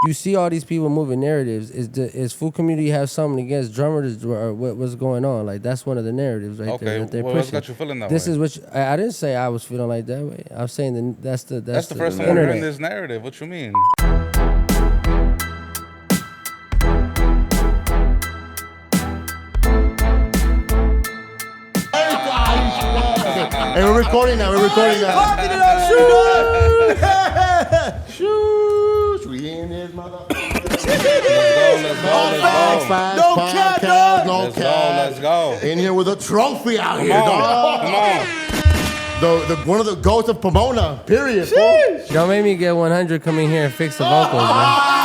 you see all these people moving narratives. Is full community have something against drummers or what's going on? Like that's one of the narratives right there that they're what's pushing. got you feeling that This way? is what I didn't say I was feeling like that way. I'm saying that's the first time I'm hearing this narrative. What you mean? Hey, we're recording now. Shoosh. We in this motherfucker. Let's go. In here with a trophy out here, Come dog. on. One of the ghosts of Pomona, period. Don't make me get 100 come in here and fix the vocals, man.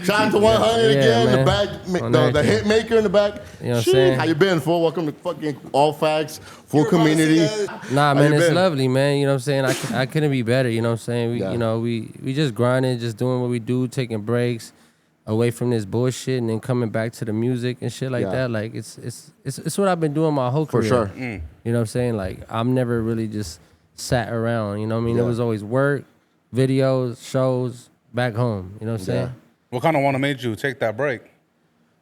Shout out to 100 again, man. the hit maker in the back. You know what I'm saying? How you been, fool? Welcome to fucking All Facts, full community. Nah, How man, you it's been? lovely, man. You know what I'm saying? I couldn't be better. You know what I'm saying? You know, we just grinding, just doing what we do, taking breaks away from this bullshit, and then coming back to the music and shit like that. Like it's what I've been doing my whole career. For sure. You know what I'm saying? Like I'm never really just sat around. You know what I mean? It was always work, videos, shows, back home. You know what I'm saying? What kind of want to made you take that break?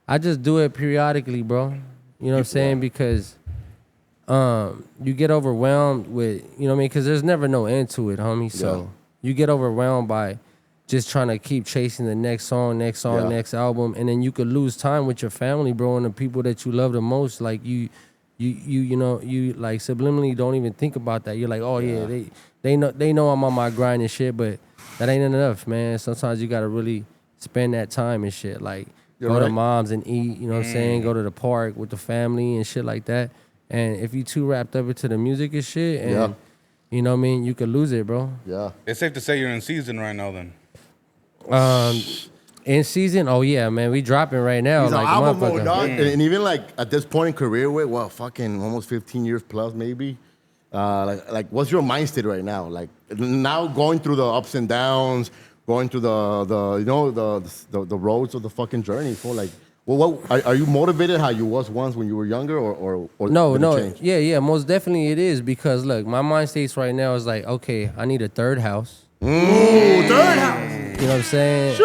I just do it periodically, bro. You know what I'm saying? Because you get overwhelmed with, you know what I mean? Because there's never no end to it, homie. So you get overwhelmed by just trying to keep chasing the next song, next album. And then you could lose time with your family, bro, and the people that you love the most. Like you like subliminally don't even think about that. You're like, oh yeah, they know I'm on my grind and shit, but that ain't enough, man. Sometimes you gotta really spend that time and shit. Like go to mom's and eat, you know what I'm saying? Go to the park with the family and shit like that. And if you too wrapped up into the music and shit, and you know what I mean, you could lose it, bro. Yeah. It's safe to say you're in season right now then. In season, oh yeah, man, we dropping right now. He's like an album motherfucker. mode, dog. And even like at this point in career, fucking almost 15 years plus maybe. Like what's your mind state right now? Like now going through the ups and downs, going through the roads of the fucking journey. For like, what are you motivated how you was once when you were younger, or No, did it change? yeah, most definitely it is, because look, my mind states right now is like, okay, I need a third house. Ooh, third house. You know what I'm saying?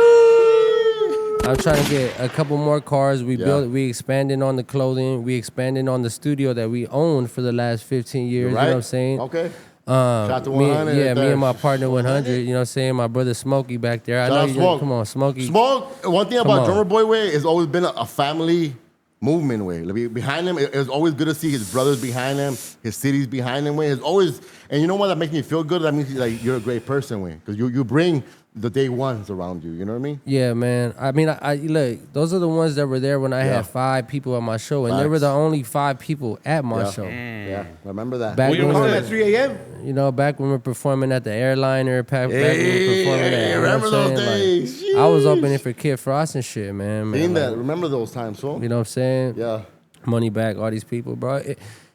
I'm trying to get a couple more cars. We expanding on the clothing. We expanding on the studio that we owned for the last 15 years. Right. You know what I'm saying? Okay. Shout out to 100. Me and my partner 100. You know what I'm saying? My brother Smokey back there. I know you. Come on, Smokey. Smoke. One thing about Drummer Boy Way has always been a family movement way. Like, behind him, it was always good to see his brothers behind him, his cities behind him way. It's always, and you know what? That makes me feel good. That means like you're a great person way, because you bring the day ones around you. You know what I mean? Yeah, man. I mean, I look. Those are the ones that were there when I had 5 people at my show, and they were the only 5 people at my show. Yeah, remember that. Back you when were at 3 a.m. You know, back when we were performing at the airliner, back when we were performing at, you know remember what I'm those saying? days? Like, I was opening for Kid Frost and shit, man. Seen Like, that. Remember those times, so? you know what I'm saying? Yeah. Money back, all these people, bro.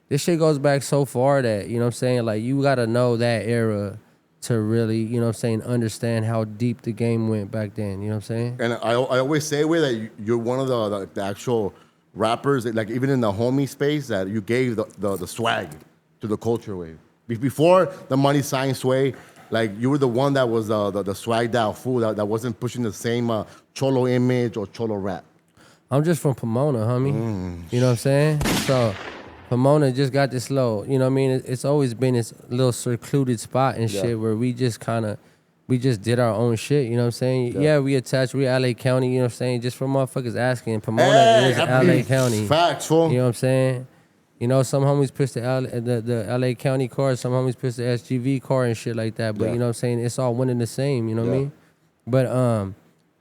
This shit goes back so far that, you know what I'm saying? Like, you got to know that era to really, you know what I'm saying, understand how deep the game went back then. You know what I'm saying? And I always say that you're one of the actual rappers, that, like even in the homie space, that you gave the swag to the culture way. Before the money sign sway, like you were the one that was the swagged out fool that wasn't pushing the same cholo image or cholo rap. I'm just from Pomona, homie. You know what I'm saying? So Pomona just got this little, you know what I mean? It's always been this little secluded spot and shit where we just did our own shit, you know what I'm saying? Yeah, we attached, we LA County, you know what I'm saying? Just for motherfuckers asking, Pomona is LA County. Facts, fool. You know what I'm saying? You know, some homies push the LA County car, some homies push the SGV car and shit like that. But you know what I'm saying? It's all one and the same, you know what I mean? But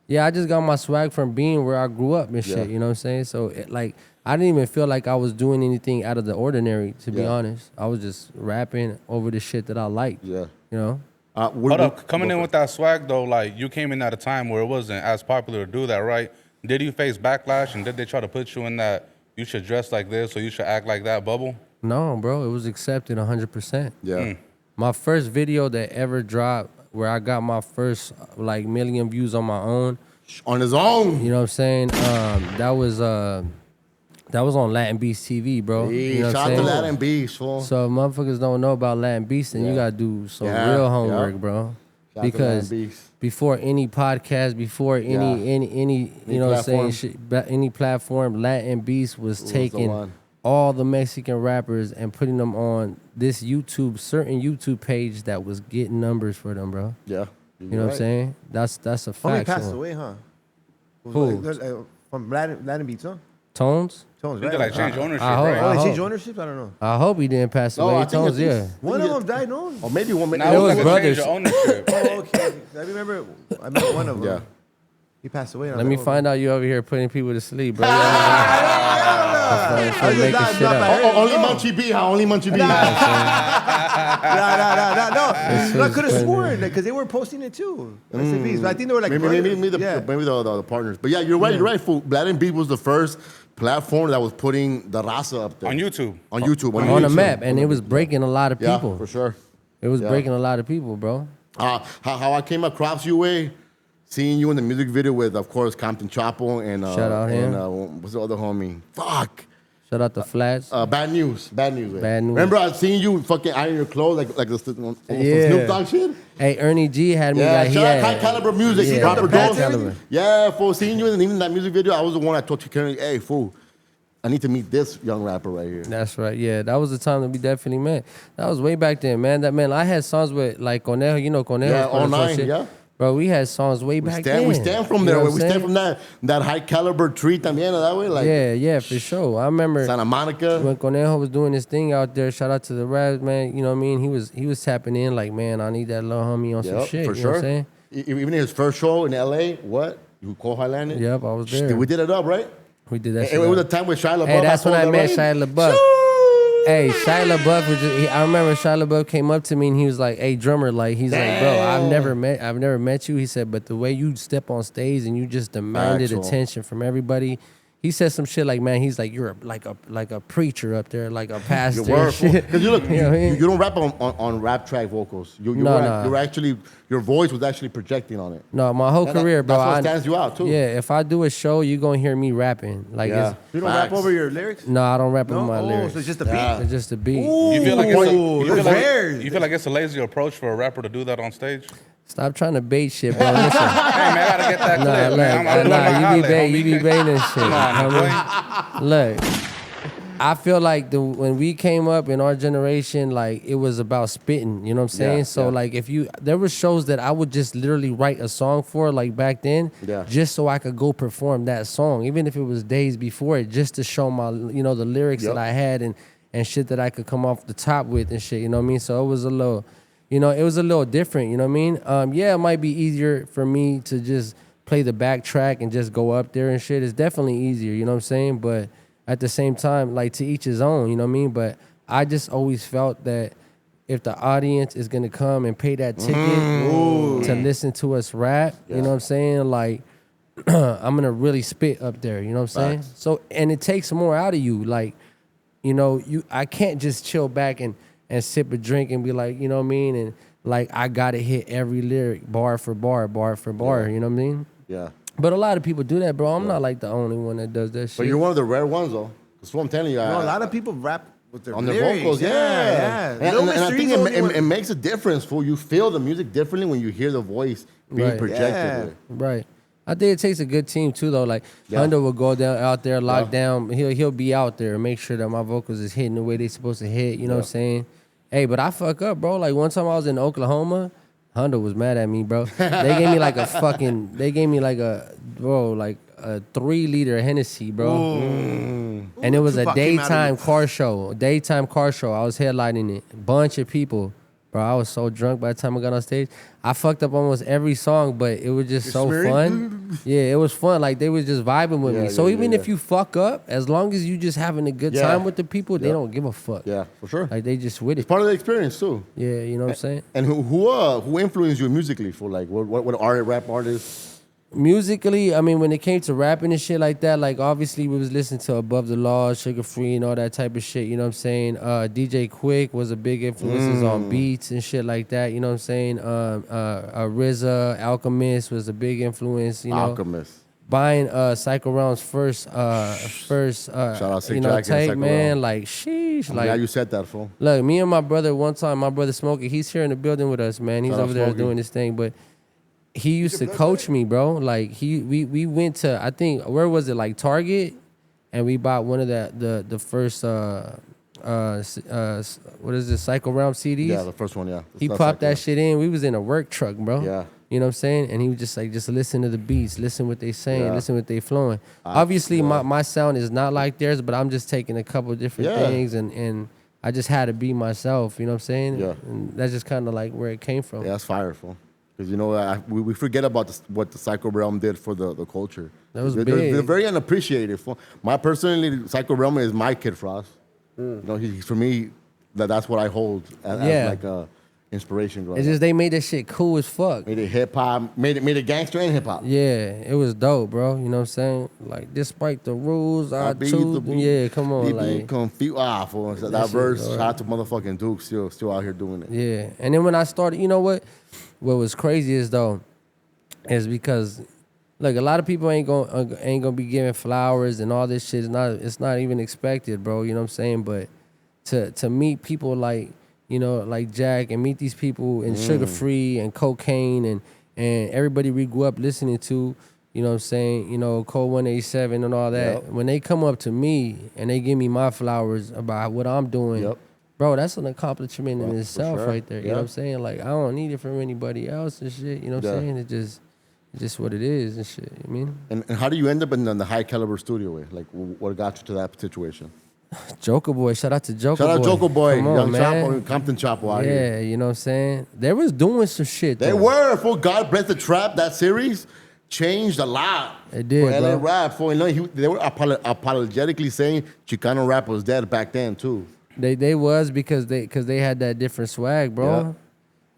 yeah, I just got my swag from being where I grew up and shit, you know what I'm saying? So like, I didn't even feel like I was doing anything out of the ordinary, to be honest. I was just rapping over the shit that I liked. Yeah. You know? Hold up, coming in with that swag though, like you came in at a time where it wasn't as popular to do that, right? Did you face backlash, and did they try to put you in that you should dress like this or you should act like that bubble? No, bro, it was accepted 100%. Yeah. My first video that ever dropped, where I got my first like million views on my own. On his own. You know what I'm saying? That was on Latin Beast TV, bro. Hey, you know shout out to Latin Beast, fool. So if motherfuckers don't know about Latin Beast, then you gotta do some real homework, bro. because before any podcast, before any you know what I'm saying, any platform, Latin Beast was taking all the Mexican rappers and putting them on this certain YouTube page that was getting numbers for them, bro. Yeah. You know what I'm saying? That's a fact. Homie passed away, huh? Who? From Latin Beats, huh? Tones? Tones, You right? could like change ownership, I hope- right? Oh, they I changed hope. ownership? I don't know. I hope he didn't pass No, I away. think Tones, it's- yeah. One of them died, no? Or maybe one. Now It it's was like a brothers. change of ownership. Oh, okay. I remember I met one of them. Yeah. He passed away. Let me find out you over here putting people to sleep, bro. I was Making just shit up. Only Munchie B, huh? Only Munchie B. No. I could have crazy. sworn because they were posting it too. SMBs, but I think they were like Maybe yeah. the partners. But yeah, you're right. You're right. Fool. Latin Beat was the first platform that was putting the raza up there On YouTube. On YouTube. On the map, and it was breaking a lot of Yeah, people. for sure. It was Yeah. breaking a lot of people, bro. How I came across you, seeing you in the music video with, of course, Compton Chapo and Shout out him. what's the other homie? Fuck. Shout out to Flats. Bad news. Bad news. Bad News. Remember I seen you fucking iron your clothes like the some Yeah. Snoop Dogg shit? Hey, Ernie G had me Yeah, like, shout out yeah. high caliber music. Yeah, Proper high dope. caliber. Yeah, for seeing you in even that music video, I was the one I told you, Karen, hey, fool, I need to meet this young rapper right here. That's right. Yeah, that was the time that we definitely met. That was way back then, man. I had songs with like Conejo. You know Conejo. Yeah, all nine, yeah. Bro, we had songs way back then. We stand from You there. know what We I'm stand saying? from that high caliber tree también that way. Like Yeah, for sure. I remember Santa Monica. when Conejo was doing his thing out there. Shout out to the Raz, man. You know what I mean? He was tapping in like, man, I need that little homie on some Yep, shit. for You know what I'm sure. saying? Even his first show in LA, what? You call Highlanded? Yep, I was there. We did it up, right? We did that It shit. was a up. time with Shia LaBeouf. Hey, that's when I told met her, Shia LaBeouf. Hey, Shia LaBeouf was I remember Shia LaBeouf came up to me and he was like, "Hey, drummer, like he's like, bro, I've never met you." He said, "But the way you step on stage and you just demanded Factual. attention from everybody." He said some shit like, "Man, he's like, you're like a preacher up there, like a pastor." Because you look, You know what I mean? you don't rap on rap track vocals. You're actually, your voice was actually projecting on it. No, my whole career, bro. That's what stands you out too. Yeah, if I do a show, you gonna hear me rapping. Like, Yeah. You don't rap over your lyrics? no, I don't rap No? on my lyrics. So it's just a Yeah. beat? It's just a beat. You feel like it's Ooh, you feel that's like, rare. you feel like it's a lazy approach for a rapper to do that on stage? Stop trying to bait shit, bro. Listen. Hey, man, I gotta get that Nah, clip, man. I'm look, gonna nah, you holler, be homie. baiting and shit. Come on, boy. homie. Look, I feel like when we came up in our generation, like it was about spitting. You know what I'm saying? Yeah, So yeah. like there were shows that I would just literally write a song for, like back then, Yeah. just so I could go perform that song, even if it was days before it, just to show my the lyrics Yep. that I had and shit that I could come off the top with and shit. You know what I mean? So it was a little. It was a little different, you know what I mean? Yeah, it might be easier for me to just play the backtrack and just go up there and shit. It's definitely easier, you know what I'm saying? But at the same time, like to each his own, you know what I mean? But I just always felt that if the audience is gonna come and pay that ticket to listen to us rap, you know what I'm saying? Like, I'm gonna really spit up there, you know what I'm saying? Facts. So, and it takes more out of you. Like, I can't just chill back and sip a drink and be like, you know what I mean? And like, I gotta hit every lyric bar for bar, you know what I mean? Yeah. But a lot of people do that, bro. I'm not like the only one that does that shit. But you're one of the rare ones, though. That's what I'm telling you. No, a lot of people rap with their on their lyrics. vocals, yeah. yeah. And I think it makes a difference, fool. You feel the music differently when you hear the voice being Right. projected. Yeah. with. Right. I think it takes a good team too, though. Like Yeah. Hundo will go out there, lock Yeah. down. He'll be out there and make sure that my vocals is hitting the way they supposed to hit. You know what I'm saying? Hey, but I fuck up, bro. Like one time I was in Oklahoma, Hundo was mad at me, bro. They gave me like a 3-liter Hennessy, bro. And it was a Tupac came out of daytime it. car show. I was headlining it. Bunch of people. Bro, I was so drunk by the time I got on stage. I fucked up almost every song, but it was just so smearing? fun. Yeah, it was fun. Like, they was just vibing with me. Yeah, So yeah, even yeah, if you fuck up, as long as you just having a good Yeah. time with the people, they Yeah. don't give a fuck. Yeah, for sure. Like, they just with it. Part of the experience, too. Yeah, you know what I'm saying? And who influenced you musically, for like what rap artists? Musically, I mean, when it came to rapping and shit like that, like obviously we was listening to Above the Law, Sugar Free, and all that type of shit. You know what I'm saying? DJ Quick was a big influence on beats and shit like that. You know what I'm saying? RZA, Alchemist was a big influence. You know, Alchemist. buying Psycho Realm's first out Sick you know Jack and tape, Psycho man. Realm. Like sheesh, I'm like glad you said that, fool. look, me and my brother one time, my brother Smokey, he's here in the building with us, man. He's Shout out over there Smokey. doing this thing, but he used to coach me, bro. Like we went to, I think, where was it, like Target, and we bought one of the first what is this, Psycho Realm CDs? Yeah, the first one, yeah. He That's popped like, that shit in. We was in a work truck, bro. Yeah. You know what I'm saying? And he was just like, just listen to the beats, listen what they saying, Yeah. listen what they flowing. Obviously, yeah. my sound is not like theirs, but I'm just taking a couple different Yeah. things, and I just had to be myself. You know what I'm saying? Yeah. And that's just kind of like where it came from. Yeah, that's fire, fool. Because, you know, we forget about what the Psycho Realm did for the culture. That was they're, big. They're very unappreciated. Fool. My personally, Psycho Realm is my Kid Frost. You know, he's for me, that's what I hold as Yeah. like a inspiration growing It's up. just they made that shit cool as fuck. Made it hip hop, made it gangster and hip hop. Yeah, it was dope, bro. You know what I'm saying? Like, despite the rules, I beat choose. the- Yeah, come on, Be like. confused. Fool. That shit, verse, Lord. shout out to motherfucking Duke, still out here doing it. Yeah, and then when I started, you know what was crazy is though, is because, look, a lot of people ain't gonna be giving flowers and all this shit. It's not even expected, bro. You know what I'm saying? But to meet people like, you know, like Jack, and meet these people in Sugar Free and Cocaine and everybody we grew up listening to, you know what I'm saying? You know, Code 187 and all that. Yep. When they come up to me and they give me my flowers about what I'm doing. Yep. Bro, that's an accomplishment in For itself sure. right there. You know Yeah. what I'm saying? Like, I don't need it from anybody else and shit. You know what I'm Yeah. saying? It's just what it is and shit. You mean? And how do you end up in the high caliber studio way? Like, what got you to that situation? Joker Boy. Shout out to Joker Boy. Shout out Joker Boy, Come on, Young man. Chapo, Compton Chapo out here. Yeah, you know what I'm saying? They was doing some shit, They though. were, for God Bless the Trap, that series changed a lot. It did, for LA bro. rap. For, you know, they were apologetically saying Chicano rap was dead back then, too. They was because they had that different swag, bro. Yeah.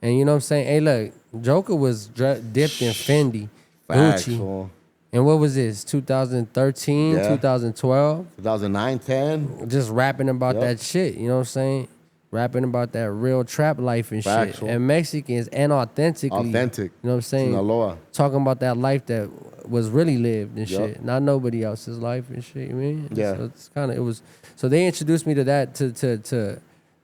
And you know what I'm saying? Hey, look, Joker was dipped in Fendi, Facts, Gucci. fool. And what was this? 2013, Yeah. 2012? 2009, 10. Just rapping about Yep. that shit, you know what I'm saying? Rapping about that real trap life and Facts, shit. fool. And Mexicans and authentically. Authentic. You know what I'm saying? Sinaloa. Talking about that life that was really lived and Yep. shit. Not nobody else's life and shit, you mean? Yeah. So it's kind of, it was, so they introduced me to that, to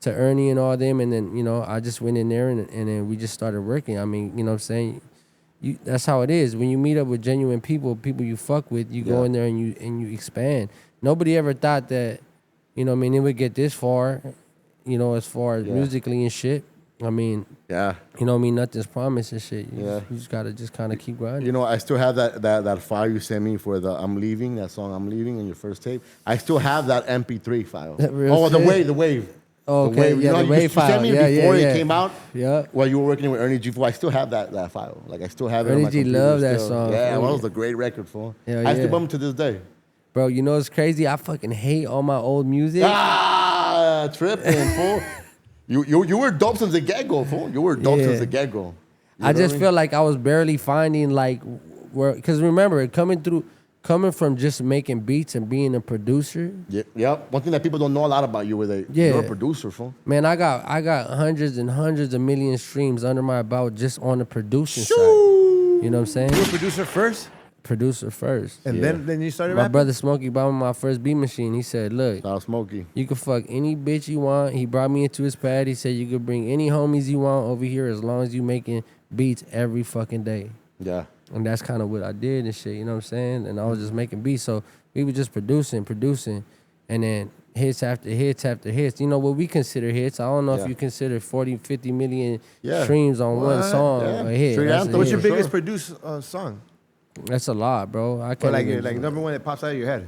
Ernie and all them. And then, you know, I just went in there and then we just started working. I mean, you know what I'm saying? That's how it is. When you meet up with genuine people you fuck with, you go Yeah. in there and you expand. Nobody ever thought that, you know what I mean, it would get this far, you know, as far as Yeah. musically and shit. I mean, Yeah. you know what I mean, nothing's promised and shit. Yeah. You just gotta kind of keep grinding. You know, I still have that file you sent me for the I'm Leaving, that song I'm Leaving in your first tape. I still have that MP3 file. Real Oh, the shit? wave. Oh, The okay, wave. yeah, the you wave you file. sent me Yeah, before yeah, it yeah. came out. Yeah. While you were working with Ernie G. I still have that file. Like, I still have it on Ernie my G computer loved that still. song, Yeah, fool. that was a great record, fool. Hell I still yeah. bump it to this day. Bro, you know what's crazy? I fucking hate all my old music. Tripping, fool. You were dope since the get-go, fool. You were dope Yeah. since the get-go. I just feel like I was barely finding like where, because remember, coming from just making beats and being a producer, Yep. One thing that people don't know a lot about you is that Yeah. you're a producer, fool. man, I got hundreds and hundreds of million streams under my belt just on the producing side. You know what I'm saying? You were a producer first, Producer first. and Yeah. then you started My rapping? brother Smokey bought me my first beat machine. He said, look, Shout out Smokey. you can fuck any bitch you want. He brought me into his pad. He said you could bring any homies you want over here as long as you making beats every fucking day. Yeah. And that's kind of what I did and shit, you know what I'm saying? And I was just making beats. So we were just producing, and then hits after hits after hits. You know what we consider hits. I don't know Yeah. if you consider 40, 50 million Yeah. streams on one What? song Yeah. a hit. Straight That's anthem. a What's hit. your For biggest sure. produced song? That's a lot, bro. I Or can't like even, number one that pops out of your head?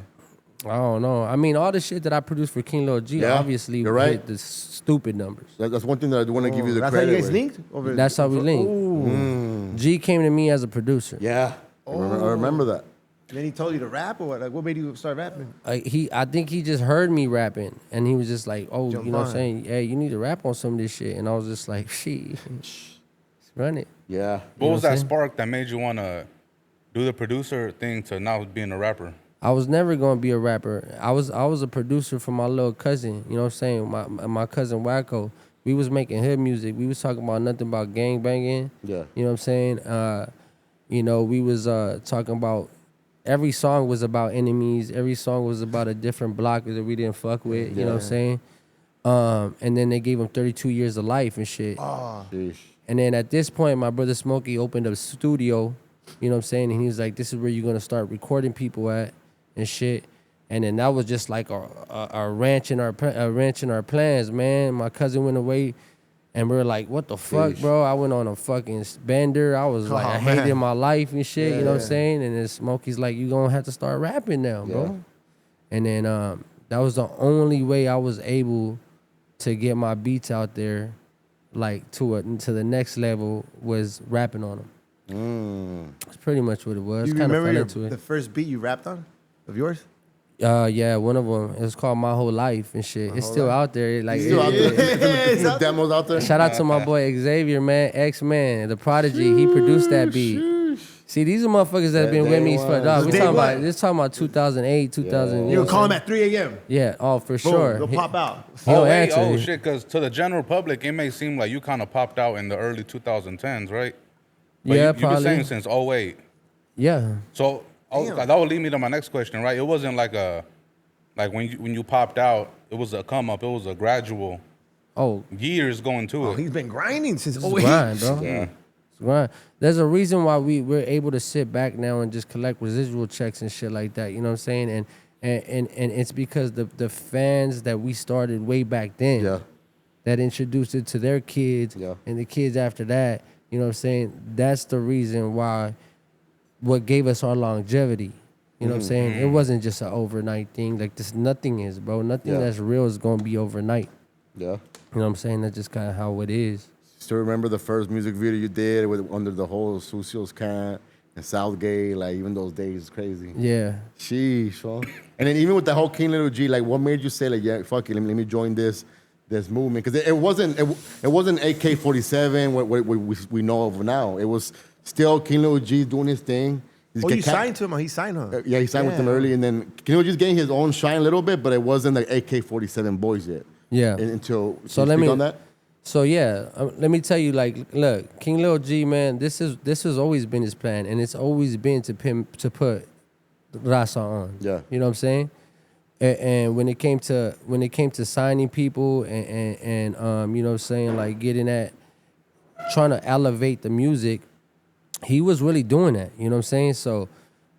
I don't know. I mean, all the shit that I produced for King Lil G Yeah, obviously you're right. hit the stupid numbers. That's one thing that I want to give you the That's credit how you guys with. linked? Over That's how we linked. Ooh. G came to me as a producer. Yeah. I remember that. And then he told you to rap, or what? Like, what made you start rapping? I think he just heard me rapping, and he was just like, "Oh, Jump you know what I'm on. saying? Hey, you need to rap on some of this shit." And I was just like, "Shit, run it." Yeah. What was what I'm that saying? spark that made you want to do the producer thing to now being a rapper? I was never gonna be a rapper. I was a producer for my little cousin. You know what I'm saying? My cousin Wacko. We was making hood music. We was talking about nothing about gang banging. Yeah. You know what I'm saying? You know, we was talking about every song was about enemies. Every song was about a different block that we didn't fuck with. You know what I'm saying? And then they gave him 32 years of life and shit. Sheesh. And then at this point, my brother Smokey opened a studio. You know what I'm saying? And he was like, "This is where you're gonna start recording people at and shit." And then that was just like a ranch in our plans, man. My cousin went away. And we were like, what the fuck, Sheesh. bro? I went on a fucking bender. I was like, I hated my life and shit, you know what I'm saying? And then Smokey's like, you gonna have to start rapping now, bro. And then that was the only way I was able to get my beats out there, like to the next level, was rapping on them. That's pretty much what it was. You Kind of remember fell into the it. first beat you rapped on of yours? Yeah, one of them. It was called My Whole Life and shit. It's still out there. Like, Still out there. It's out there. Demos out there. shout out to my boy Xavier, man, X-Man, the Prodigy. He produced that beat. See, these are motherfuckers that have been with me for dog. We Day talking one. about this talking about 2008, 2000. You would call him at 3 a.m. Yeah, oh for Boom, sure. They'll pop out. He don't wait, answer. oh shit, because to the general public, it may seem like you kind of popped out in the early 2010s, right? But Yeah, you've been probably. saying since 08. Yeah, So that would lead me to my next question, right? It wasn't like when you popped out, it was a come up. It was a gradual oh, years going to Oh, it. he's been grinding since it's 08. grind, bro. Yeah. It's grind. There's a reason why we're able to sit back now and just collect residual checks and shit like that. You know what I'm saying? And it's because the fans that we started way back then, Yeah. that introduced it to their kids Yeah. and the kids after that. You know what I'm saying? That's the reason why, what gave us our longevity. You know what I'm saying? It wasn't just an overnight thing. Like this, nothing is, bro. Nothing Yeah. that's real is gonna be overnight. Yeah. You know what I'm saying? That's just kind of how it is. Still remember the first music video you did with under the whole Sucio's camp and Southgate, like even those days is crazy. Yeah. Sheesh, huh? And then even with the whole King Lil G, like what made you say like, yeah, fuck it, let me join this movement? Because it wasn't AK-47 what we know of now. It was still King Lil G doing his thing. Oh, you signed to him? He signed him. Yeah, he signed with them early, and then King Lil G's getting his own shine a little bit, but it wasn't like AK-47 boys yet. Yeah. Until So can let you speak me- on that. So yeah, let me tell you, like, look, King Lil G, man, this has always been his plan, and it's always been to put Raza on. Yeah. You know what I'm saying? And when it came to signing people and you know what I'm saying, like getting at trying to elevate the music, he was really doing that. You know what I'm saying? So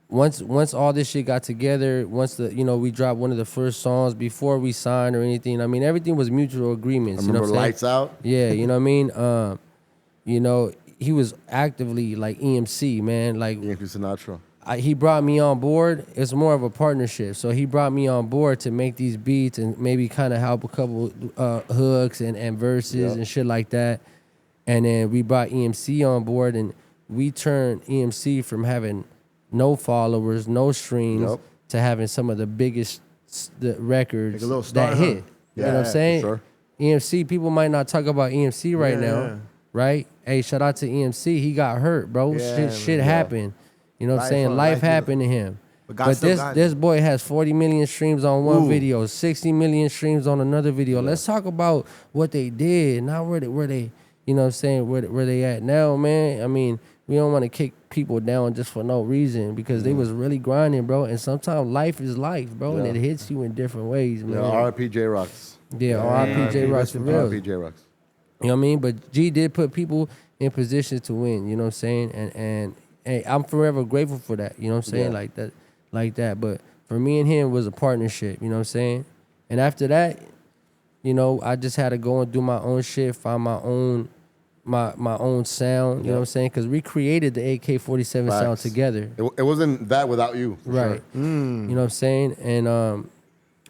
once all this shit got together, once we dropped one of the first songs before we signed or anything, I mean, everything was mutual agreements. I You know remember what I'm saying? Lights Out. Yeah, you know what I mean? He was actively like EMC, man. Like Ian Sinatra. he brought me on board. It's more of a partnership. So he brought me on board to make these beats and maybe kind of help a couple hooks and verses and shit like that. And then we brought EMC on board, and we turned EMC from having no followers, no streams, to having some of the biggest records Like a little star, that huh? hit. You know what I'm for saying? sure. EMC, people might not talk about EMC right now, right? Hey, shout out to EMC. He got hurt, bro. Yeah, Shit happened. You know what I'm saying? Life Life happened to him. But God But still got this him. boy has 40 million streams on one Ooh. video, 60 million streams on another video. Let's talk about what they did, not where they you know what I'm saying, where they at now, man. I mean, we don't want to kick people down just for no reason, because they was really grinding, bro. And sometimes life is life, bro, and it hits you in different ways, man. Yeah, R.I.P. J-Rocks. Yeah, R.I.P. J-Rocks for real. R.I.P. J-Rocks. You know what I mean? But G did put people in position to win, you know what I'm saying? And hey, I'm forever grateful for that, you know what I'm saying? Yeah. Like that. But for me and him, it was a partnership, you know what I'm saying? And after that, I just had to go and do my own shit, find my own sound, you know what I'm saying? Because we created the AK-47 sound Facts. together. It wasn't that without you. for Right. sure. You know what I'm saying? And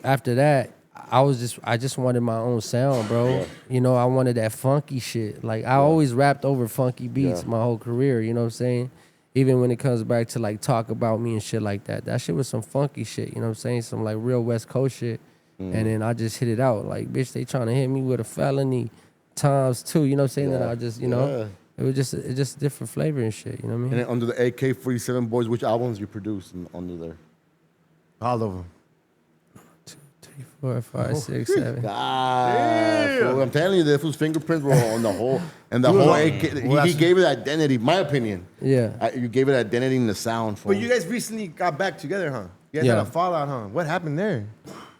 after that, I just wanted my own sound, bro. Yeah. I wanted that funky shit. Like I always rapped over funky beats Yeah. my whole career, you know what I'm saying? Even when it comes back to like talk about me and shit like that. That shit was some funky shit, you know what I'm saying? Some like real West Coast shit. And then I just hit it out. Like, bitch, they trying to hit me with a felony times 2, you know what I'm saying? Yeah. Then I just, Yeah. it was just different flavor and shit, you know what I mean? And then under the AK-47 boys, which albums you produced under there? All of them. 2, 3, 4, 5, 6, 7. Fool, I'm telling you, this fool's fingerprints were on the whole, and the Dude, whole. well, He gave it identity. My opinion. Yeah. You gave it identity in the sound. Fool. But you guys recently got back together, huh? You guys Yeah. had a fallout, huh? What happened there?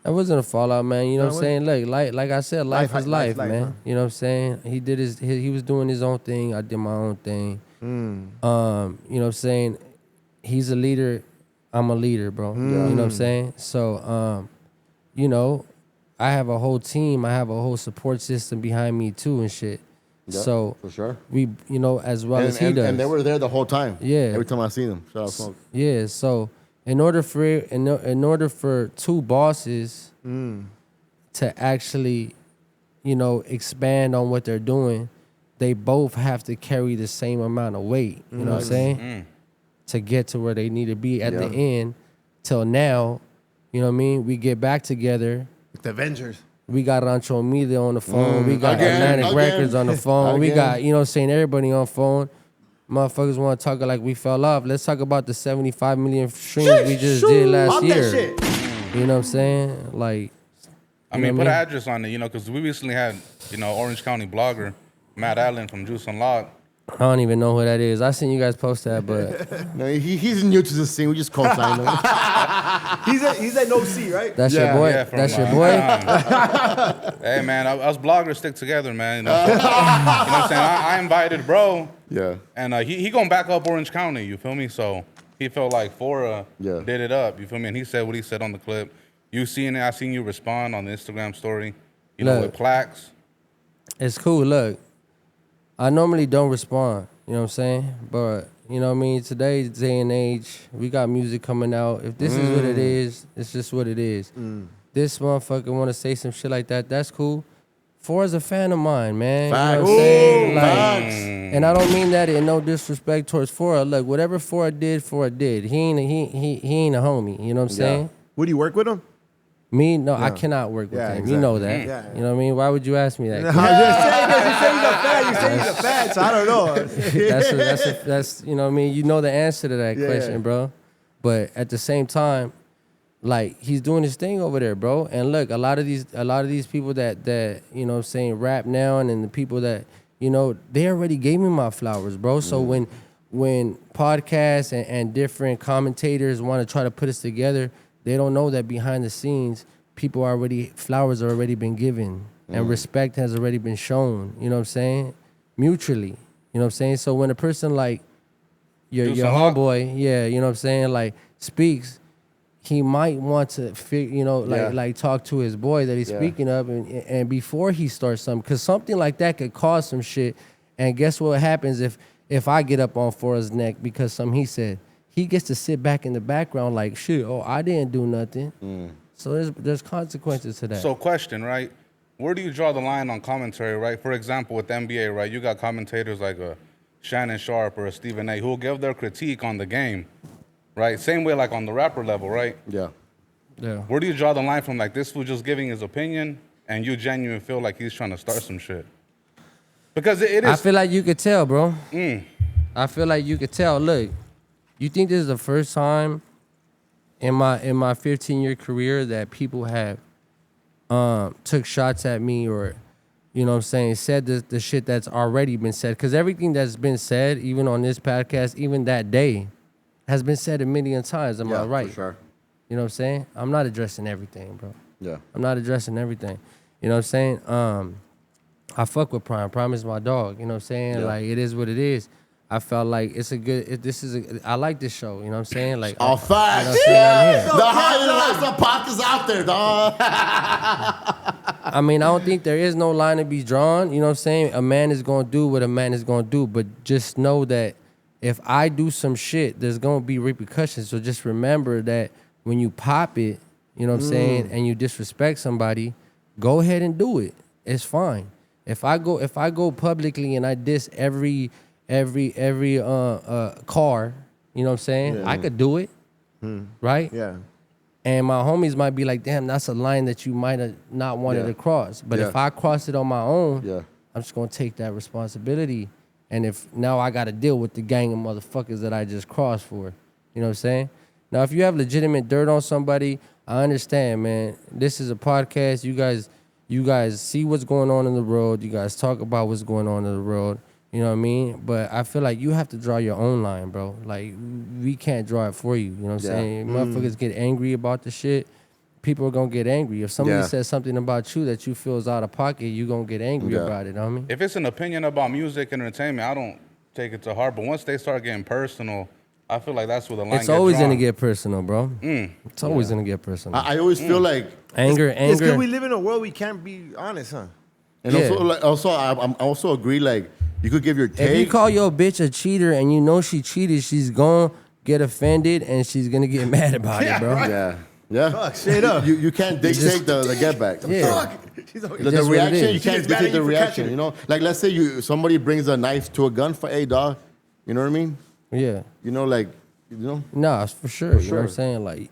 That wasn't a fallout, man. You know what I'm saying? Look, like I said, life is life, man. huh? You know what I'm saying? He did he was doing his own thing. I did my own thing. You know what I'm saying? He's a leader. I'm a leader, bro. You know what I'm saying? So, you know, I have a whole team. I have a whole support system behind me too and shit. Yeah, so for sure. we, you know, as well as he does. And they were there the whole time. Yeah. Every time I see them. Shout out, Smoke. Yeah, so in order for two bosses to actually, you know, expand on what they're doing, they both have to carry the same amount of weight. You know what I'm saying? To get to where they need to be at the end. Till now, you know what I mean? We get back together. The Avengers. We got Rancho Media on the phone. We got Atlantic Records on the phone. We got, you know what I'm saying, everybody on the phone. Motherfuckers want to talk like we fell off. Let's talk about the 75 million streams we just did last year. You know what I'm saying? Like, I mean, put an address on it, you know, because we recently had, you know, Orange County blogger Matt Allen from Juice Unlocked. I don't even know who that is. I seen you guys post that, but No, he's new to the scene. We just co-signed him. He's at No C, right? that's your boy. Yeah, from, That's your boy. Hey, man, us bloggers stick together, man. You know, you know what I'm saying? I invited bro. Yeah. And he gonna back up Orange County, you feel me? So he felt like Fora did it up, you feel me? And he said what he said on the clip. You seen it, I seen you respond on the Instagram story, you know, with plaques. It's cool. Look, I normally don't respond, you know what I'm saying? But, you know what I mean? Today's day and age, we got music coming out. If this is what it is, it's just what it is. This motherfucker want to say some shit like that, that's cool. Fora's a fan of mine, man. Facts. You know what I'm saying? Facts. And I don't mean that in no disrespect towards Fora. Look, whatever Fora did. He ain't a homie, you know what I'm saying? Would you work with him? Me? No, I cannot work with him. exactly. You know that. Yeah. You know what I mean? Why would you ask me that? I'm just saying that. You say he's a fan. You say he's a fan, so I don't know. That's you know what I mean? You know the answer to that question, bro. But at the same time, like, he's doing his thing over there, bro. And look, a lot of these people that you know what I'm saying, rap now, and the people that, you know, they already gave me my flowers, bro. So when podcasts and different commentators want to try to put us together, they don't know that behind the scenes, flowers are already been given and respect has already been shown, you know what I'm saying? Mutually, you know what I'm saying? So when a person like your homeboy, you know what I'm saying, like, speaks, he might want to, you know, like talk to his boy that he's speaking of, and before he starts something, because something like that could cause some shit. And guess what happens if I get up on Fora's neck because he said? He gets to sit back in the background like, shit, I didn't do nothing. So there's consequences to that. So question, right? Where do you draw the line on commentary, right? For example, with the NBA, right, you got commentators like a Shannon Sharp or a Stephen A. who will give their critique on the game, right? Same way like on the rapper level, right? Yeah. Where do you draw the line from, like, this fool just giving his opinion and you genuinely feel like he's trying to start some shit? Because it is... I feel like you could tell, bro. I feel like you could tell. Look, you think this is the first time in my 15-year career that people have took shots at me, or, you know what I'm saying, said the shit that's already been said? Because everything that's been said, even on this podcast, even that day, has been said a million times. Am I right? For sure. You know what I'm saying? I'm not addressing everything, bro. Yeah. I'm not addressing everything. You know what I'm saying? I fuck with Prime. Prime is my dog. You know what I'm saying? Yeah. Like, it is what it is. I felt like it's a good. I like this show. You know what I'm saying? Like, All facts. You know what I'm saying? I'm here. The highest podcast out there, dog. I mean, I don't think there is no line to be drawn. You know what I'm saying? A man is gonna do what a man is gonna do, but just know that if I do some shit, there's gonna be repercussions. So just remember that when you pop it, you know what I'm saying, and you disrespect somebody, go ahead and do it. It's fine. If I go publicly and I diss every car, you know what I'm saying? I could do it, right? Yeah. And my homies might be like, damn, that's a line that you might have not wanted to cross. But if I cross it on my own, I'm just gonna take that responsibility. And if now I gotta deal with the gang of motherfuckers that I just crossed for, you know what I'm saying? Now, if you have legitimate dirt on somebody, I understand, man. This is a podcast. You guys see what's going on in the world. You guys talk about what's going on in the world. You know what I mean? But I feel like you have to draw your own line, bro. Like, we can't draw it for you. You know what I'm saying? Motherfuckers get angry about the shit. People are gonna get angry. If somebody says something about you that you feel is out of pocket, you gonna get angry about it, homie. If it's an opinion about music and entertainment, I don't take it to heart. But once they start getting personal, I feel like that's where the line gets It's always drawn. gonna get personal, bro. It's always gonna get personal. I always feel like Anger. It's because we live in a world we can't be honest, huh? And also, I also agree. Like, you could give your take. If you call your bitch a cheater and you know she cheated, she's gonna get offended and she's gonna get mad about it, bro. Yeah. Yeah. Fuck, straight up. You can't dictate the get back. Yeah. The reaction, you can't dictate the reaction, you know? Like, let's say somebody brings a knife to a gunfight, hey, dog, you know what I mean? Yeah. You know, like, you know? Nah, it's for sure. You know what I'm saying? Like,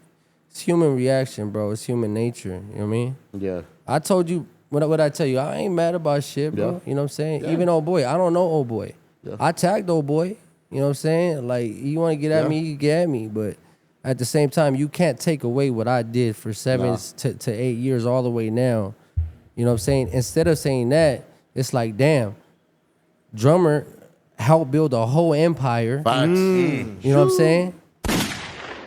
it's human reaction, bro. It's human nature. You know what I mean? Yeah. I told you, what I tell you? I ain't mad about shit, bro. Yeah. You know what I'm saying? Yeah. Even old boy. I don't know old boy. Yeah. I tagged old boy. You know what I'm saying? Like, you want to get at me, you can get at me. But at the same time, you can't take away what I did for 7 to 8 years all the way now. You know what I'm saying? Instead of saying that, it's like, damn, drummer helped build a whole empire. Facts. You know what I'm saying?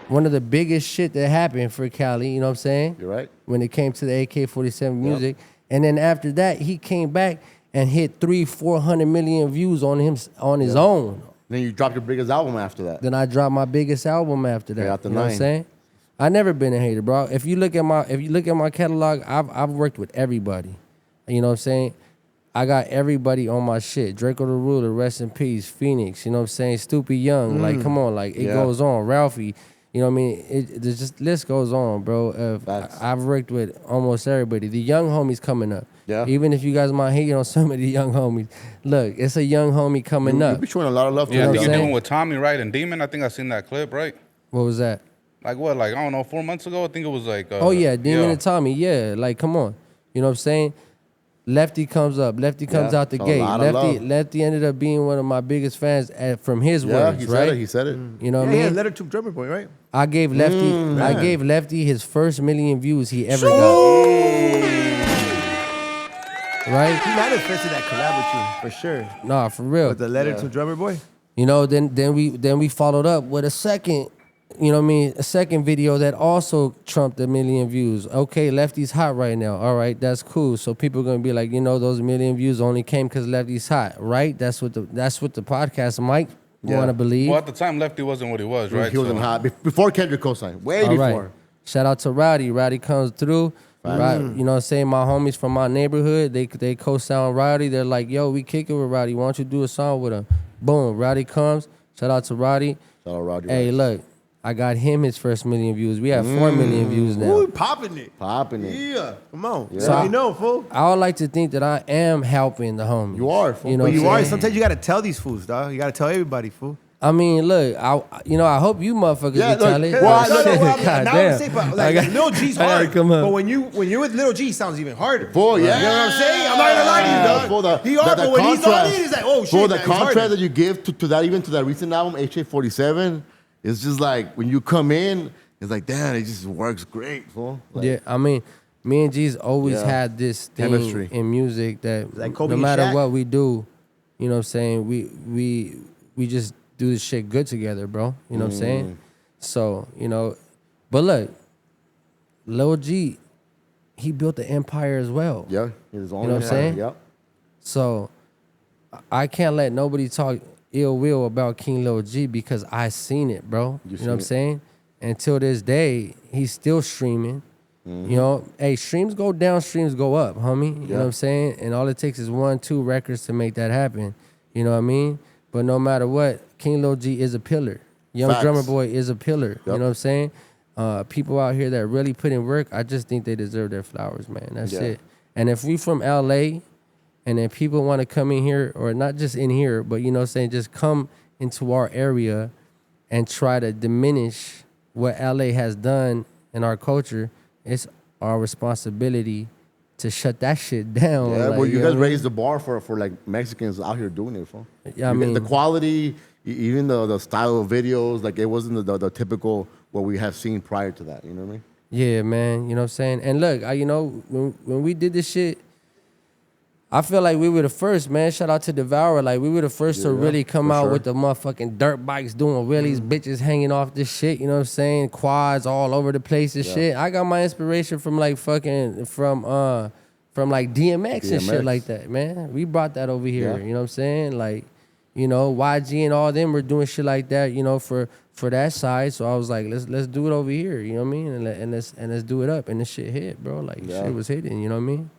One of the biggest shit that happened for Cali, you know what I'm saying? You're right. When it came to the AK-47 music. And then after that, he came back and hit 300-400 million views on his own. Then you dropped your biggest album after that. Then I dropped my biggest album after that. After you know what I'm 9. saying? I never been a hater, bro. If you look at my catalog, I've worked with everybody. You know what I'm saying? I got everybody on my shit. Draco the Ruler, rest in peace. Phoenix, you know what I'm saying? Stupid Young, like come on, like it goes on. Ralphie, you know what I mean? The just list goes on, bro. I've worked with almost everybody. The young homies coming up. Yeah. Even if you guys might hate on some of the young homies, look, it's a young homie coming up. You be showing a lot of love to Yeah, I them. think you're saying? doing with Tommy, right? And Demon, I think I seen that clip, right? What was that? Like what? Like, I don't know, 4 months ago? I think it was like... Oh, yeah, Demon and Tommy, yeah. Like, come on. You know what I'm saying? Lefty comes up. Lefty comes out the a gate. lot of love. Lefty ended up being one of my biggest fans from his words, he right? said it. He said it. You know what I mean? Letter to Drummer Boy, right? I gave Lefty his first million views he ever got. Right? He manifested that collab with you, for sure. Nah, for real. With the Letter to Drummer Boy? You know, then we followed up with a second, you know what I mean, a second video that also trumped 1 million views. Okay, Lefty's hot right now. All right, that's cool. So people are gonna be like, you know, those 1 million views only came because Lefty's hot, right? That's what the podcast might want to believe. Well, at the time, Lefty wasn't what he was, right? He wasn't hot. Before Kendrick co-signed. Way All before. right. Shout out to Rowdy. Rowdy comes through. Right, you know what I'm saying? My homies from my neighborhood, they co-sound Rowdy. They're like, yo, we kick it with Rowdy. Why don't you do a song with him? Boom, Rowdy comes. Shout out to Rowdy. Shout out Roddy. Hey, look, I got him his first 1 million views. We have 4 million views now. Ooh, popping it. Popping it. Yeah. Come on. Yeah. So you know, fool. I would like to think that I am helping the homies. You are, fool. You know But what you I'm are. saying? Sometimes you got to tell these fools, dog. You got to tell everybody, fool. I mean, look, I hope you motherfuckers Yeah, be look, telling. well, No, look, God now damn. I'm saying, but like Lil G's I gotta hard. come up. But when you're with Lil G, it sounds even harder. Fool, yeah. You know what I'm saying? I'm not gonna lie to you, dog. For He hard, but when he's on it, he's like, oh shit. For the man, he's harder. contrast that you give to that, even to that recent album, HA47, it's just like when you come in, it's like, damn, it just works great, fool. Like, Yeah, I mean, me and G's always Yeah. had this thing Chemistry. in music that Like Kobe no and matter Shaq? what we do, you know what I'm saying, we just do this shit good together, bro. You know what I'm saying? So, you know, but look, Lil G, he built the empire as well. Yeah, his own. You know what I'm saying? Yep. So I can't let nobody talk ill will about King Lil G because I seen it, bro. You know what I'm seen it. saying? Until this day, he's still streaming. You know, hey, streams go down, streams go up, homie. You know what I'm saying? And all it takes is 1-2 records to make that happen. You know what I mean? But no matter what, King Lil G is a pillar. Young Facts. Drummer Boy is a pillar. You Yep. know what I'm saying? People out here that really put in work, I just think they deserve their flowers, man. That's Yeah. it. And if we from LA and then people want to come in here, or not just in here, but you know what I'm saying, just come into our area and try to diminish what LA has done in our culture, it's our responsibility to shut that shit down. Yeah, like, well, you know guys what I mean? raised the bar for like Mexicans out here doing it, fool. Yeah, I mean, the quality, even the style of videos, like it wasn't the typical what we have seen prior to that. You know what I mean? Yeah, man. You know what I'm saying? And look, when we did this shit, I feel like we were the first, man. Shout out to Devourer. Like, we were the first to really come out with the motherfucking dirt bikes doing wheelies, bitches hanging off this shit, you know what I'm saying? Quads all over the place and shit. I got my inspiration from like fucking, from like DMX and shit like that, man. We brought that over here, you know what I'm saying? Like, you know, YG and all them were doing shit like that, you know, for that side. So I was like, let's do it over here, you know what I mean? And let's do it up. And this shit hit, bro. Like, shit was hitting, you know what I mean?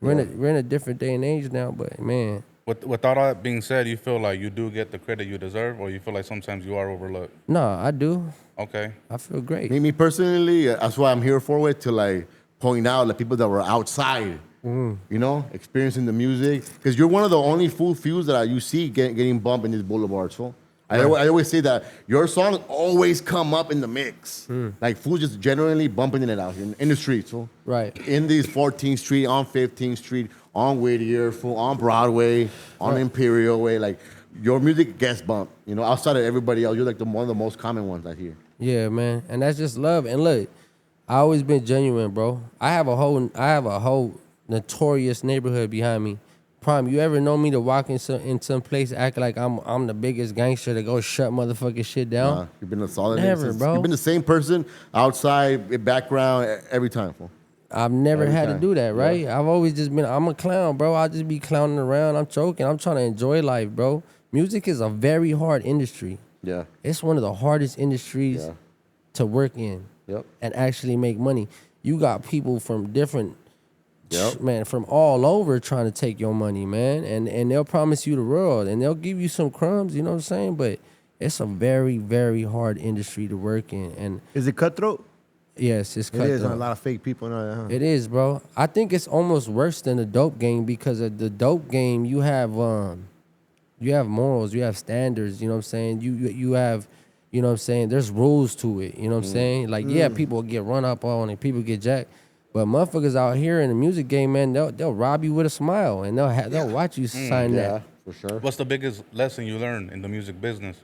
We're in a different day and age now, but man. With all that being said, you feel like you do get the credit you deserve, or you feel like sometimes you are overlooked? No, I do. Okay. I feel great. Me personally, that's why I'm here for it, to like point out the people that were outside, you know, experiencing the music. Because you're one of the only full fews that you see getting bumped in this boulevard. So I always say that your songs always come up in the mix. Like, fools just generally bumping it out here in the streets. So in these 14th Street, on 15th Street, on Whittier, on Broadway, on Imperial Way. Like, your music gets bumped. You know, outside of everybody else, you're like one of the most common ones I hear. Yeah, man. And that's just love. And look, I always been genuine, bro. I have a whole notorious neighborhood behind me. Prime, you ever know me to walk in some place acting like I'm the biggest gangster to go shut motherfucking shit down? You've been a solid. Never, bro. You've been the same person outside, background, every time, fool. I've never had to do that, right? I've always just been, I'm a clown, bro. I just be clowning around. I'm joking. I'm trying to enjoy life, bro. Music is a very hard industry. Yeah. It's one of the hardest industries to work in and actually make money. You got people from different, man, from all over trying to take your money, man. And they'll promise you the world and they'll give you some crumbs, you know what I'm saying? But it's a very, very hard industry to work in. And is it cutthroat? Yes, it's cutthroat. It is. A lot of fake people in there, huh? It is, bro. I think it's almost worse than the dope game, because of the dope game, you have morals, you have standards, you know what I'm saying? You have, you know what I'm saying, there's rules to it, you know what I'm saying? Like, people get run up on and people get jacked. But motherfuckers out here in the music game, man, they'll rob you with a smile and they'll watch you sign that. For sure. What's the biggest lesson you learned in the music business?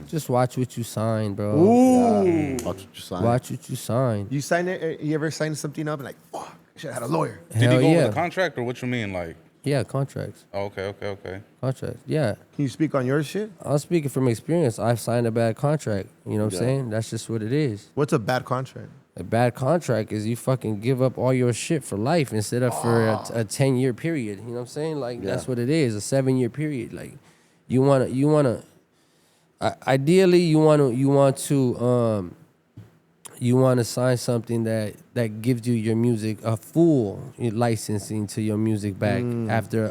Just watch what you sign, bro. Ooh. Watch what you sign. Watch what you sign. You sign it? You ever sign something up and like, fuck, I should have had a lawyer? Did you go with a contract, or what you mean, like? Yeah, contracts. Oh, okay. Contracts, yeah. Can you speak on your shit? I'm speaking from experience. I've signed a bad contract. You know what I'm saying? That's just what it is. What's a bad contract? A bad contract is you fucking give up all your shit for life instead of for a 10-year period. You know what I'm saying? Like, that's what it is, a 7-year period. Like, ideally you want to sign something that gives you your music a full licensing to your music back after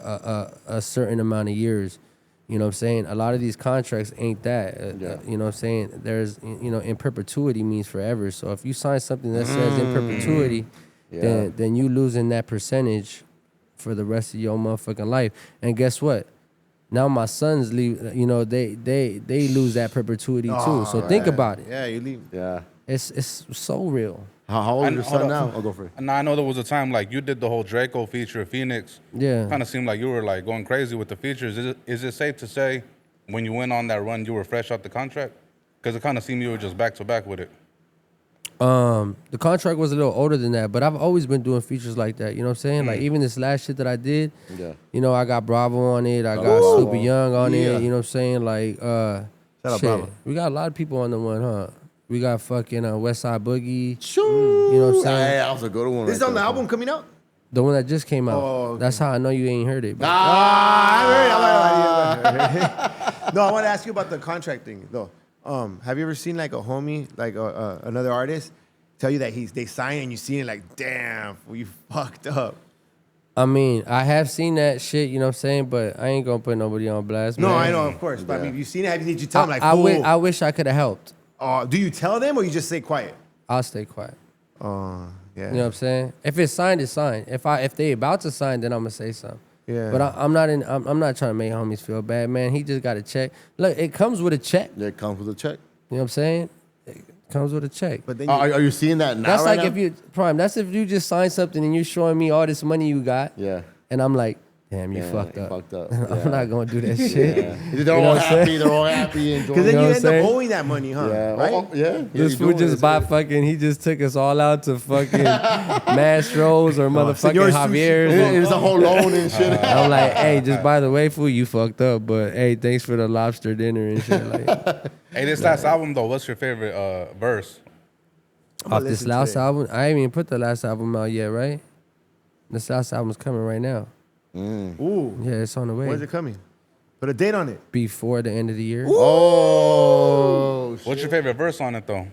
a certain amount of years. You know what I'm saying? A lot of these contracts ain't that. You know what I'm saying? There's, in perpetuity means forever. So if you sign something that says in perpetuity, then you losing that percentage for the rest of your motherfucking life. And guess what? Now my sons leave, they lose that perpetuity too. So think about it. Yeah, you leave. Yeah. It's so real. How old is your son now? I'll go for it. And I know there was a time like you did the whole Draco feature, Phoenix. Yeah. Kind of seemed like you were like going crazy with the features. Is it safe to say when you went on that run you were fresh out the contract? Because it kind of seemed you were just back to back with it. The contract was a little older than that, but I've always been doing features like that. You know what I'm saying? Like even this last shit that I did. Yeah. I got Bravo on it. I got Super Young on it. You know what I'm saying? Like Shout out Bravo. We got a lot of people on the one, huh? We got fucking Westside Boogie. You know what I'm saying? Yeah, that was a good one. This is on the album coming out? The one that just came out. Oh, okay. That's how I know you ain't heard it. I heard. No, I want to ask you about the contract thing, though. Have you ever seen like a homie, like another artist, tell you that they sign and you see it like, damn, you fucked up? I mean, I have seen that shit, you know what I'm saying? But I ain't gonna put nobody on blast. No, man. I know, of course. But I mean, if you've seen it, did you tell them like, I wish I could have helped. Do you tell them or you just stay quiet? I'll stay quiet. Yeah. You know what I'm saying? If it's signed, it's signed. If they about to sign, then I'm gonna say something. Yeah. But I'm not trying to make homies feel bad, man. He just got a check. Look, it comes with a check. Yeah, it comes with a check. You know what I'm saying? It comes with a check. But then are you seeing that now? That's right like now? if you Prime. That's if you just sign something and you're showing me all this money you got. Yeah. And I'm like, damn, you Yeah, fucked you up. fucked up. I'm Yeah. not gonna do that shit. Yeah. They're You know all what I'm saying? happy. They're all happy. Because Enjoying. then know you what end I'm up saying? owing that money, huh? Yeah. Right? Oh, yeah. This fool just bought fucking. He just took us all out to fucking Mastro's or motherfucking Senor Sushi. Javier's. It's a whole loan and shit. I'm like, hey, just by the way, fool, you fucked up, but hey, thanks for the lobster dinner and shit. Like, Hey, this last album though, what's your favorite verse? off this listen last today. album, I ain't even put the last album out yet, right? This last album's coming right now. Ooh. Yeah, it's on the way. When's it coming? Put a date on it. Before the end of the year. Oh. What's your favorite verse on it though?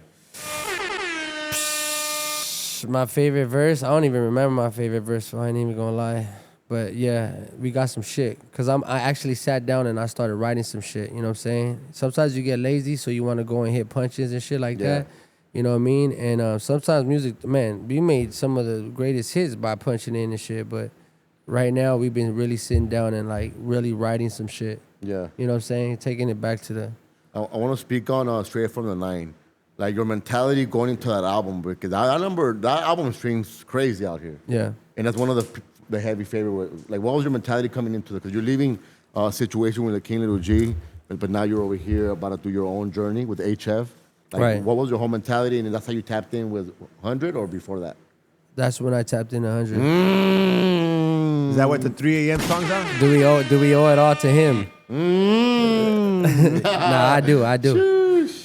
My favorite verse, I don't even remember my favorite verse, so I ain't even gonna lie. But yeah, we got some shit. Cause I actually sat down and I started writing some shit. You know what I'm saying? Sometimes you get lazy, so you want to go and hit punches and shit like Yeah. that. You know what I mean? And sometimes music, man, we made some of the greatest hits by punching in and shit. But right now, we've been really sitting down and like really writing some shit. Yeah. You know what I'm saying? Taking it back to the. I want to speak on Straight from the Nine. Like your mentality going into that album, because I remember that album streams crazy out here. Yeah. And that's one of the heavy favorite. Like, what was your mentality coming into it? Because you're leaving a situation with the King Lil G, but now you're over here about to do your own journey with HF. Like, Right. What was your whole mentality, and that's how you tapped in with 100 or before that? That's when I tapped in 100. Is that what the 3 a.m. songs are? Do we owe it all to him? Nah, I do.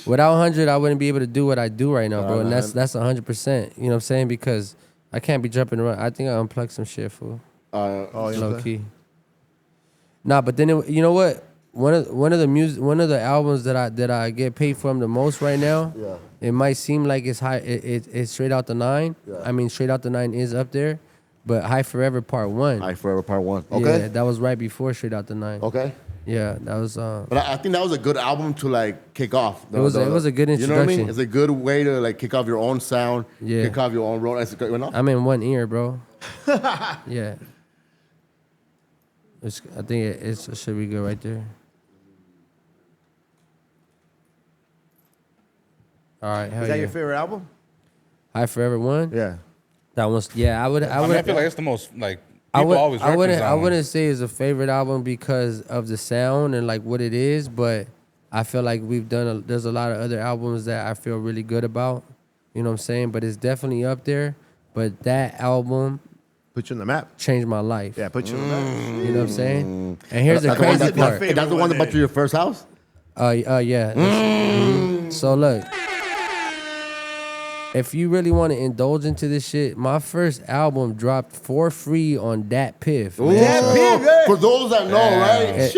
Without 100, I wouldn't be able to do what I do right now, bro. And that's 100%. You know what I'm saying? Because I can't be jumping around. I think I unplugged some shit, fool. Low key. Nah, but then you know what? One of the albums that I get paid from the most right now. Yeah. It might seem like it's high. It's Straight Out the Nine. Yeah. I mean, Straight Out the Nine is up there, but High Forever Part 1. High Forever Part 1. Okay. Yeah, that was right before Straight Out the Nine. Okay. Yeah, that was. But I think that was a good album to like kick off. It was a good You know what I mean? introduction. It's a good way to like kick off your own sound. Yeah. Kick off your own road. You know? I'm in one ear, bro. Yeah. I think it should be good right there. All right, hell Is that yeah. your favorite album? High Forever 1? Yeah. That was, yeah, I would. I mean, I feel like it's the most like I people always reference that I one. wouldn't say it's a favorite album because of the sound and like what it is, but I feel like there's a lot of other albums that I feel really good about. You know what I'm saying? But it's definitely up there. But that album Put you on the map. changed my life. Yeah, put you on the map. You know what I'm saying? And here's the That's the one crazy that- part. That's the one that bought you your first house? Yeah. So look, if you really want to indulge into this shit, my first album dropped for free on Dat Piff. man. So For those that know, right?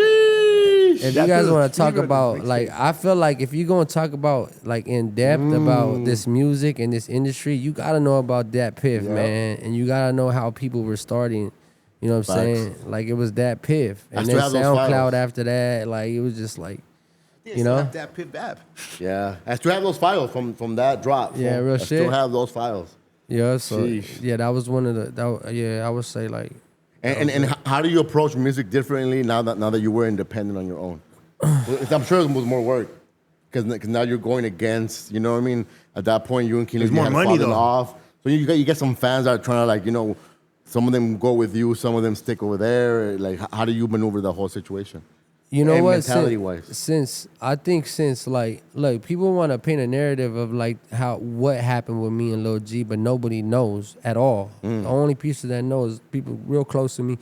If you Dat guys Piff want is to talk free about, mixtape. like, I feel like if you're going to talk about, like, in depth about this music and this industry, you got to know about Dat Piff, man. And you got to know how people were starting. You know what I'm Facts. saying? Like, it was Dat Piff. I And still then have those SoundCloud files. after that. Like, it was just like, Yeah, you know? that Pip Bab. Yeah. I still have those files from that drop. Yeah, real I shit. still have those files. yeah, so, Sheesh. yeah, that was one of I would say, like, And how do you approach music differently now that you were independent on your own? I'm sure it was more work because now you're going against. You know what I mean? At that point, you and King Lil G more had money, fallen though. off. So you get some fans that are trying to like some of them go with you, some of them stick over there. Like how do you maneuver the whole situation? you know And what? mentality-wise. Since like, look, people want to paint a narrative of like what happened with me and Lil G, but nobody knows at all. The only people that know is people real close to me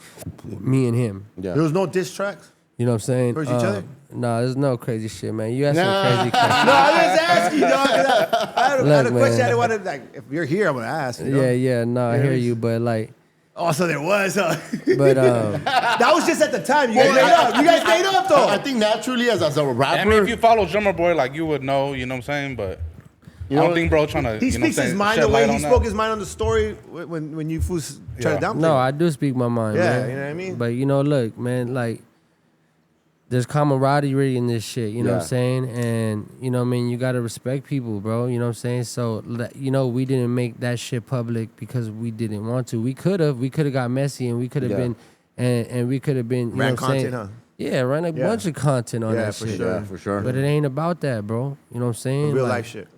and him. Yeah. There was no diss tracks? You know what I'm saying? Towards each other? Nah, there's no crazy shit, man. You asking Nah. crazy questions. No, I was asking, dog. I had a Look, question. man. I didn't want to, like, if you're here, I'm going to ask. You know? Yeah, no, I hear you, but like, Oh, so there was, huh? but That was just at the time. You guys made up. You guys made up, though. I think naturally as a rapper, I mean, if you follow Drummer Boy, like you would know, you know what I'm saying? But I don't think bro trying to. He you know what I'm speaks his saying, mind shed the way light he on spoke that. his mind on the story when you fools try to Yeah. downplay. no, it. I do speak my mind, Yeah, man. you know what I mean? But you know, look, man, like, there's camaraderie in this shit, you know what Yeah. I'm saying? And, you know what I mean, you got to respect people, bro, you know what I'm saying? So, you know, we didn't make that shit public because we didn't want to. We could have got messy and we could have Yeah. been, and we could have been, you Ran know what I'm saying? content, huh? Yeah, ran a Yeah. bunch of content on Yeah, that for shit. sure. yeah, for sure. But it ain't about that, bro. You know what I'm saying? Real Like, life shit.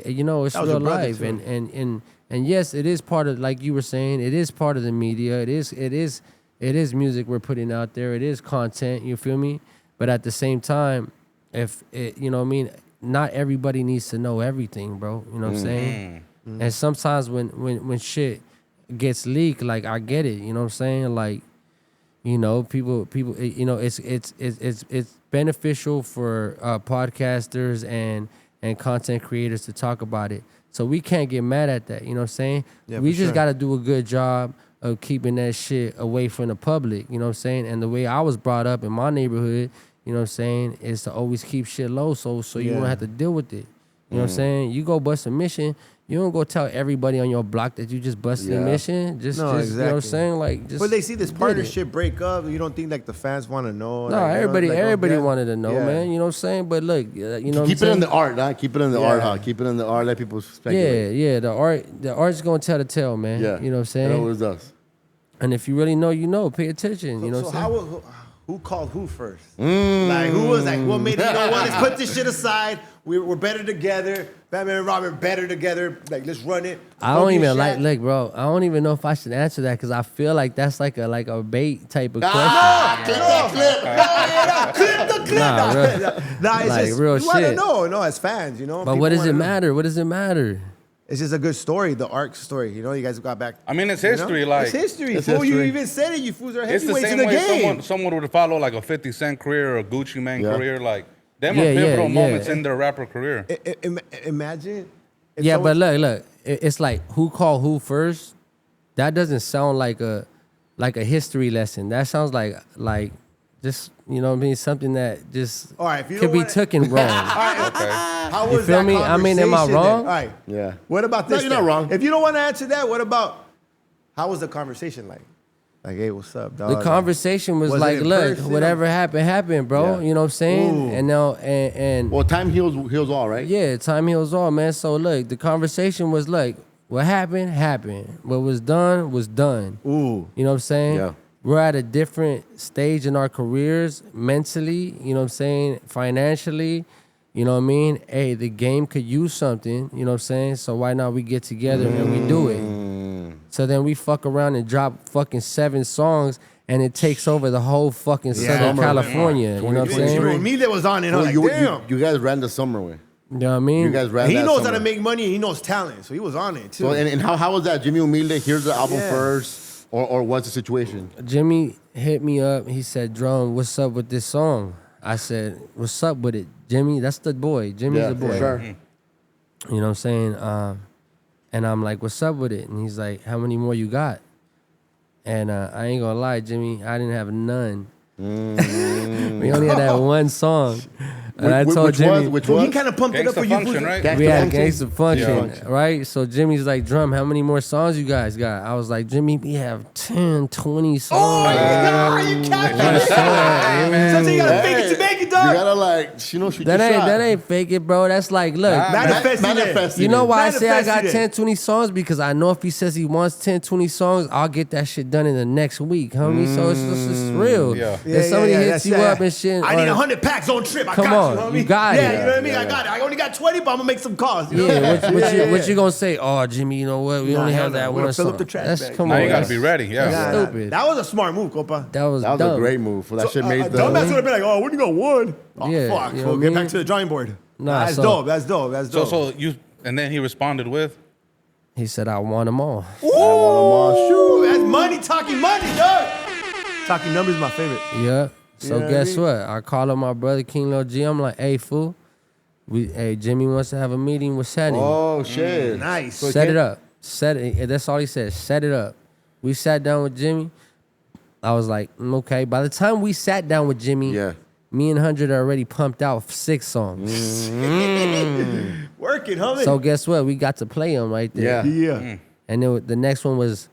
you know, it's That was real your brother, life, too. and yes, it is part of, like you were saying, it is part of the media. It is it is music we're putting out there. It is content. You feel me? But at the same time, if it, you know what I mean, not everybody needs to know everything, bro. You know what I'm saying? And sometimes when shit gets leaked, like I get it. You know what I'm saying? Like, you know, people, you know, it's beneficial for podcasters and content creators to talk about it. So we can't get mad at that. You know what I'm saying? Yeah, We for just sure. got to do a good job of keeping that shit away from the public. You know what I'm saying? And the way I was brought up in my neighborhood, you know what I'm saying, is to always keep shit low so you Yeah. won't have to deal with it. You know what I'm saying? You go bust a mission, you don't go tell everybody on your block that you just busted a mission. Just, No, you know what I'm exactly. saying? Like, just But they see this get it. partnership break up. You don't think like the fans want to know? No, like, you know, everybody, like, oh, everybody yeah. wanted to know, Yeah. man. You know what I'm saying? But look, you know what I'm Keep it saying? in the art, huh? Keep it in the art, Yeah. huh? Keep it in the art. Let people speculate. Yeah, the art's gonna tell the tale, man. Yeah. You know what I'm It saying? always does. And if you really know, you know. Pay attention. You know So what I'm saying? who called who first? Like who was like, what made it? You know what? Let's put this shit aside. We're better together. Batman and Robin better together. Like let's run it. I don't Kobe and even Shaq. look, bro. I don't even know if I should answer that because I feel like that's like a bait type of question. Clip that clip. Clip the clip. Nah, real- Nah, it's like, just real you want to shit. know. No, as fans, you know. But people what does wanna it know. matter? What does it matter? It's just a good story, the arc story. You know, you guys got back. I mean, it's you know? history. Like it's history. It's Fool, you history. even said it. You fools are it's the heavyweights same in the way game. someone would follow like a 50 Cent career or a Gucci Man Yeah. career. Like them Yeah, are yeah, pivotal yeah. moments in their rapper career. Imagine. if Yeah, someone- but look, it's like who called who first. That doesn't sound like a history lesson. That sounds like just, you know what I mean, something that just All right, if you could don't be wanna- taken wrong. Okay. How You was feel that me? I mean, am I conversation then? wrong? All right. Yeah. What about No, this? you're not then? wrong. If you don't want to answer that, what about how was the conversation like? Like, hey, what's up, dog? The conversation was Was it like, in look, person? whatever happened, bro. Yeah. You know what I'm saying? Ooh. And now and Well, time heals all, right? yeah, time heals all, man. So look, the conversation was like, what happened. What was done was done. Ooh. You know what I'm saying? Yeah. We're at a different stage in our careers mentally, you know what I'm saying, financially, you know what I mean? Hey, the game could use something, you know what I'm saying? So why not we get together and we do it? So then we fuck around and drop fucking 7 songs and it takes over the whole fucking Southern Summer, California. You know what I'm saying? Three. Even me that was on it, I was Well, like, damn. you guys ran the summer way. You know what I mean? You guys ran And he that knows how summer. to make money and he knows talent, so he was on it too. So, and how was that? Jimmy Humilde hears the album Yeah. first, or what's the situation? Jimmy hit me up. He said, Drum, what's up with this song? I said, what's up with it? Jimmy, that's the boy. Jimmy's Yeah, the boy. for sure. You know what I'm saying? And I'm like, what's up with it? And he's like, how many more you got? And I ain't gonna lie, Jimmy, I didn't have none. We only had that one song. And I told Jimmy, Which Well, he was? kind of pumped it up Gangsta for you. Function, fools. right? we had Function? Gangsta Function, Yeah. right? So Jimmy's like, Drum, how many more songs you guys got? I was like, Jimmy, we have 10, 20 songs. Oh, yeah, you capping. Sometimes you gotta fake it to make it, You dog. gotta like, shoot your shot. That ain't fake it, bro. That's like, look, Manifesting you know it. why I say I got Manifesting it. 10, 20 songs? Because I know if he says he wants 10, 20 songs, I'll get that shit done in the next week, homie. So it's just real. Yeah. If somebody hits that's you up and shit. I need or- 100 packs on trip. I Come got on, you, homie. you got yeah, it. you know what I mean? Yeah, I got it. I only got 20, but I'm gonna make some calls. You know? Yeah, what you gonna say? Oh, Jimmy, you know what? We Nah, only hell have no. that We're gonna one fill song. up the trash That's bag. come Now on. you gotta that's- be ready. Yeah. That's stupid. That was a smart move, Compa. That was That was dumb. a great move. That shit made the. Dumbass would have been like, oh, when you got one? Oh, Yeah, fuck. you know So what I get mean? back to the drawing board. Nah, That's so- dope. That's dope. That's So dope. and then he responded with, He said, I want them all. Ooh, that's money talking money, dog. Talking numbers is my favorite. Yeah. So You know what I guess mean? what? I call up my brother King Lil G. I'm like, hey, fool. Jimmy wants to have a meeting with Setting. Oh shit! Nice. So Set it up. Set it. That's all he said. Set it up. We sat down with Jimmy. I was like, okay. By the time we sat down with Jimmy, Yeah. me and 100 already pumped out 6 songs. Working, homie. So guess what? We got to play them right there. Yeah. yeah. And then the next one was,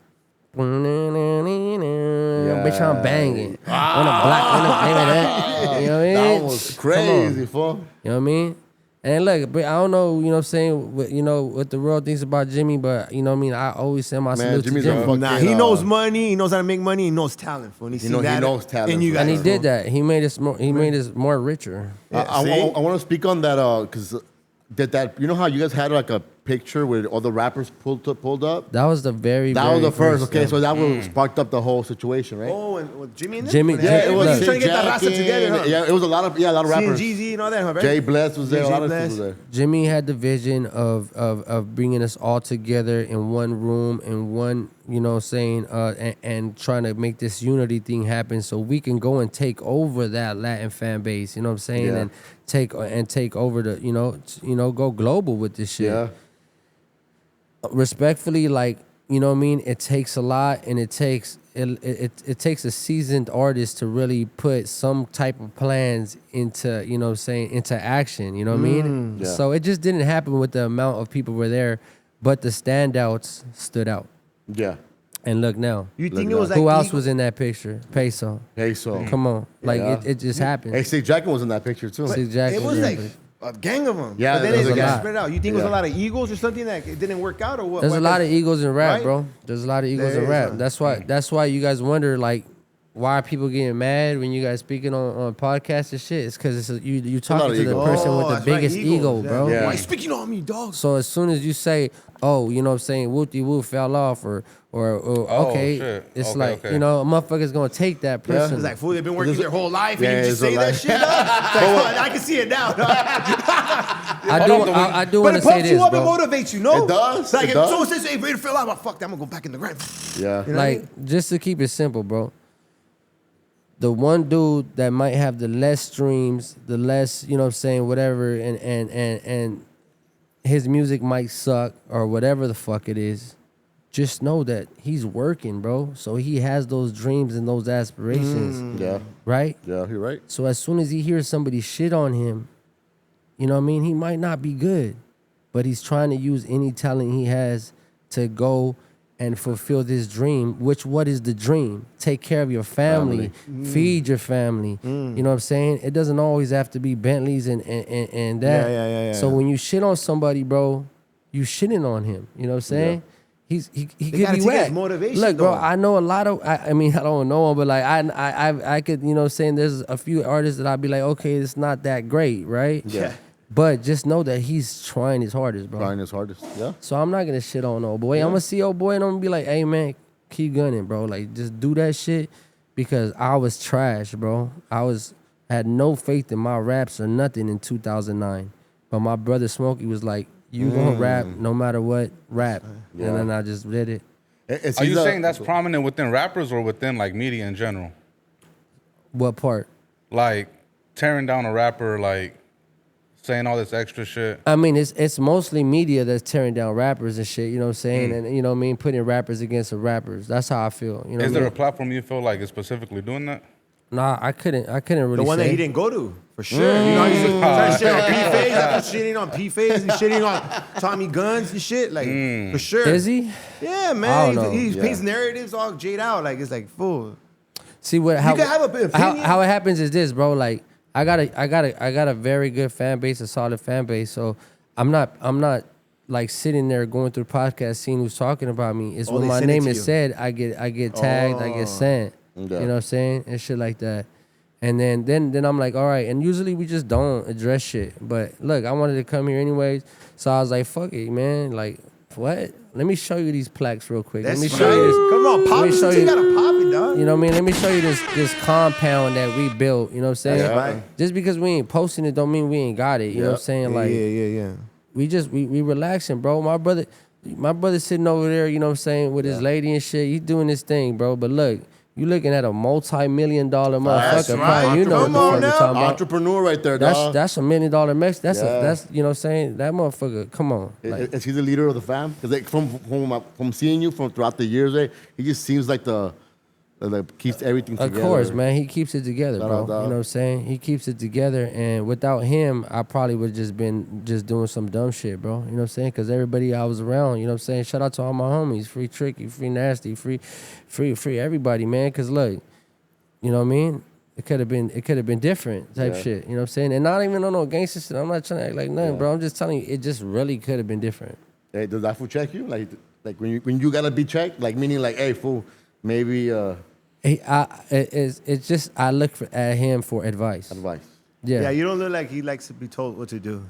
bitch, I'm banging on a black. You know what I mean? That was Come on. crazy, fool. You know what I mean? And look, but I don't know, you know what I'm saying, what the world thinks about Jimmy, but you know what I mean? I always send my salute Jimmy's to a Jimmy. fucking, Nah, he knows money. He knows how to make money. He knows talent. Fool. And He knows talent, And you fool. guys, And he fool. did that. He made us more richer. I see? want to speak on that because did that. You know how you guys had like a picture with all the rappers pulled up? That was the very That was the first. first, Okay, yeah. so that was sparked up the whole situation, right? Oh, and with Jimmy in there? Jimmy- Yeah, Yeah, it was Look. trying to get that raza together, huh? Yeah, it was a lot of rappers. Jeezy and all that, huh, right? Jay Bless was there. A Jay lot of Bless. people there. Jimmy had the vision of bringing us all together in one room, in one, you know what I'm saying, and trying to make this unity thing happen so we can go and take over that Latin fan base, you know what I'm saying, Yeah. and take over the, you know, go global with this shit. Yeah. Respectfully, like, you know what I mean, it takes a lot, and it takes a seasoned artist to really put some type of plans into, you know what I'm saying, into action, you know what I mean? Yeah. So it just didn't happen with the amount of people were there, but the standouts stood out. Yeah. And look now. You think Look it was now. like Who else Eagle- was in that picture? Peso. Hey, so. Come on. Like, Yeah. it just happened. Hey, Sig Jackson was in that picture too. Sig Jackson It was in that like picture. a gang of them. Yeah, but then there was it a got lot. spread out. You think it was Yeah. a lot of Eagles or something that it didn't work out, or what? There's What a lot does- of egos in rap, Right? bro. There's a lot of egos There in is, rap. huh? That's why you guys wonder, like, why are people getting mad when you guys speaking on podcasts and shit? It's because you lot talking of to the ego. person Oh, with the that's right, biggest Eagles, ego, yeah. bro. Yeah. Why you speaking on me, dog? So as soon as you say, oh, you know what I'm saying, whoop-de-whoop fell off, or Oh, okay, shit. it's Okay, like, okay. you know, a motherfucker's going to take that person. It's like, fool, they've been working There's a- their whole life, Yeah, and you just it's a say that life. shit. Dog. Like, I can see it now. Dog. I do But want it to say pumps this, you up and bro. motivates you, no? It does, Like, it if does. someone says, hey, it fell out, well, fuck that, I'm going to go back in the grind. Yeah. You know what I Like, mean? just to keep it simple, bro. The one dude that might have the less streams, the less, you know what I'm saying, whatever, and his music might suck or whatever the fuck it is, just know that he's working, bro. So he has those dreams and those aspirations, Yeah. right? Yeah, you're right. So as soon as he hears somebody shit on him, you know what I mean? He might not be good, but he's trying to use any talent he has to go and fulfill this dream, which what is the dream? Take care of your family, feed your family. You know what I'm saying? It doesn't always have to be Bentleys and that. Yeah. So when you shit on somebody, bro, you shitting on him. You know what I'm saying? He They could gotta be take it as whack. motivation, Look, bro, though. I know a lot of. I mean, I don't know him, but like I could, you know, what I'm saying there's a few artists that I'd be like, okay, it's not that great, right? Yeah. But just know that he's trying his hardest, bro. Trying his hardest. Yeah. So I'm not gonna shit on old boy. I'm gonna see old boy and I'm gonna be like, hey man, keep gunning, bro. Like just do that shit because I was trash, bro. Had no faith in my raps or nothing in 2009. But my brother Smokey was like, you gonna rap no matter what, rap. Yeah. And then I just did it. Are you saying that's prominent within rappers or within like media in general? What part? Like tearing down a rapper, like saying all this extra shit. I mean, it's mostly media that's tearing down rappers and shit, you know what I'm saying? And you know what I mean, putting rappers against the rappers. That's how I feel. You know Is what I there a mean? platform you feel like is specifically doing that? Nah, I couldn't really The one say. that he didn't go to, for sure. You know, he's trying to shit on P-Face. After shitting on P-Face, he's shitting on Tommy Guns and shit. Like, for sure. Is he? Yeah, I man. don't know. He Yeah. paints narratives all jade out. Like, it's like, fool. See what how can have an how, opinion. how it happens is this, bro. Like I got a very good fan base, a solid fan base. So I'm not like sitting there going through the podcast seeing who's talking about me. It's Oh, when they my send it name to is you. said, I get tagged, I get sent. Yeah. You know what I'm saying? And shit like that. And then I'm like, all right. And usually we just don't address shit. But look, I wanted to come here anyways. So I was like, fuck it, man. Like, what? Let me show you these plaques real quick. That's Let me show you right. this. Come on, pop Let me it. show You you- gotta pop it, dog. You know what I mean? Let me show you this compound that we built. You know what I'm saying? That's right. Just because we ain't posting it don't mean we ain't got it. You know what I'm saying? Like yeah. we relaxing, bro. My brother sitting over there, you know what I'm saying, with his lady and shit. He's doing his thing, bro. But look, you looking at a multi-million-dollar That's motherfucker. right. Probably, you know what Come the on fuck we're now. talking about. Entrepreneur right there, dog. That's $1 million Mex. That's Yeah. that's you know what I'm saying? That motherfucker, come on. Like, Is he the leader of the fam? Because like, from seeing you from throughout the years, he just seems like the keeps everything of together. course, man. He keeps it together, Shout bro. out, dog. You know what I'm saying? He keeps it together. And without him, I probably would have just been just doing some dumb shit, bro. You know what I'm saying? Because everybody I was around, you know what I'm saying? Shout out to all my homies. Free Tricky, free Nasty, free everybody, man. Because look, you know what I mean? It could have been different type Yeah. shit. You know what I'm saying? And not even on no gangster shit. I'm not trying to act like nothing, Yeah. bro. I'm just telling you, it just really could have been different. Hey, does that fool check you? Like when you gotta be checked, like meaning like, hey, fool, maybe It's just I look at him for advice. advice. Yeah. Yeah, you don't look like he likes to be told what to do.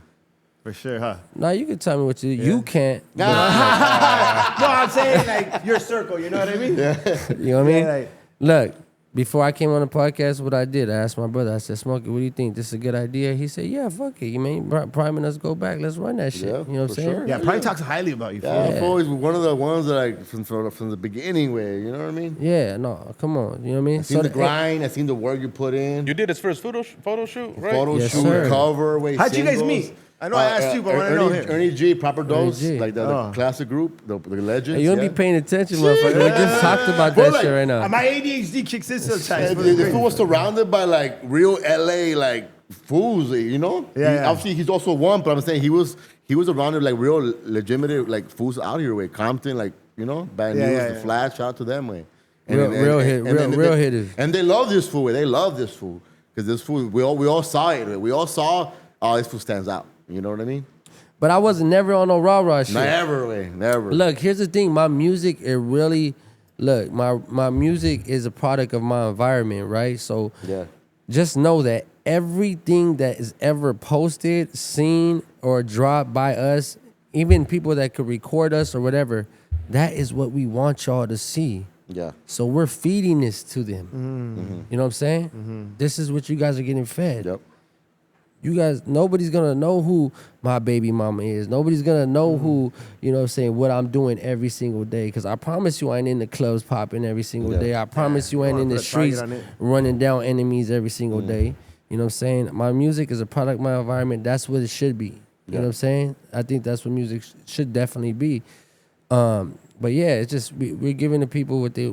For sure, huh? Now you can tell me what you can't. No, I'm saying like your circle. You know what I mean? Yeah. You know what I mean? like, Look, before I came on the podcast, what I did, I asked my brother, I said, Smokey, what do you think? This is a good idea? He said, yeah, fuck it. You mean priming us go back? Let's run that shit. Yeah, you know what I'm for saying? sure. yeah, Prime talks highly about you. Yeah, fool. I've always one of the ones that like from the beginning way. You know what I mean? Yeah, no, come on. You know what I mean? I seen the grind. I seen the work you put in. You did his first photo shoot, right? Photo Yes, shoot, sir. cover, way. How'd you guys singles. meet? I know I asked you, but I want to know him. Ernie G, Proper Dose, G. like the classic group, the legends. Hey, you don't yeah. be paying attention, motherfucker. We just talked about that Bro, shit right now. My ADHD kicks in sometimes. And the fool was surrounded by like real LA like fools, you know. Yeah. Obviously, he's also one, but I'm saying he was surrounded like real legitimate like fools out here, way Compton, like you know, Bad News, The Flash. Shout out to them, way. Real hitters. And they love this fool. They love this fool because this fool. We all saw it. We all saw. Oh, this fool stands out. You know what I mean? But I wasn't never on no rah-rah shit. Never, way, never. Look, here's the thing. My music, my music is a product of my environment, right? So Yeah. just know that everything that is ever posted, seen, or dropped by us, even people that could record us or whatever, that is what we want y'all to see. Yeah. So we're feeding this to them. You know what I'm saying? This is what you guys are getting fed. Yep. You guys, nobody's gonna know who my baby mama is. Nobody's gonna know who, you know what I'm saying, what I'm doing every single day. Cause I promise you I ain't in the clubs popping every single day. I promise you I ain't in the streets running down enemies every single day. You know what I'm saying? My music is a product of my environment. That's what it should be. You know what I'm saying? I think that's what music should definitely be. But yeah, it's just we're giving the people what they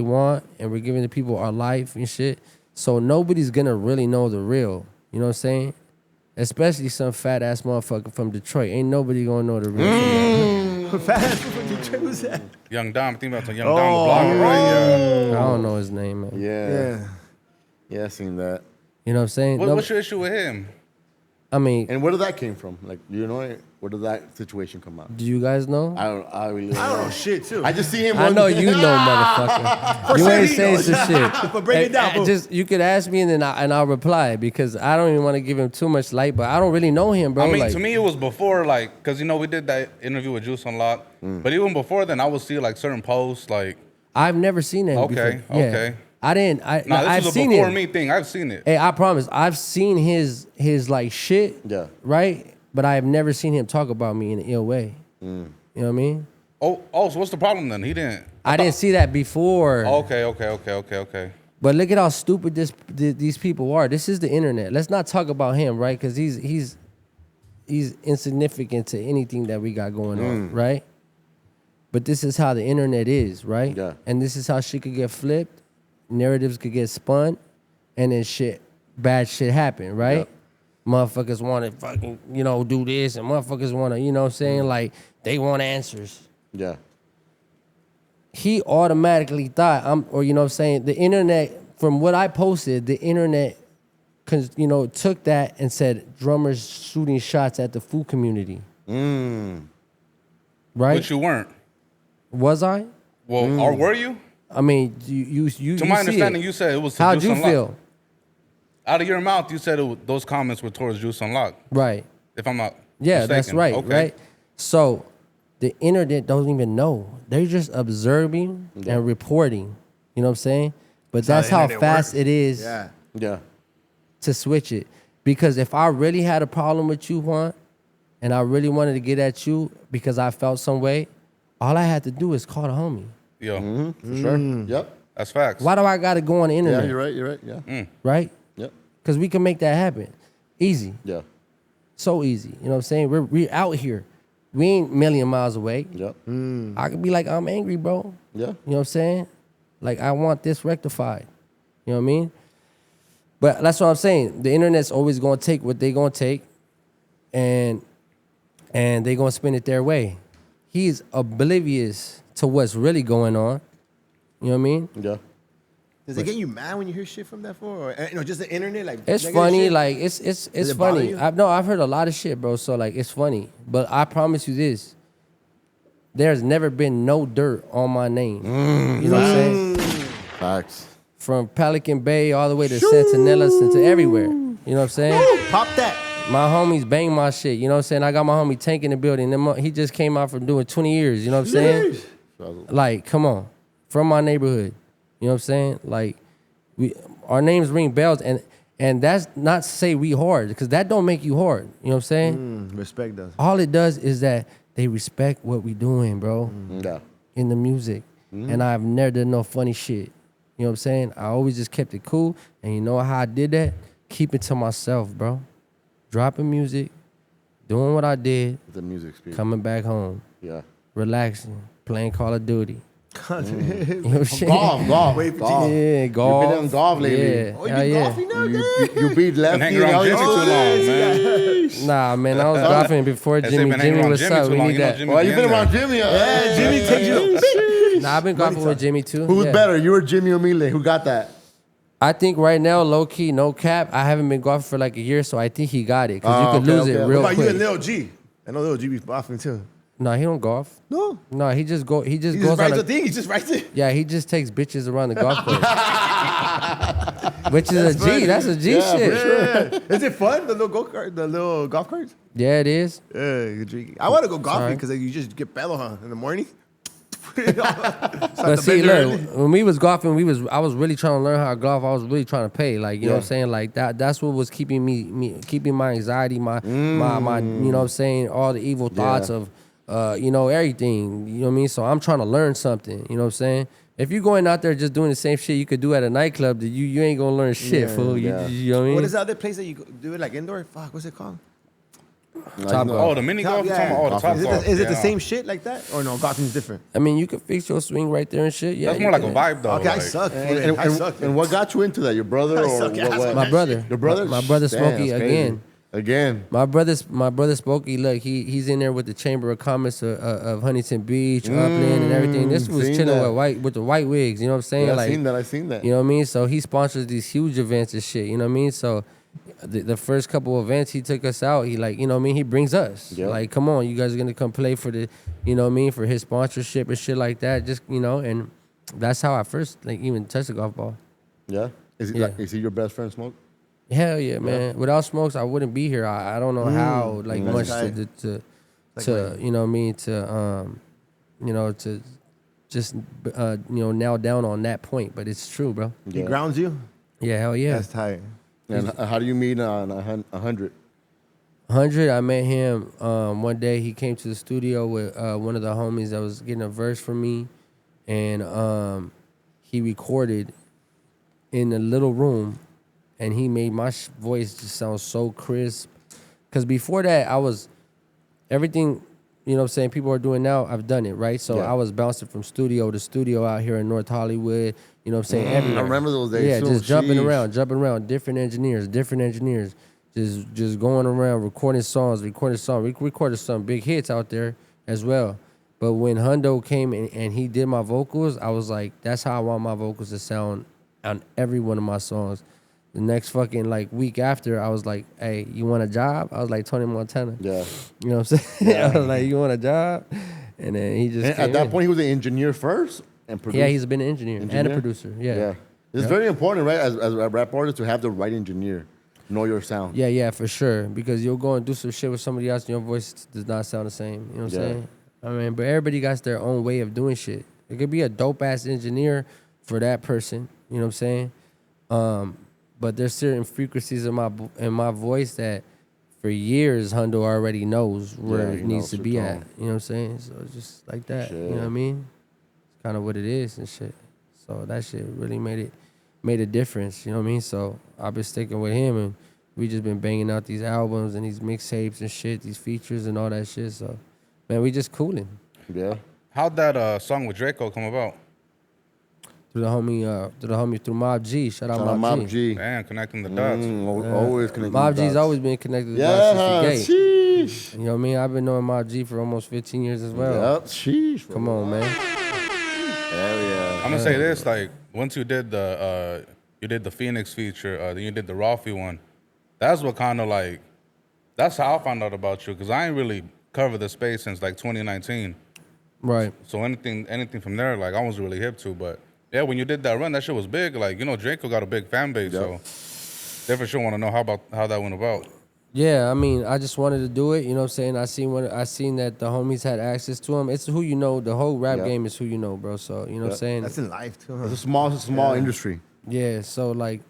want, and we're giving the people our life and shit. So nobody's gonna really know the real. You know what I'm saying? Especially some fat ass motherfucker from Detroit. Ain't nobody gonna know the real. Fat ass from Detroit, who's that? Young Dom, I think about Young Dom the blogger, right? I don't know his name, man. Yeah, I seen that. You know what I'm saying? What's your issue with him? I mean, And where did that came from? Like, you know, where did that situation come out? do you guys know? I really don't I don't know. know shit too. I just see him. I know you know, motherfucker. You ain't saying some shit. But break it down, bro. Just you could ask me and then I'll reply because I don't even want to give him too much light, but I don't really know him, bro. I mean, like, to me, it was before, like, because, you know, we did that interview with Juice Unlock. But even before then, I would see, like, certain posts, like, I've never seen him. Okay, before. Yeah. okay. I didn't. this I've was a seen before it. me thing. I've seen it. Hey, I promise. I've seen his like shit. Yeah. Right. But I have never seen him talk about me in an ill way. You know what I mean? Oh, so what's the problem then? He didn't. I didn't see that before. Okay. But look at how stupid these people are. This is the internet. Let's not talk about him, right? Because he's insignificant to anything that we got going on, right? But this is how the internet is, right? Yeah. And this is how shit could get flipped, narratives could get spun, and then bad shit happen, right? Yep. Motherfuckers want to fucking, do this, and motherfuckers want to, you know what I'm saying? Like, they want answers. Yeah. He automatically thought you know what I'm saying, the internet, from what I posted, the internet, took that and said drummers shooting shots at the food community. Right? But you weren't. Was I? Well, or were you? I mean, you To my understanding, you said it was to How'd Juice you Unlock. feel? Out of your mouth, you said those comments were towards Juice Unlock. Right. If I'm not Yeah, mistaken. that's right, Okay. right? So the internet doesn't even know. They're just observing and reporting. You know what I'm saying? But that's how fast it is Yeah. to switch it. Because if I really had a problem with you, Juan, and I really wanted to get at you because I felt some way, all I had to do is call the homie. Yo, For sure. Yep. that's facts. Why do I got to go on the internet? Yeah, you're right. Yeah. Right? Yep. Because we can make that happen. Easy. Yeah. So easy. You know what I'm saying? We're out here. We ain't a million miles away. Yep. I could be like, I'm angry, bro. Yeah. You know what I'm saying? Like, I want this rectified. You know what I mean? But that's what I'm saying. The internet's always going to take what they going to take, and they going to spin it their way. He's oblivious to what's really going on. You know what I mean? Yeah. Does it get you mad when you hear shit from that for? Or just the internet? Like It's negative funny, shit? like it's it bother funny. you? I've heard a lot of shit, bro. So like it's funny. But I promise you this. There's never been no dirt on my name. You know what I'm saying? Facts. From Pelican Bay all the way to Sentinelas and to everywhere. You know what I'm saying? Pop that. My homies bang my shit. You know what I'm saying? I got my homie Tank in the building. He just came out from doing 20 years. You know what I'm saying? Like, come on, from my neighborhood. You know what I'm saying? Like, our names ring bells, and that's not to say we hard, because that don't make you hard. You know what I'm saying? Respect does. All it does is that they respect what we doing, bro. Yeah. In the music. And I've never done no funny shit. You know what I'm saying? I always just kept it cool. And you know how I did that? Keep it to myself, bro. Dropping music, doing what I did, The music speaks. coming back home, Yeah. relaxing, playing Call of Duty. You know what I'm saying? Golf. Wait for golf. Yeah, golf. You've been on golf lately. Yeah. Oh, you Hell been yeah. golfing now, You beat Been Lefty hanging and all around Jimmy your too long, man. Nah, man, I was golfing before I say Jimmy. been hanging Jimmy, around what's Jimmy up? too We long. need You know that. Jimmy Oh, you've been been around there. Jimmy. Yeah, Jimmy takes you. Nah, I've been golfing with Jimmy too. Who's Yeah. better, you or Jimmy O'Meale? Who got that? I think right now, low key, no cap. I haven't been golfing for like a year, so I think he got it. Because Oh, you could okay, lose okay. it What real What about you quick. and Lil G? I know Lil G be golfing too. No, he don't golf. No. No, he just He goes just on writes a, the thing. He just writes it. yeah, he just takes bitches around the golf course. Which is a G. That's a G Yeah, shit. for sure. Yeah. Is it fun? The little go-kart, the little golf carts? Yeah, it is. Yeah, you drink. I want to go golfing Sorry. because you just get pelo in the morning. But see, look, when we was golfing, I was really trying to learn how to golf. I was really trying to pay, like, you know what I'm saying, like that's what was keeping me keeping my anxiety, my you know what I'm saying, all the evil thoughts of you know, everything. You know what I mean? So I'm trying to learn something. You know what I'm saying? If you're going out there just doing the same shit you could do at a nightclub, then you ain't gonna learn shit, fool. You know what I mean? What is the other place that you do it like indoor? Fuck, what's it called? Top No. golf. Oh, the mini golf? You're talking about, oh, the top Is golf. it the Yeah. same shit like that? Or no, golfing's different? I mean, you can fix your swing right there and shit. Yeah, That's you more like a can. vibe, though. Okay, I like- suck. And, I suck. and what got you into that? Your brother I or suck ass what? at My brother. Your brother? My brother Damn, Smokey that's crazy. again. My brother Smokey, look, he's in there with the Chamber of Commerce of Huntington Beach, Upland, and everything. This was seen chilling that. with the white wigs. You know what I'm saying? Yeah, like, I seen that. you know what I mean? So he sponsors these huge events and shit. You know what I mean? So the first couple of events he took us out, he, like, you know what I mean? He brings us. Yep. Like, come on, you guys are gonna come play for the, you know what I mean, for his sponsorship and shit like that. Just, you know, and that's how I first like even touched a golf ball. Yeah? Is he, Yeah. Like, is he your best friend, Smoke? Hell yeah, man. Without Smokes, I wouldn't be here. I don't know how like much tight. to Like, you know what I mean, to you know, to just you know, nail down on that point. But it's true, bro. He grounds you? Yeah, hell yeah. That's tight. And how do you meet on 100? 100, I met him one day. He came to the studio with one of the homies that was getting a verse from me, and he recorded in a little room, and he made my voice just sound so crisp. Because before that, I was everything, you know what I'm saying, people are doing now, I've done it, right? So Yeah. I was bouncing from studio to studio out here in North Hollywood, you know what I'm saying, everywhere. I remember those days. Yeah, too. just jumping Sheesh. around, different engineers, just going around, recording songs. We recorded some big hits out there as well. But when Hundo came and he did my vocals, I was like, that's how I want my vocals to sound on every one of my songs. The next fucking like week after, I was like, hey, you want a job? I was like Tony Montana. Yeah. You know what I'm saying? I was like, you want a job? And then he just And came at that in. point, he was an engineer first and producer. Yeah, he's been an engineer and a producer. Yeah. It's very important, right, as a rap artist to have the right engineer, know your sound. Yeah, for sure. Because you'll go and do some shit with somebody else and your voice does not sound the same. You know what I'm Yeah. saying? I mean, but everybody got their own way of doing shit. It could be a dope ass engineer for that person. You know what I'm saying? But there's certain frequencies in my voice that for years Hundo already knows where Yeah, it he needs knows to your be tone. at. You know what I'm saying? So it's just like that. You Shit. know what I mean? It's kind of what it is and shit. So that shit really made a difference. You know what I mean? So I've been sticking with him, and we just been banging out these albums and these mixtapes and shit, these features and all that shit. So man, we just cooling. Yeah. How'd that song with Draco come about? Through Mob G. Shout out Shout out Mob Mob G. G. Man, connecting the dots. Always connected. Mob the G's dots. always been connected to Yeah, us since the gate. sheesh. You know what I mean? I've been knowing Mob G for almost 15 years as well. Yep, sheesh. Come on, man. Hell yeah. I'm gonna say this, like, once you did the Phoenix feature, then you did the Ralphie one. That's what kind of like, that's how I found out about you, because I ain't really covered the space since like 2019. Right. So anything from there, like, I was really hip to. But yeah, when you did that run, that shit was big. Like, you know, Draco got a big fan base, so they for sure want to know how that went about. Yeah, I mean, I just wanted to do it. You know what I'm saying? I seen that the homies had access to them. It's who you know. The whole rap Yeah. game is who you know, bro. So you know what I'm Yeah. saying? That's in life too. Huh? It's a small industry. Yeah. So like,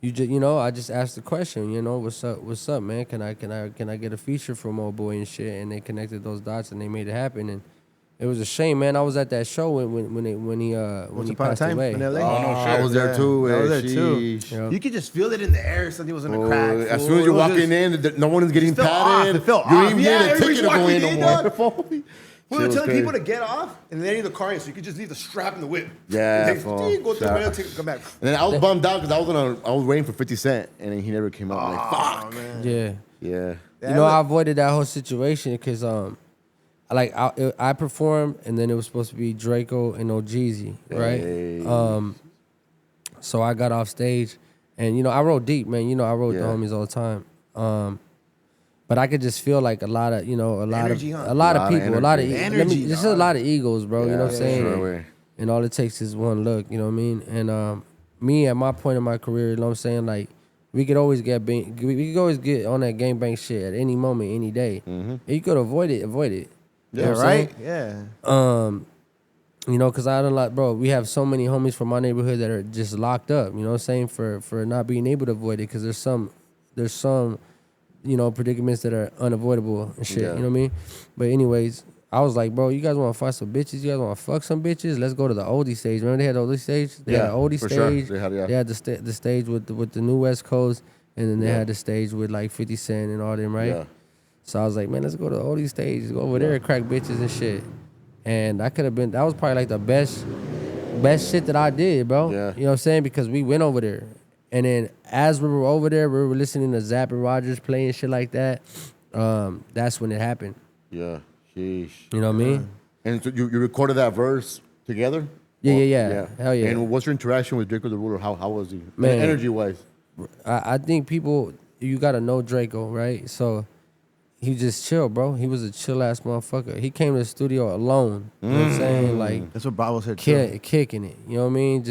I just asked the question. You know, what's up, man? Can I get a feature from old boy and shit? And they connected those dots and they made it happen. And it was a shame, man. I was at that show when he Once upon a passed time away. in LA. Oh, no I shit. was there too. I was there sheesh. too. Yeah. You could just feel it in the air. Something was gonna crack. As fool. soon as It you're was walking just- in, no one is getting It felt off. patted. It felt You off. didn't Yeah, even get a everybody's ticket to go walking in in, no dog. more. We were telling people to get off and then in the car, so you could just leave the strap in the whip. Yeah, And fool. go to the Strap. rail, come back. And then I was bummed out because I was waiting for 50 Cent, and then he never came out. I'm like, fuck. Oh man. Yeah. Yeah. You know, I avoided that whole situation because I performed and then it was supposed to be Draco and OGZ, right? Hey. So I got off stage and I wrote deep, man. I wrote the Yeah. homies all the time. But I could just feel like a lot of Energy, huh? a lot of A lot of people, a lot of energy. Energy, just dog. a lot of egos, bro. You know what I'm Yeah, saying? sure way. And all it takes is one look, you know what I mean? And me at my point in my career, you know what I'm saying? Like we could always get on that gangbang shit at any moment, any day. And you could avoid it. You know Yeah, what I'm saying? right. Yeah. Because I don't like, bro, we have so many homies from my neighborhood that are just locked up, you know what I'm saying, for not being able to avoid it because there's some predicaments that are unavoidable and shit, Yeah. you know what I mean? But anyways, I was like, bro, you guys want to find some bitches? You guys want to fuck some bitches? Let's go to the oldie stage. Remember they had the oldie stage? They had the oldie for sure. stage. They had, yeah. They had the stage with the new West Coast, and then they Yeah. had the stage with like 50 Cent and all them, right? Yeah. So I was like, man, let's go to the oldie stage. Go over there and crack bitches and shit. And that was probably like the best shit that I did, bro. Yeah. You know what I'm saying? Because we went over there. And then as we were over there, we were listening to Zapp and Rogers playing shit like that. That's when it happened. Yeah. Sheesh. You know what I mean? And so you recorded that verse together? Yeah. Hell yeah. And what's your interaction with Draco the Ruler? How was he? Man. Energy wise. I think you gotta know Draco, right? So he just chill, bro. He was a chill ass motherfucker. He came to the studio alone. You know what I'm saying? Like That's what Bravo said too. kicking it. You know what I mean?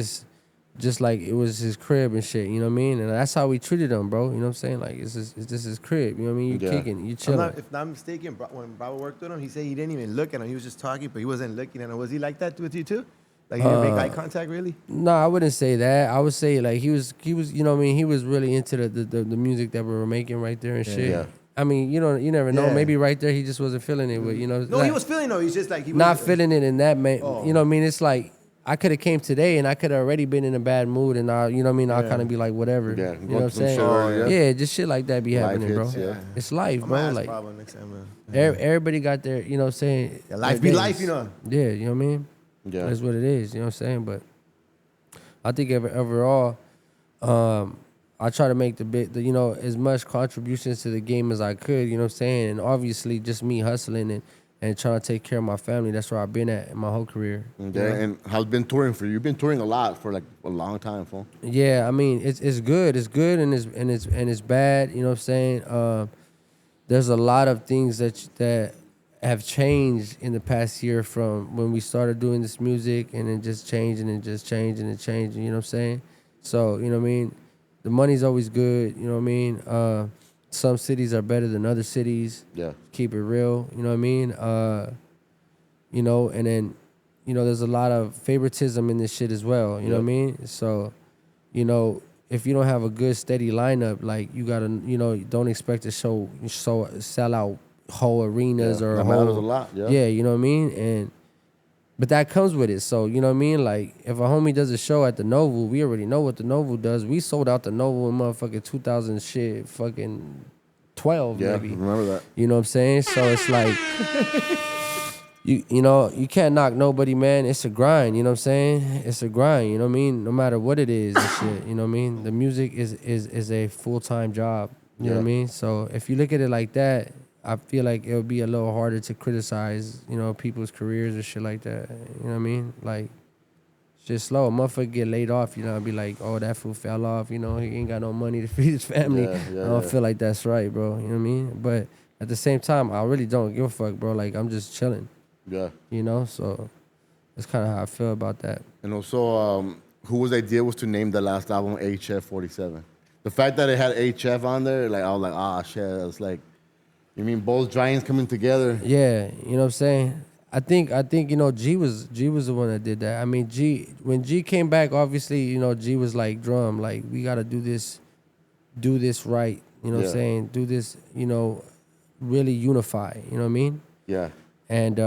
Just like it was his crib and shit. You know what I mean? And that's how we treated him, bro. You know what I'm saying? Like it's just his crib. You know what I mean? You Yeah. kicking, you chilling. If not mistaken, when Bravo worked with him, he said he didn't even look at him. He was just talking, but he wasn't looking at him. Was he like that with you too? Like he didn't make eye contact, really? No, I wouldn't say that. I would say like he was, you know what I mean? He was really into the music that we were making right there and shit. Yeah. I mean, you never know. Yeah. Maybe right there he just wasn't feeling it, but No, like, he was feeling though. He's just like he not was, feeling it in that man. Oh. You know what I mean? It's like I could have came today and I could have already been in a bad mood and I'll Yeah. kind of be like whatever. Yeah, You know go what I'm through some saying? shit already, Yeah, just shit like that be Life happening, bro. hits, yeah. It's life, I'm bro. gonna ask Like Bravo next time, man. everybody got their, you know what I'm saying? Yeah, life their be life, days. you know. Yeah, you know what I mean? Yeah. That's what it is, you know what I'm saying? But I think overall, I try to make as much contributions to the game as I could, you know what I'm saying? And obviously just me hustling and trying to take care of my family. That's where I've been at in my whole career. Yeah. And how's been touring for you? You've been touring a lot for like a long time, fool. Yeah, I mean it's good. It's good and it's bad, you know what I'm saying? There's a lot of things that have changed in the past year from when we started doing this music and then just changing and just changing and changing, you know what I'm saying? So, you know what I mean? The money's always good, you know what I mean? Some cities are better than other cities. Yeah. Keep it real, you know what I mean? And then, there's a lot of favoritism in this shit as well, you know what I mean? So, if you don't have a good steady lineup, like you gotta, don't expect to sell out whole arenas Yeah, or that matters a lot, yeah. you know what I mean? But that comes with it. So, you know what I mean? Like, if a homie does a show at the Novel, we already know what the Novel does. We sold out the Novel in motherfucking 2000 shit, fucking 12 Yeah, maybe. remember that. You know what I'm saying? So it's like, you can't knock nobody, man. It's a grind, you know what I'm saying? It's a grind, you know what I mean? No matter what it is and shit, you know what I mean? The music is a full-time job, you know what I mean? So if you look at it like that, I feel like it would be a little harder to criticize, people's careers and shit like that. You know what I mean? Like, it's just slow. A motherfucker get laid off, I'd be like, oh, that fool fell off, he ain't got no money to feed his family. Yeah, I don't feel like that's right, bro. You know what I mean? But at the same time, I really don't give a fuck, bro. Like, I'm just chilling, Yeah. So that's kind of how I feel about that. And also, whose idea was to name the last album HF47? The fact that it had HF on there, like I was like, ah, shit. It's like, you mean both giants coming together? Yeah, you know what I'm saying? I think you know G was the one that did that. I mean when G came back, obviously, you know, G was like drum, like we gotta do this right. You know what I'm Yeah. saying? Do this, you know, really unify. You know what I mean? Yeah. And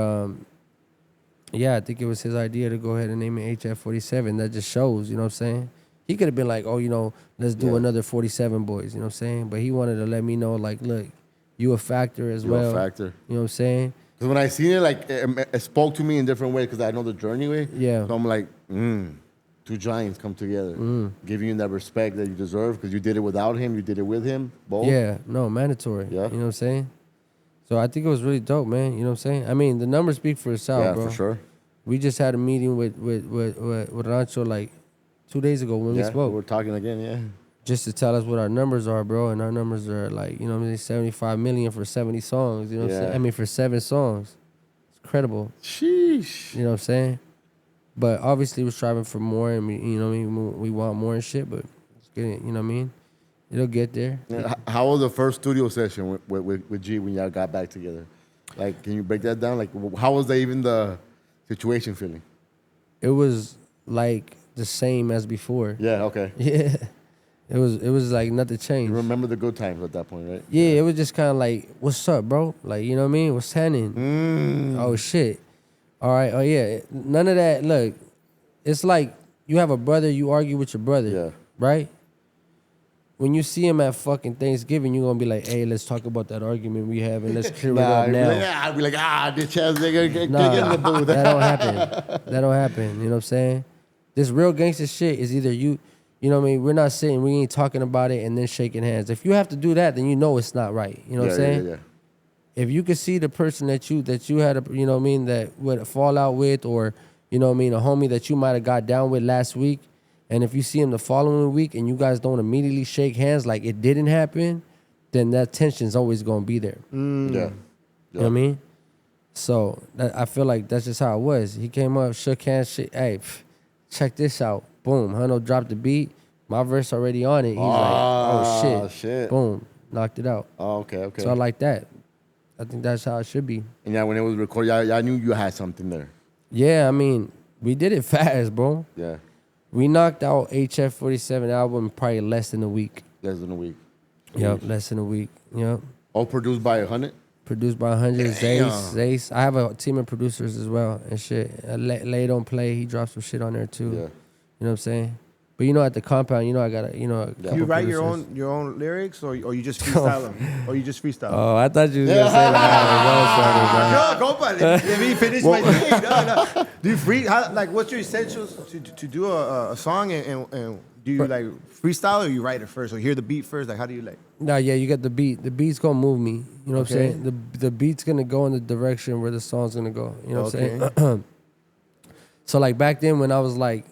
yeah, I think it was his idea to go ahead and name it HF47. That just shows, you know what I'm saying? He could have been like, oh, you know, let's do Yeah. another 47 boys, you know what I'm saying? But he wanted to let me know, like, look, you a factor as You're well. a factor. You know what I'm saying? Because when I seen it, like, it spoke to me in different ways because I know the journey way. Yeah. So I'm like, two giants come together. Giving you that respect that you deserve because you did it without him, you did it with him, both. Yeah, no, mandatory. Yeah. You know what I'm saying? So I think it was really dope, man. You know what I'm saying? I mean, the numbers speak for itself, Yeah, bro. for sure. We just had a meeting with Rancho like 2 days ago when we spoke. We're talking again, yeah. Just to tell us what our numbers are, bro. And our numbers are like, you know what I mean, 75 million for 70 songs. You know what I'm Yeah. saying? I mean, for 7 songs. It's incredible. Sheesh. You know what I'm saying? But obviously we're striving for more and we, you know what I mean, we want more and shit, but it's getting, you know what I mean? It'll get there. Yeah, how was the first studio session with G when y'all got back together? Like, can you break that down? Like, how was even the situation feeling? It was like the same as before. Yeah, okay. Yeah. It was like nothing changed. You remember the good times at that point, right? Yeah, it was just kind of like, what's up, bro? Like, you know what I mean? What's happening? Oh, shit. All right. Oh, yeah. None of that. Look, it's like you have a brother, you argue with your brother. Yeah. Right? When you see him at fucking Thanksgiving, you're going to be like, hey, let's talk about that argument we have and let's clear it up now. I'd be like, this ass nigga, get in the Nah, booth. that don't happen. That don't happen. You know what I'm saying? This real gangster shit is either you know what I mean? We're not sitting, we ain't talking about it and then shaking hands. If you have to do that, then you know it's not right. You know what I'm saying? Yeah. If you could see the person that you had a, you know what I mean, that would fall out with, or, you know what I mean, a homie that you might have got down with last week, and if you see him the following week and you guys don't immediately shake hands like it didn't happen, then that tension's always going to be there. Yeah. You know what I mean? So I feel like that's just how it was. He came up, shook hands, shit, hey, check this out. Boom. Hundo dropped the beat. My verse already on it. He's like, oh, shit. Boom. Knocked it out. Oh, okay. So I like that. I think that's how it should be. And yeah, when it was recorded, y'all knew you had something there. Yeah, I mean, we did it fast, bro. Yeah. We knocked out HF47 album in probably less than a week. Less than a week. Yep, less than a week. Yep. All produced by 100? Produced by 100, Zace. I have a team of producers as well and shit. Lay don't play. He dropped some shit on there too. Yeah. You know what I'm saying? But you know, at the compound, you know, I got a, you know, a couple You write producers. your own lyrics, or you just freestyle them, or you just freestyle? Oh, I thought you was gonna say that. Yo, Compa, let me finish my thing. No. Do you what's your essentials to do a song, and do you like freestyle, or you write it first, or hear the beat first? Like, how do you like? No, yeah, you got the beat. The beat's gonna move me. You know what I'm saying? The beat's gonna go in the direction where the song's gonna go. You know what I'm saying? So like back then when I was like,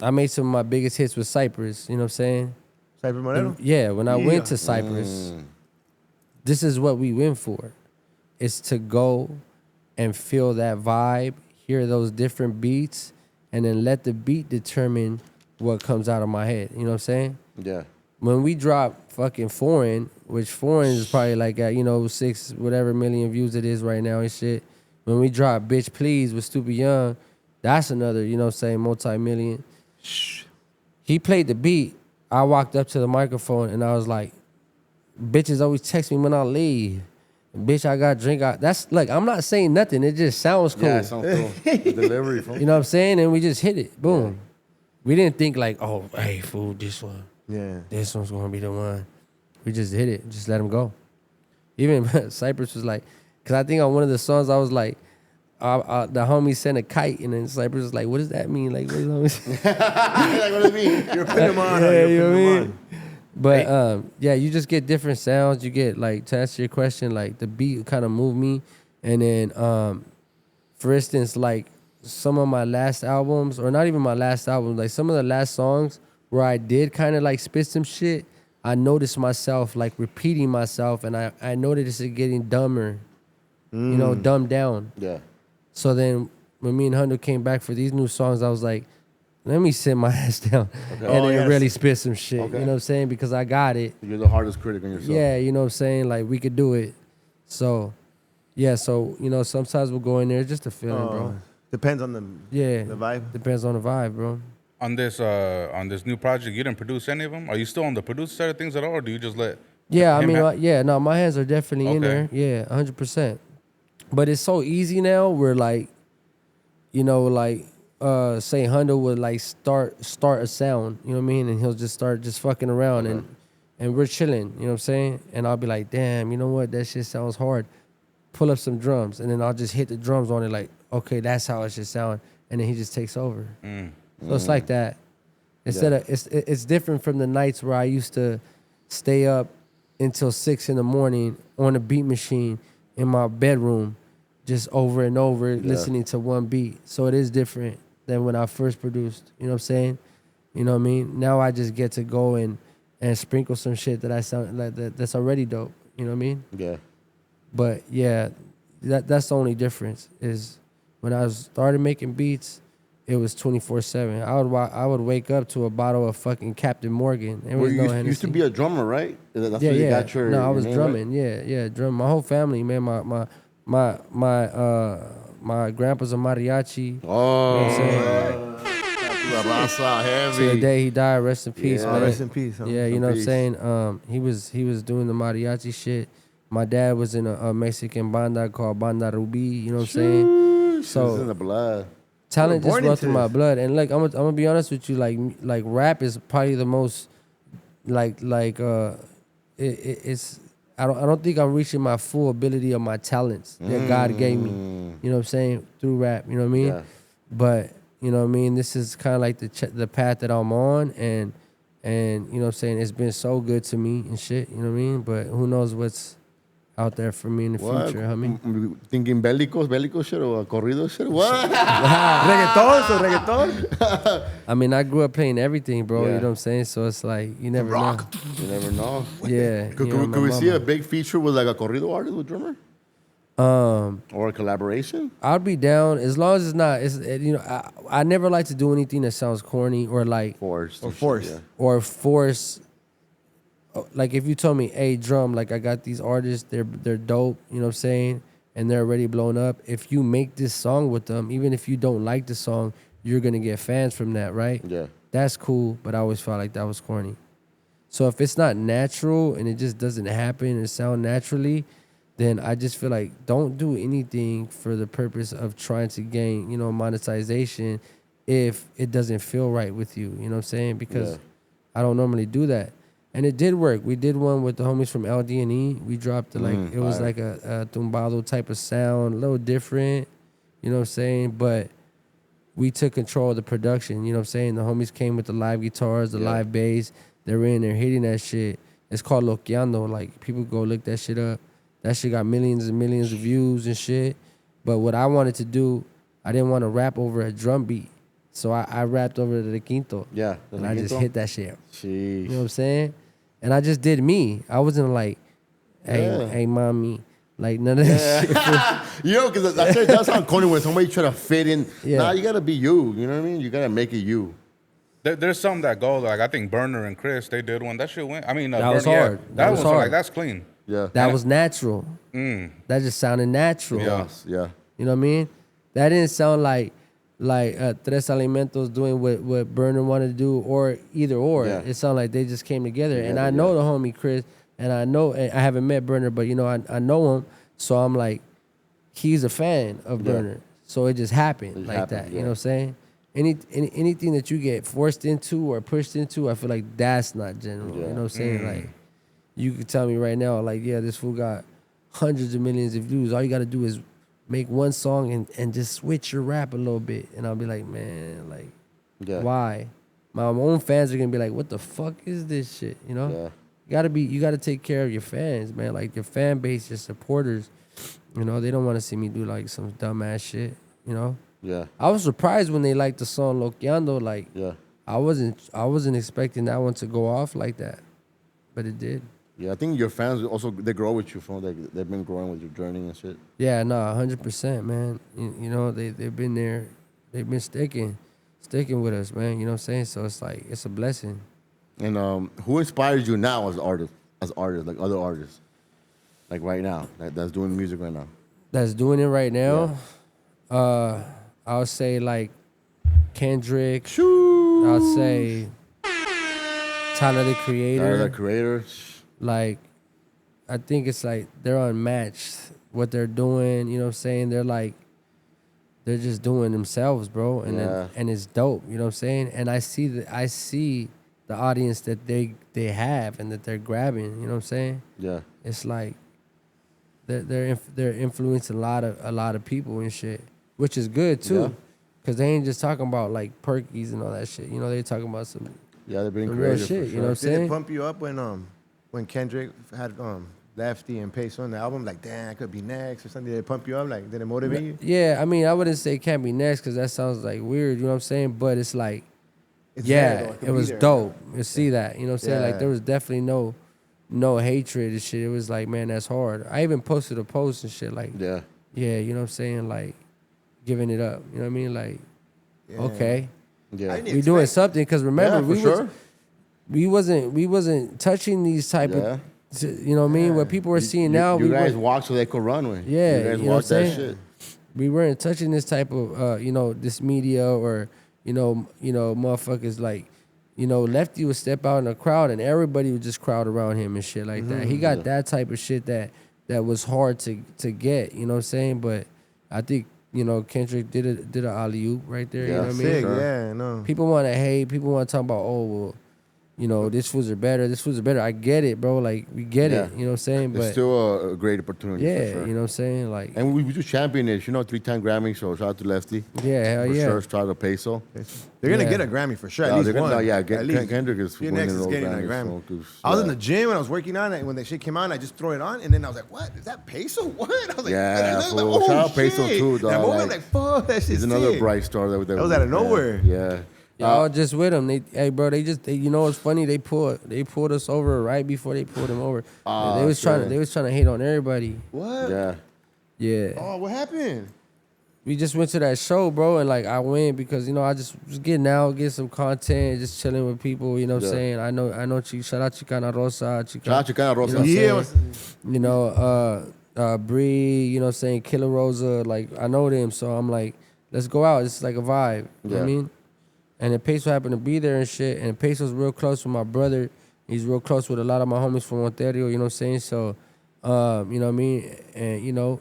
I made some of my biggest hits with Cypress. You know what I'm saying? Cypress Moreno? Yeah, when I went to Cypress, this is what we went for. It's to go and feel that vibe, hear those different beats, and then let the beat determine what comes out of my head. You know what I'm saying? Yeah. When we drop fucking Foreign, which Foreign is probably like at, you know, 6 whatever million views it is right now and shit. When we drop Bitch Please with Stupid Young, that's another, you know what I'm saying, multi-million. He played the beat. I walked up to the microphone and I was like, bitches always text me when I leave. Bitch, I got drink. That's like, I'm not saying nothing. It just sounds cool. Yeah, it sounds cool. The delivery, from. You know what I'm saying? And we just hit it. Boom. Yeah. We didn't think like, oh, hey, fool, this one. Yeah. This one's going to be the one. We just hit it. Just let him go. Even Cypress was like, because I think on one of the songs I was like, the homie sent a kite, and then Cypress was like, what does that mean? Like, what does that mean? Like, what does it mean? You're putting them on. Yeah, you know what I mean? But yeah, you just get different sounds. You get, like, to answer your question, like the beat kind of moved me. And then, for instance, like some of my last albums, or not even my last album, like some of the last songs where I did kind of like spit some shit, I noticed myself like repeating myself, and I noticed it getting dumber, you know, dumbed down. Yeah. So then when me and Hundo came back for these new songs, I was like, let me sit my ass down and Oh, then yes. really spit some shit. Okay. You know what I'm saying? Because I got it. You're the hardest critic on yourself. Yeah, you know what I'm saying? Like, we could do it. So, yeah, so, you know, sometimes we'll go in there, just a feeling, bro. Depends on Yeah. the vibe. Depends on the vibe, bro. On this new project, you didn't produce any of them? Are you still on the producer side of things at all, or do you just let? Yeah, I him mean, ha- yeah, no, my hands are definitely in Okay. there. Yeah, 100%. But it's so easy now where, like, you know, like, say Hundo would, like, start a sound, you know what I mean? And he'll just start just fucking around and we're chilling, you know what I'm saying? And I'll be like, damn, you know what? That shit sounds hard. Pull up some drums. And then I'll just hit the drums on it like, okay, that's how it should sound. And then he just takes over. So it's like that. Instead of it's different from the nights where I used to stay up until 6 in the morning on a beat machine in my bedroom, just over and over listening to one beat. So it is different than when I first produced. You know what I'm saying? You know what I mean? Now I just get to go and sprinkle some shit that I sound like that's already dope. You know what I mean? Yeah. But yeah, that's the only difference is when I started making beats, it was 24/7. I would wake up to a bottle of fucking Captain Morgan. There Well, was you no used to Hennessy. be a drummer, right? That's Yeah, where you yeah. got your. No, I your was name, drumming. Yeah, drum. My whole family, man. My grandpa's a mariachi. Right? Oh, You know what I'm saying? La raza, heavy. To the day he died, rest in peace, Yeah. man. Rest in peace. Huh? Yeah, you in know what I'm peace. saying? He was doing the mariachi shit. My dad was in a Mexican banda called Banda Ruby, you know what I'm saying? So it's in the blood. Talent You were just born runs into through my this. blood. And like I'm gonna be honest with you, like rap is probably the most it's I don't think I'm reaching my full ability of my talents that God gave me. You know what I'm saying? Through rap, you know what I mean? Yeah. But you know what I mean? This is kind of like the path that I'm on, and you know what I'm saying? It's been so good to me and shit, you know what I mean? But who knows what's out there for me in the What? future, homie? Thinking bélicos shit or corrido shit? What? Reggaeton, so reggaeton. I mean, I grew up playing everything, bro, Yeah. you know what I'm saying? So it's like, you never Rock. You never know. know. Yeah. Could, you know, could my we see mama. a big feature with like a corrido artist with drummer? Or a collaboration? I'd be down as long as it's not. You know, I never like to do anything that sounds corny or like Forced. Or forced. Yeah. or force. Like if you told me, "Hey, drum, like I got these artists, they're dope," you know what I'm saying, and they're already blown up. If you make this song with them, even if you don't like the song, you're gonna get fans from that, right? Yeah. That's cool, but I always felt like that was corny. So if it's not natural and it just doesn't happen and sound naturally, then I just feel like don't do anything for the purpose of trying to gain, you know, monetization if it doesn't feel right with you. You know what I'm saying? Because Yeah. I don't normally do that. And it did work. We did one with the homies from LD&E. We dropped it was fire. like a tumbado type of sound, a little different, you know what I'm saying? But we took control of the production, you know what I'm saying? The homies came with the live guitars, the Yeah. live bass. They're in there hitting that shit. It's called Loqueando. Like, people go look that shit up. That shit got millions and millions of views and shit. But what I wanted to do, I didn't want to rap over a drum beat. So I rapped over the quinto. Yeah. And I just hit that shit. Sheesh. You know what I'm saying? And I just did me. I wasn't like, hey, Yeah. hey, mommy. Like, none of that shit. Yo, because that's how corny when somebody try to fit in. Yeah. Nah, you gotta be you. You know what I mean? You gotta make it you. There's some that go like I think Burner and Chris they did one that shit went. I mean That was Burner, hard. Yeah, That was like hard. that's clean. Yeah. That was natural. That just sounded natural. Yeah. Yes, yeah. You know what I mean? That didn't sound like Tres Alimentos doing what Burner wanted to do, or either or. Yeah. It sounded like they just came together. And Together, I know yeah. the homie Chris, and I haven't met Burner, but you know I know him. So I'm like, he's a fan of Yeah. Burner. So it just happened It like happened, that. yeah. You know what I'm saying? Anything that you get forced into or pushed into, I feel like that's not general. Yeah. You know what I'm saying? Like, you could tell me right now, like, yeah, this fool got hundreds of millions of views. All you got to do is make one song and just switch your rap a little bit. And I'll be like, man, like, Yeah. why? My own fans are going to be like, what the fuck is this shit? You know? Yeah. You got to take care of your fans, man. Like, your fan base, your supporters, you know, they don't want to see me do, like, some dumbass shit, you know? Yeah. I was surprised when they liked the song Loqueando. Like, Yeah. I wasn't expecting that one to go off like that, but it did. Yeah. I think your fans also they grow with you from they've been growing with your journey and shit. Yeah, no, 100%, man. You know, they've been there, they've been sticking. sticking with us, man. You know what I'm saying? So it's like it's a blessing. And who inspires you now as artists, like other artists, like right now, that's doing music right now? That's doing it right now. I would say like Kendrick. I would say Tyler the Creator. Tyler the Creator. Like, I think it's like they're unmatched what they're doing. You know what I'm saying? They're just doing themselves, bro, and and it's dope. You know what I'm saying? And I see the audience that they have and that they're grabbing. You know what I'm saying? Yeah. It's like they're influencing a lot of people and shit, which is good too, Yeah. because they ain't just talking about like perkies and all that shit. You know, they talking about some Yeah, they're being some real creative. shit. For You sure. know what I'm Did saying? it pump you up when Kendrick had Lefty and Peso on the album? Like, damn, I could be next or something. Did it pump you up? Like, did it motivate you? Yeah, I mean, I wouldn't say can't be next because that sounds like weird. You know what I'm saying? But it's like, It's there, though. yeah, could it be was there. dope. You see that? You know what I'm saying? Yeah. Like there was definitely no hatred and shit. It was like, man, that's hard. I even posted a post and shit like, Yeah. yeah, you know what I'm saying? Like giving it up. You know what I mean? Like, Yeah. okay, Yeah. I didn't we doing expect- something because remember Yeah, for we sure. we wasn't touching these type Yeah. of, you know what I mean? What people were seeing now, You we guys weren't- walk so they could run with. Yeah, You guys you know walk what I'm that saying? shit. we weren't touching this type of you know, this media or you know motherfuckers like, you know, Lefty would step out in a crowd and everybody would just crowd around him and shit like that. He got that type of shit that was hard to get, you know what I'm saying? But I think, you know, Kendrick did an alley-oop right there, you Yeah, know what I mean? Sick, Sure. yeah, no. People want to hate, people want to talk about, oh, well, you know, this foods are better. I get it, bro. Like, we get it, Yeah. you know what I'm saying? It's But still a great opportunity. yeah, for sure. you know what I'm saying? Like, And we do champion it, 3-time Grammy, so shout out to Lefty. yeah, hell For yeah. sure, shout out to Peso. They're gonna Yeah. get a Grammy for sure. At Yeah, least they're gonna- one. no, yeah, At least. Kendrick is Your winning next is those getting a Grammys, Grammy. so 'cause, I was in yeah. the gym when I was working on it. When that shit came out, I just throw it on, and then I was like, "What is that Peso? What?" I was like, Yeah, I was fool. like, Shout out Peso shit. too, That dog, moment, I'm like, like, "Fuck, that shit's He's another sick." bright star that was out of nowhere. Yeah. Y'all just with them. Hey, bro, you know what's funny? They pulled us over right before they pulled him over. They was trying to hate on everybody. What? Yeah. Yeah. Oh, what happened? We just went to that show, bro, and like I went because, you know, I just was getting out, get some content, just chilling with people, you know what I'm Yeah. saying? I know shout out Chicana Rosa, Shout out Chicana Rosa. You know Yeah, what I'm saying? You know, Bree, you know what I'm saying, Killer Rosa, like I know them, so I'm like, let's go out. It's like a vibe. You know what I Yeah. mean? And then Peso happened to be there and shit. And Peso's real close with my brother. He's real close with a lot of my homies from Ontario, you know what I'm saying? So, you know what I mean? And, you know,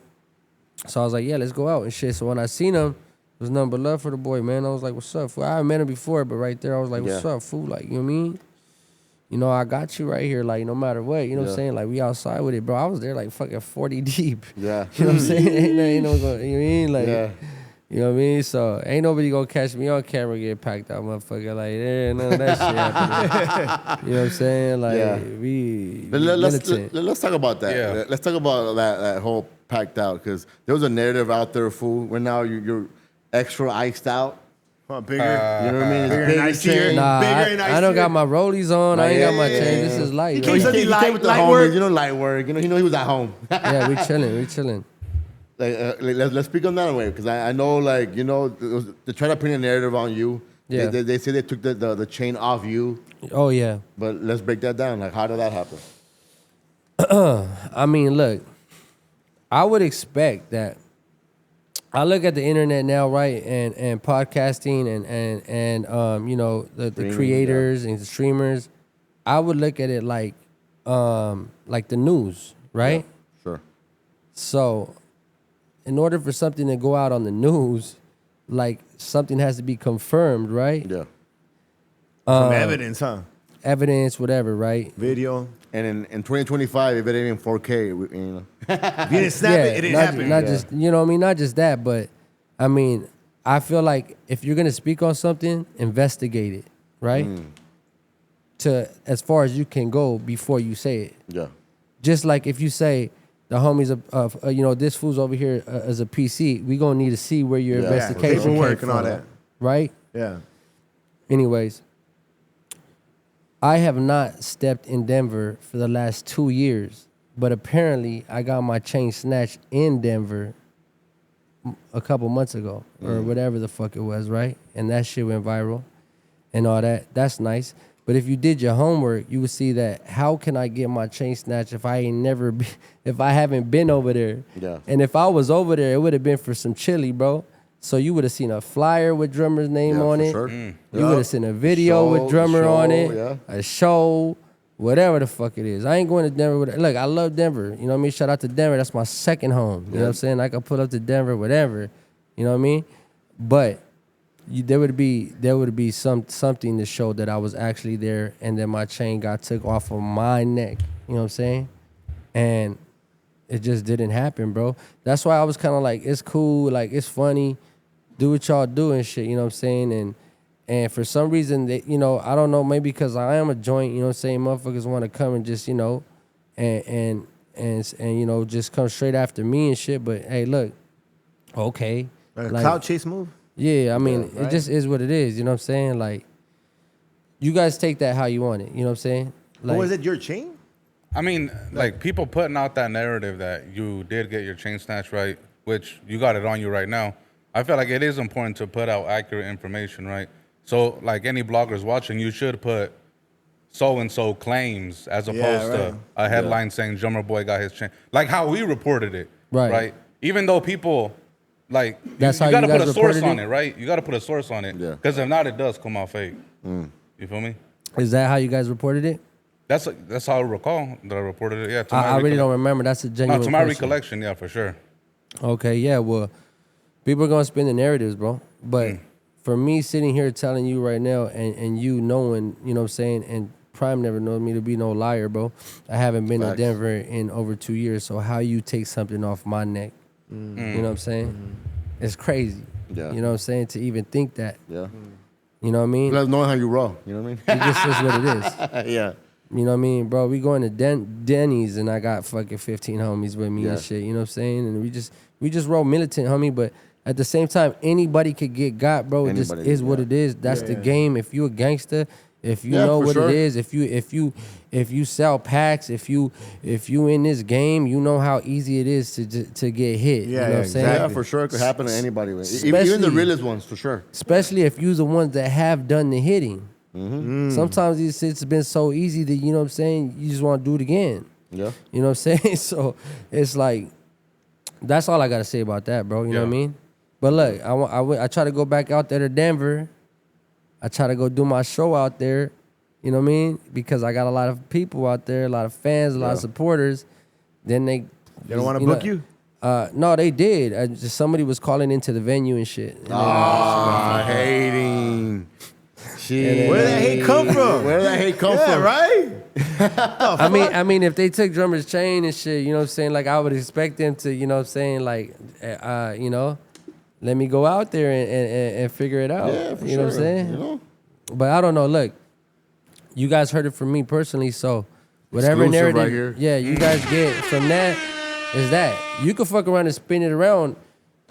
so I was like, yeah, let's go out and shit. So when I seen him, there was nothing but love for the boy, man. I was like, what's up, fool? I haven't met him before, but right there, I was like, what's Yeah. up, fool? Like, you know what I mean? You know, I got you right here, like, no matter what. You know what I'm Yeah. saying? Like, we outside with it, bro. I was there like fucking 40 deep. Yeah. You know what I'm saying? ain't no, you know what I mean? Like, Yeah. you know what I mean? So ain't nobody gonna catch me on camera get packed out, motherfucker. Like, there ain't none of that shit happening. You know what I'm saying? Like, Yeah. we Let's talk about that. Yeah. Let's talk about that whole packed out, because there was a narrative out there, fool, where now you're extra iced out. Oh, bigger. You know what I mean? It's Bigger big and icier. chain. Nah, Bigger and I don't icier. got my rollies on. I ain't got my Yeah, chain. yeah. This is light. He right? came He something came light- with the light homies, work. light work. He was at home. Yeah, we chilling. Like, let's speak on that way, because I know, like, you know, they're trying to paint a narrative on you. Yeah. They say they took the chain off you, Oh yeah. but let's break that down. Like, how did that happen? I mean, look, I would expect that. I look at the internet now, right, and podcasting and you know, the Streaming, creators and the streamers. I would look at it like the news, right? Yeah, sure. So, in order for something to go out on the news, like something has to be confirmed, right? Yeah. Some evidence, huh? Evidence, whatever, right? Video. And in 2025, if it ain't in 4K, you know. If you didn't snap it, it didn't not, happen. Not just, you know what I mean? Not just that, but I mean, I feel like if you're gonna speak on something, investigate it, right? To as far as you can go before you say it. Yeah. Just like if you say the homies of you know, this fool's over here as a PC, we gonna need to see where your Yeah, investigation came paperwork and all from, that. right? Yeah. Anyways, I have not stepped in Denver for the last 2 years, but apparently I got my chain snatched in Denver a couple months ago or whatever the fuck it was, right? And that shit went viral and all that. That's nice. But if you did your homework, you would see that how can I get my chain snatched if if I haven't been over there? Yeah. And if I was over there, it would have been for some chili, bro. So you would have seen a flyer with drummer's name on for it. sure. You would have seen a video with drummer on it, a show, whatever the fuck it is. I ain't going to Denver with it. Look, I love Denver. You know what I mean? Shout out to Denver. That's my second home. You know what I'm saying? I could pull up to Denver, whatever. You know what I mean? But there would be something to show that I was actually there, and then my chain got took off of my neck. You know what I'm saying? And it just didn't happen, bro. That's why I was kind of like, it's cool, like it's funny, do what y'all do and shit. You know what I'm saying? And for some reason, they, you know, I don't know, maybe because I am a joint. You know what I'm saying? Motherfuckers want to come and just, you know, and you know, just come straight after me and shit. But hey, look, okay, Like a like, cloud chase move. yeah, I mean, right? it just is what it is. You know what I'm saying? Like, you guys take that how you want it. You know what I'm saying? But was it your chain? I mean, like people putting out that narrative that you did get your chain snatched right, which you got it on you right now. I feel like it is important to put out accurate information, right? So, like any bloggers watching, you should put so-and-so claims as opposed to a headline saying Drummer Boy got his chain. Like how we reported it, right? Even though people, like, That's you how got to you put guys a source reported on it? it, right? You got to put a source on it. Yeah. Because if not, it does come out fake. You feel me? Is that how you guys reported it? That's how I recall that I reported it. Yeah, to I my really don't remember. That's a genuine No, to my question. recollection, yeah, for sure. Okay, yeah, well, people are going to spin the narratives, bro. But for me sitting here telling you right now and you knowing, you know what I'm saying, and Prime never knows me to be no liar, bro. I haven't been to Denver in over 2 years, so how you take something off my neck, you know what I'm saying? It's crazy. Yeah. You know what I'm saying? To even think that. Yeah. You know what I mean? Plus knowing how you roll. You know what I mean? It just is what it is. Yeah. You know what I mean, bro? We going to Denny's and I got fucking 15 homies with me and shit. You know what I'm saying? And we just roll militant, homie. But at the same time, anybody could get got, bro. It just is what it is. That's the game. If you a gangster, if you know what it is, if you sell packs, if you in this game, you know how easy it is to get hit. You know what I'm saying? Yeah, for sure. It could happen to anybody. Even the realest ones, for sure. Especially if you're the ones that have done the hitting. Sometimes these shit's been so easy that, you know what I'm saying, you just want to do it again. Yeah. You know what I'm saying? So it's like, that's all I got to say about that, bro. You know what I mean? But look, I try to go back out there to Denver. I try to go do my show out there. You know what I mean? Because I got a lot of people out there, a lot of fans, a lot of supporters. Then they don't want to book you? No, they did. Just somebody was calling into the venue and shit. And Hating. Where did that hate come from? Where did that hate come from? Right? I mean, if they took drummer's chain and shit, you know what I'm saying? Like, I would expect them to, you know what I'm saying? Like, you know, let me go out there and figure it out. Yeah, for you know what I'm sure. saying? You know? But I don't know. Look, you guys heard it from me personally, so whatever Exclusive narrative, right here. you guys get from that is that. You could fuck around and spin it around.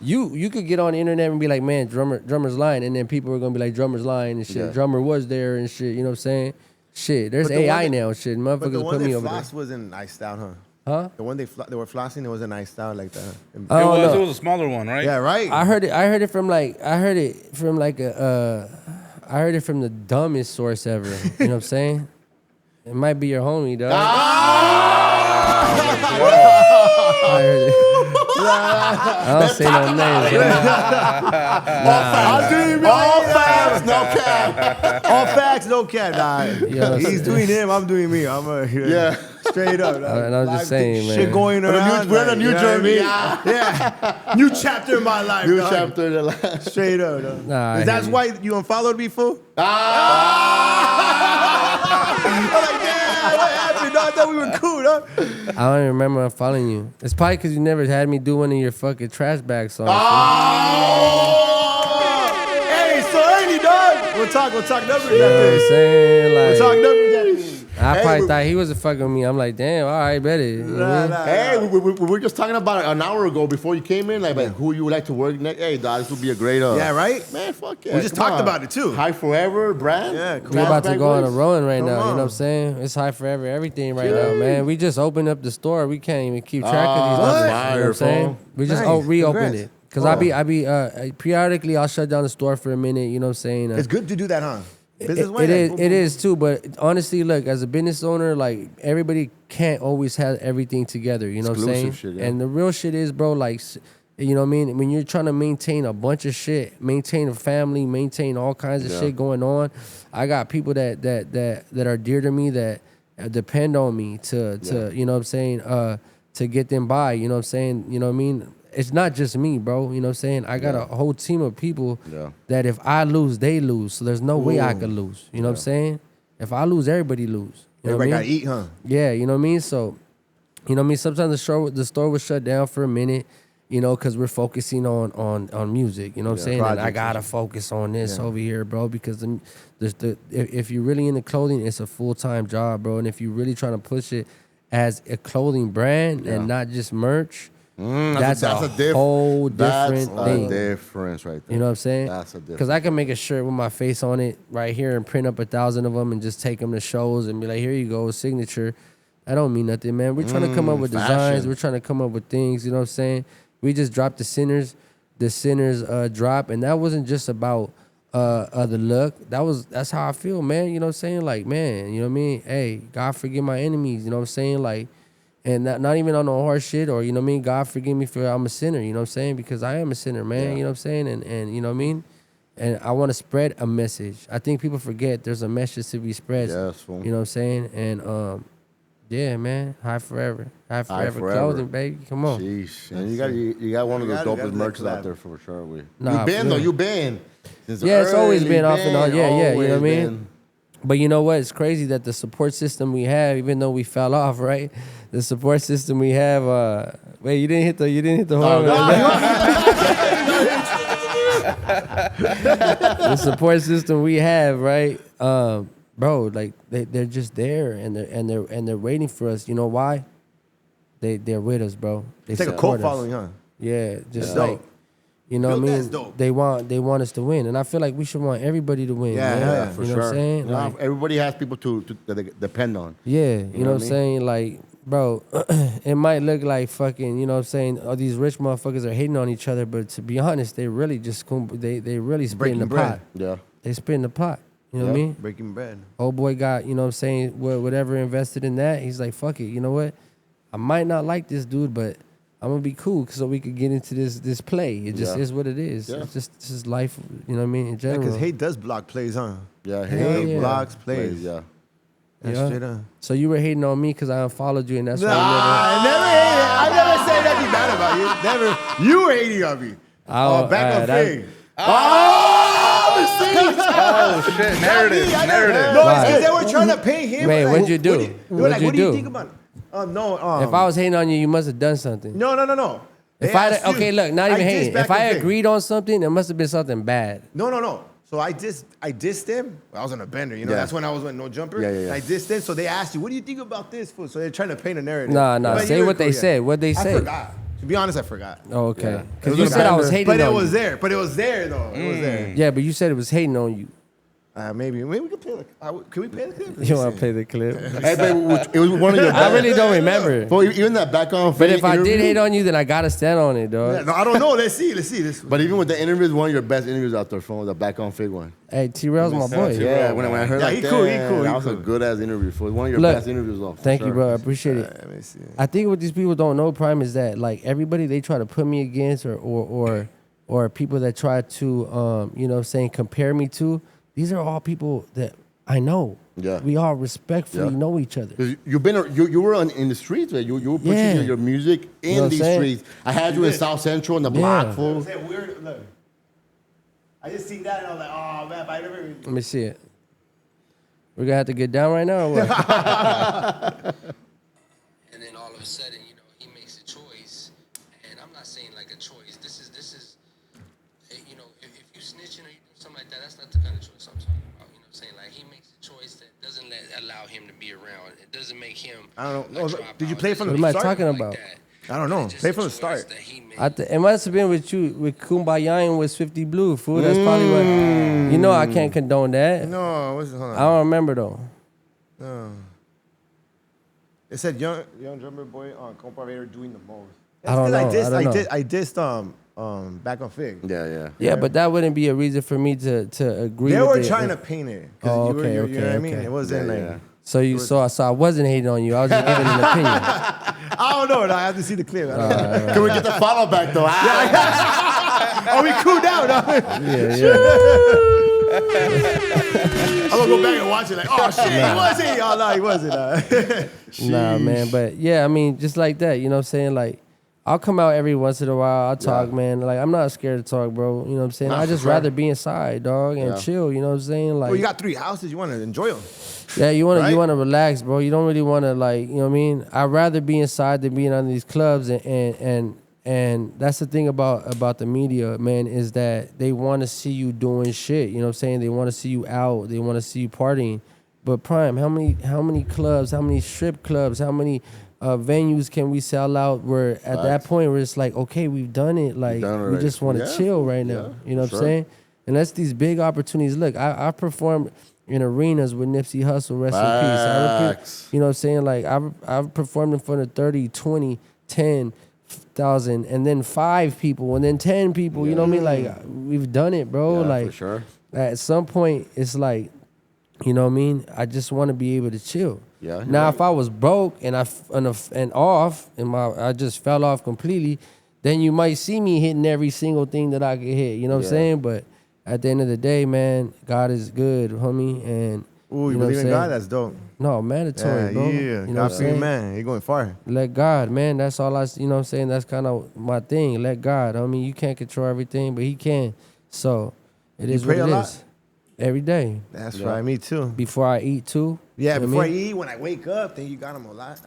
You could get on the internet and be like, man, drummer's lying, and then people are gonna be like, drummer's lying and shit. Yeah. Drummer was there and shit. You know what I'm saying? Shit, there's But the AI one that- now. Shit, But the motherfuckers one put me that over there. flossed wasn't iced out, huh? Huh? The one they were flossing, it wasn't iced out like that. Oh, It no. was a smaller one, right? Yeah, right. I heard it from the dumbest source ever. You know what I'm saying? It might be your homie, dog. I heard it. I don't say no names. All facts, no cap. All facts, no cap. Nah, Yo, he's doing him, I'm doing me. Straight up. And I'm just saying, man. Shit going around. We're in a new journey. Yeah. New chapter in my life. New dog. chapter in the life. Straight up. Dog. Nah, I That's hear you. why you unfollowed me, fool? I'm like, damn, what happened? dog? I thought we were cool, dog. I don't even remember I'm following you. It's probably because you never had me do one of your fucking trash bag songs. Hey, so early, dog. We'll talk numbers You know what after I'm this. saying? We'll talk Like, numbers after this. I probably thought he was fucking with me. I'm like, damn, all right, bet it. You know what I mean? Hey, we were just talking about an hour ago before you came in, like who you would like to work next. Hey, dog, this would be a great. Yeah, right? Man, fuck yeah. We just come talked on. about it, too. High Forever brand. Yeah, cool. We're about to Flashback go on a voice. run right Come now. You know on. what I'm saying? It's high forever, everything right now, man. We just opened up the store. We can't even keep track of these What? numbers. You know what I'm saying? Fire, We just Nice. reopened Congrats. it. Cause I be periodically I'll shut down the store for a minute. You know what I'm saying? It's good to do that, huh? It is too, but honestly, look, as a business owner, like everybody can't always have everything together. You know what I'm saying? Exclusive shit, yeah. And the real shit is, bro, like, you know what I mean? When you're trying to maintain a bunch of shit, maintain a family, maintain all kinds of shit going on, I got people that are dear to me that depend on me to you know what I'm saying, to get them by. You know what I'm saying? You know what I mean? It's not just me, bro. You know what I'm saying? I got a whole team of people that if I lose, they lose. So there's no way I could lose. You know what I'm saying? If I lose, everybody lose. You know Everybody what I gotta mean? eat, huh? Yeah, you know what I mean? So, you know what I mean? Sometimes the store was shut down for a minute, you know, because we're focusing on music. You know what I'm saying? And I gotta focus on this over here, bro, because if you're really into clothing, it's a full-time job, bro. And if you're really trying to push it as a clothing brand and not just merch, that's a whole different thing. That's a difference right there. You know what I'm saying? That's a difference. Because I can make a shirt with my face on it right here and print up 1,000 of them and just take them to shows and be like, here you go, signature. That don't mean nothing, man. We're trying to come up with designs. We're trying to come up with things. You know what I'm saying? We just dropped the Sinners drop, and that wasn't just about the look. That's how I feel, man. You know what I'm saying? Like, man, you know what I mean? Hey, God forgive my enemies. You know what I'm saying? Like. And not even on no hard shit or, you know what I mean? God forgive me for I'm a sinner, you know what I'm saying? Because I am a sinner, man, you know what I'm saying? And you know what I mean? And I want to spread a message. I think people forget there's a message to be spread. Yes, fool. You know what I'm saying? And yeah, man, high forever. High forever clothing, baby. Come on. Sheesh. And you got one of the dopest merches out there for sure. Nah, You've been. It's always been off and on. Yeah, you know what I mean? Been. But you know what? It's crazy that the support system we have, even though we fell off, right? The support system we have. Wait, you didn't hit the horn. The support system we have, right? Bro, like they're just there and they're waiting for us. You know why? They're with us, bro. It's like a cult following, huh? Yeah, just like. You know what I mean? They want us to win, and I feel like we should want everybody to win. Yeah, for you know sure. What I'm saying? Like, everybody has people to depend on. Yeah, you know what I'm saying? Like, bro, it might look like fucking, you know what I'm saying? All these rich motherfuckers are hating on each other, but to be honest, they really just they really spitting the pot. Yeah, they spitting the pot. You know what I mean? Breaking bread. Old boy got, you know what I'm saying? Whatever invested in that, he's like, fuck it. You know what? I might not like this dude, but I'm gonna be cool so we could get into this play. It just is what it is. Yeah. It's just life, you know what I mean, in general. Because hate does block plays, huh? Yeah, hate blocks plays. Yeah. That's straight up. So you were hating on me because I unfollowed you, and that's why I never said nothing bad about you. Never. You were hating on me. Back on thing. Oh shit! Narrative. No, it's because they were trying to pay him. Wait, what'd you do? What do you think about it? No. If I was hating on you, you must have done something. No. Look, not even hating. If I agreed on something, it must have been something bad. No. So I dissed them. I was on a bender, you know. That's when I was with No Jumper. Yeah. I dissed them. So they asked you, what do you think about this, fool? So they're trying to paint a narrative. Nah. Say what they said. What they say. I forgot. To be honest, I forgot. Oh, okay. Because Yeah. you said I was hating on you. But it was there. But it was there, though. It was there. Yeah, but you said it was hating on you. Maybe we can play can we play the clip? You want to play the clip? Hey, baby, it was one of your. I really don't remember. Well, even that back on. But if I did hate on you, then I gotta stand on it, dog. Yeah, no, I don't know. Let's see this. But even with the interviews, one of your best interviews out there, from the back on fig one. Hey, T-Rail's my boy. Yeah, when I heard he cool. That was a good ass interview. For one of your best interviews, though. Thank you, bro. I appreciate it. Let me see. I think what these people don't know, Prime, is that like everybody they try to put me against or people that try to you know what I'm saying, compare me to, these are all people that I know. Yeah. We all respectfully know each other. You were in the streets, man. You were pushing your music in You know these streets. I had you in South Central in the block, full. Weird. Look, I just seen that and I was like, oh man, but I never. Let me see it. We're gonna have to get down right now or what? And then all of a sudden, you know, he makes a choice, and I'm not saying like a choice. This is, you know, if you snitching or you do something like that, that's not the kind of choice I'm talking about. You know what I'm saying? Like he makes a choice that doesn't allow him to be around. It doesn't make him. I don't know. Did you play from What the am I start? talking about? I don't know. Play from the start. It must have been with you, with Kumbaya with 50 Blue, fool. That's probably what. You know I can't condone that. No, hold on. I don't remember though. No. It said young drummer boy on Compa doing the most. I don't know. I dissed back on Fig. Yeah. Yeah, but that wouldn't be a reason for me to agree. They with were it. trying to paint it. Oh, You know what I mean? okay. It wasn't like. So you saw, so I wasn't hating on you. I was just giving an opinion. I don't know. I have to see the clip. I don't know. Can we get the follow back though? Oh, we cooled down. Yeah. I'm gonna go back and watch it. Like, oh shit, he wasn't. Oh no, he wasn't. Nah, man. But yeah, I mean, just like that. You know what I'm saying? Like, I'll come out every once in a while. I'll talk, man. Like, I'm not scared to talk, bro. You know what I'm saying? Nah, I just for sure. rather be inside, dog, and chill. You know what I'm saying? Like, Well, you got 3 houses. You want to enjoy them. yeah, you wanna right? relax, bro. You don't really wanna, like, you know what I mean? I'd rather be inside than being on these clubs, and that's the thing about the media, man, is that they want to see you doing shit. You know what I'm saying? They want to see you out. They want to see you partying. But Prime, how many clubs, how many strip clubs, how many venues can we sell out where at that point where it's like, okay, we've done it. Like, we just want to chill right now. You know what I'm saying? And that's these big opportunities. Look, I performed in arenas with Nipsey Hussle, rest in peace. You know what I'm saying? Like, I've performed in front of 30, 20, 10,000, and then 5 people, and then 10 people. You know what I mean? Like, we've done it, bro. Yeah, like, for sure. at some point, it's like, you know what I mean? I just want to be able to chill. Yeah. Now, if I was broke and I just fell off completely, then you might see me hitting every single thing that I could hit. You know what I'm saying? But at the end of the day, man, God is good, homie. And Ooh, you know what believe I'm in God? saying? That's dope. No, mandatory, bro. Yeah, You know what I'm God for you, saying? man. You're going far. Let God, man. That's all you know what I'm saying? That's kind of my thing. Let God. I mean, you can't control everything, but He can. So it is what pray it a lot? is. Every day. That's right. Me too. Before I eat, too. Yeah, You know before what I I mean? eat, when I wake up, then you got them alive.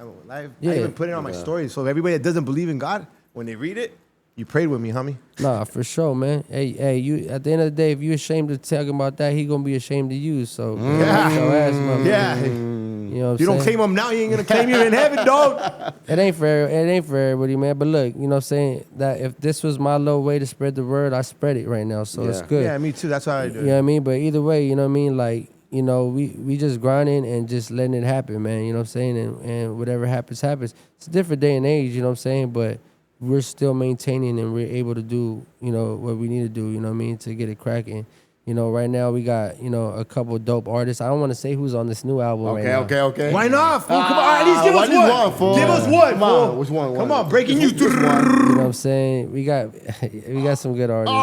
Yeah. I even put it on my story. So everybody that doesn't believe in God, when they read it, you prayed with me, homie. Nah, for sure, man. Hey, you. At the end of the day, if you ashamed of talking about that, He gonna be ashamed of you. So watch your ass, mama. Yeah. You know what I'm You don't saying? claim him now, you ain't gonna claim you in heaven, dog. It ain't for everybody, man. But look, you know what I'm saying? That if this was my little way to spread the word, I spread it right now. So it's good. Yeah, me too. That's how I do You it. know what I mean? But either way, you know what I mean? Like, you know, we just grinding and just letting it happen, man. You know what I'm saying? And whatever happens, happens. It's a different day and age, you know what I'm saying? But we're still maintaining and we're able to do, you know, what we need to do, you know what I mean, to get it cracking. You know, right now we got, you know, a couple dope artists. I don't want to say who's on this new album right now. Okay. Why not, fool? Come on, at least give us one. fool. Give us one, Come on, fool. which one? Come on, breaking news. Which one? You know what I'm saying? We got some good artists.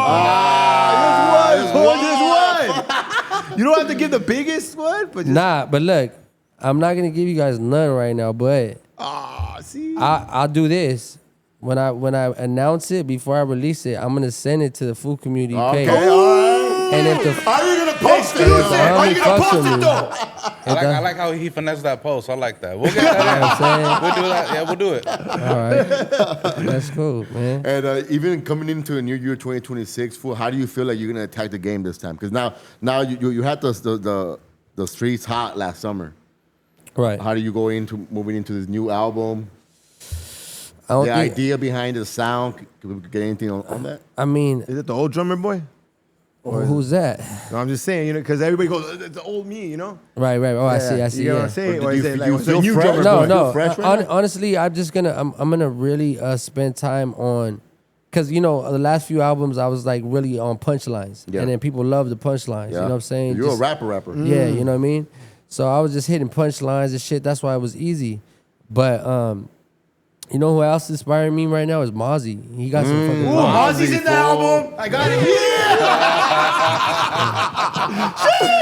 Just one. You don't have to give the biggest one, but just Nah, but look, I'm not gonna give you guys none right now, but see. I'll do this. When I announce it, before I release it, I'm gonna send it to the full community page. Okay, all right. And if the Are you gonna post it? Exclusive. Are you gonna Fucks post with it me. though? I like how he finessed that post. I like that. We'll get that. You know what I'm We'll do that. Yeah, we'll do it. All right, that's cool, man. And even coming into a new year, 2026, fool, how do you feel like you're gonna attack the game this time? Because now you had the streets hot last summer. Right. How do you go into moving into this new album? I don't The think. idea behind the sound. Can we get anything on that? I mean, Is it the old drummer boy? who's that? No, I'm just saying, you know, because everybody goes, it's the old me, you know? Right. Oh, I see. You know what Yeah. I'm saying? Or Or do is you- it do like you what's the feel new fresh? drummer No, boy? no. fresh right now? Honestly, I'm gonna really spend time on, cause you know the last few albums I was like really on punchlines, Yeah. and then people love the punchlines. You know what I'm saying? You're Just- a rapper. Yeah, you know what I mean? So I was just hitting punchlines and shit. That's why it was easy. But you know who else inspiring me right now is Mozzie. He got some fucking Ooh, bars. Mozzie's in the album. I got it. Yeah.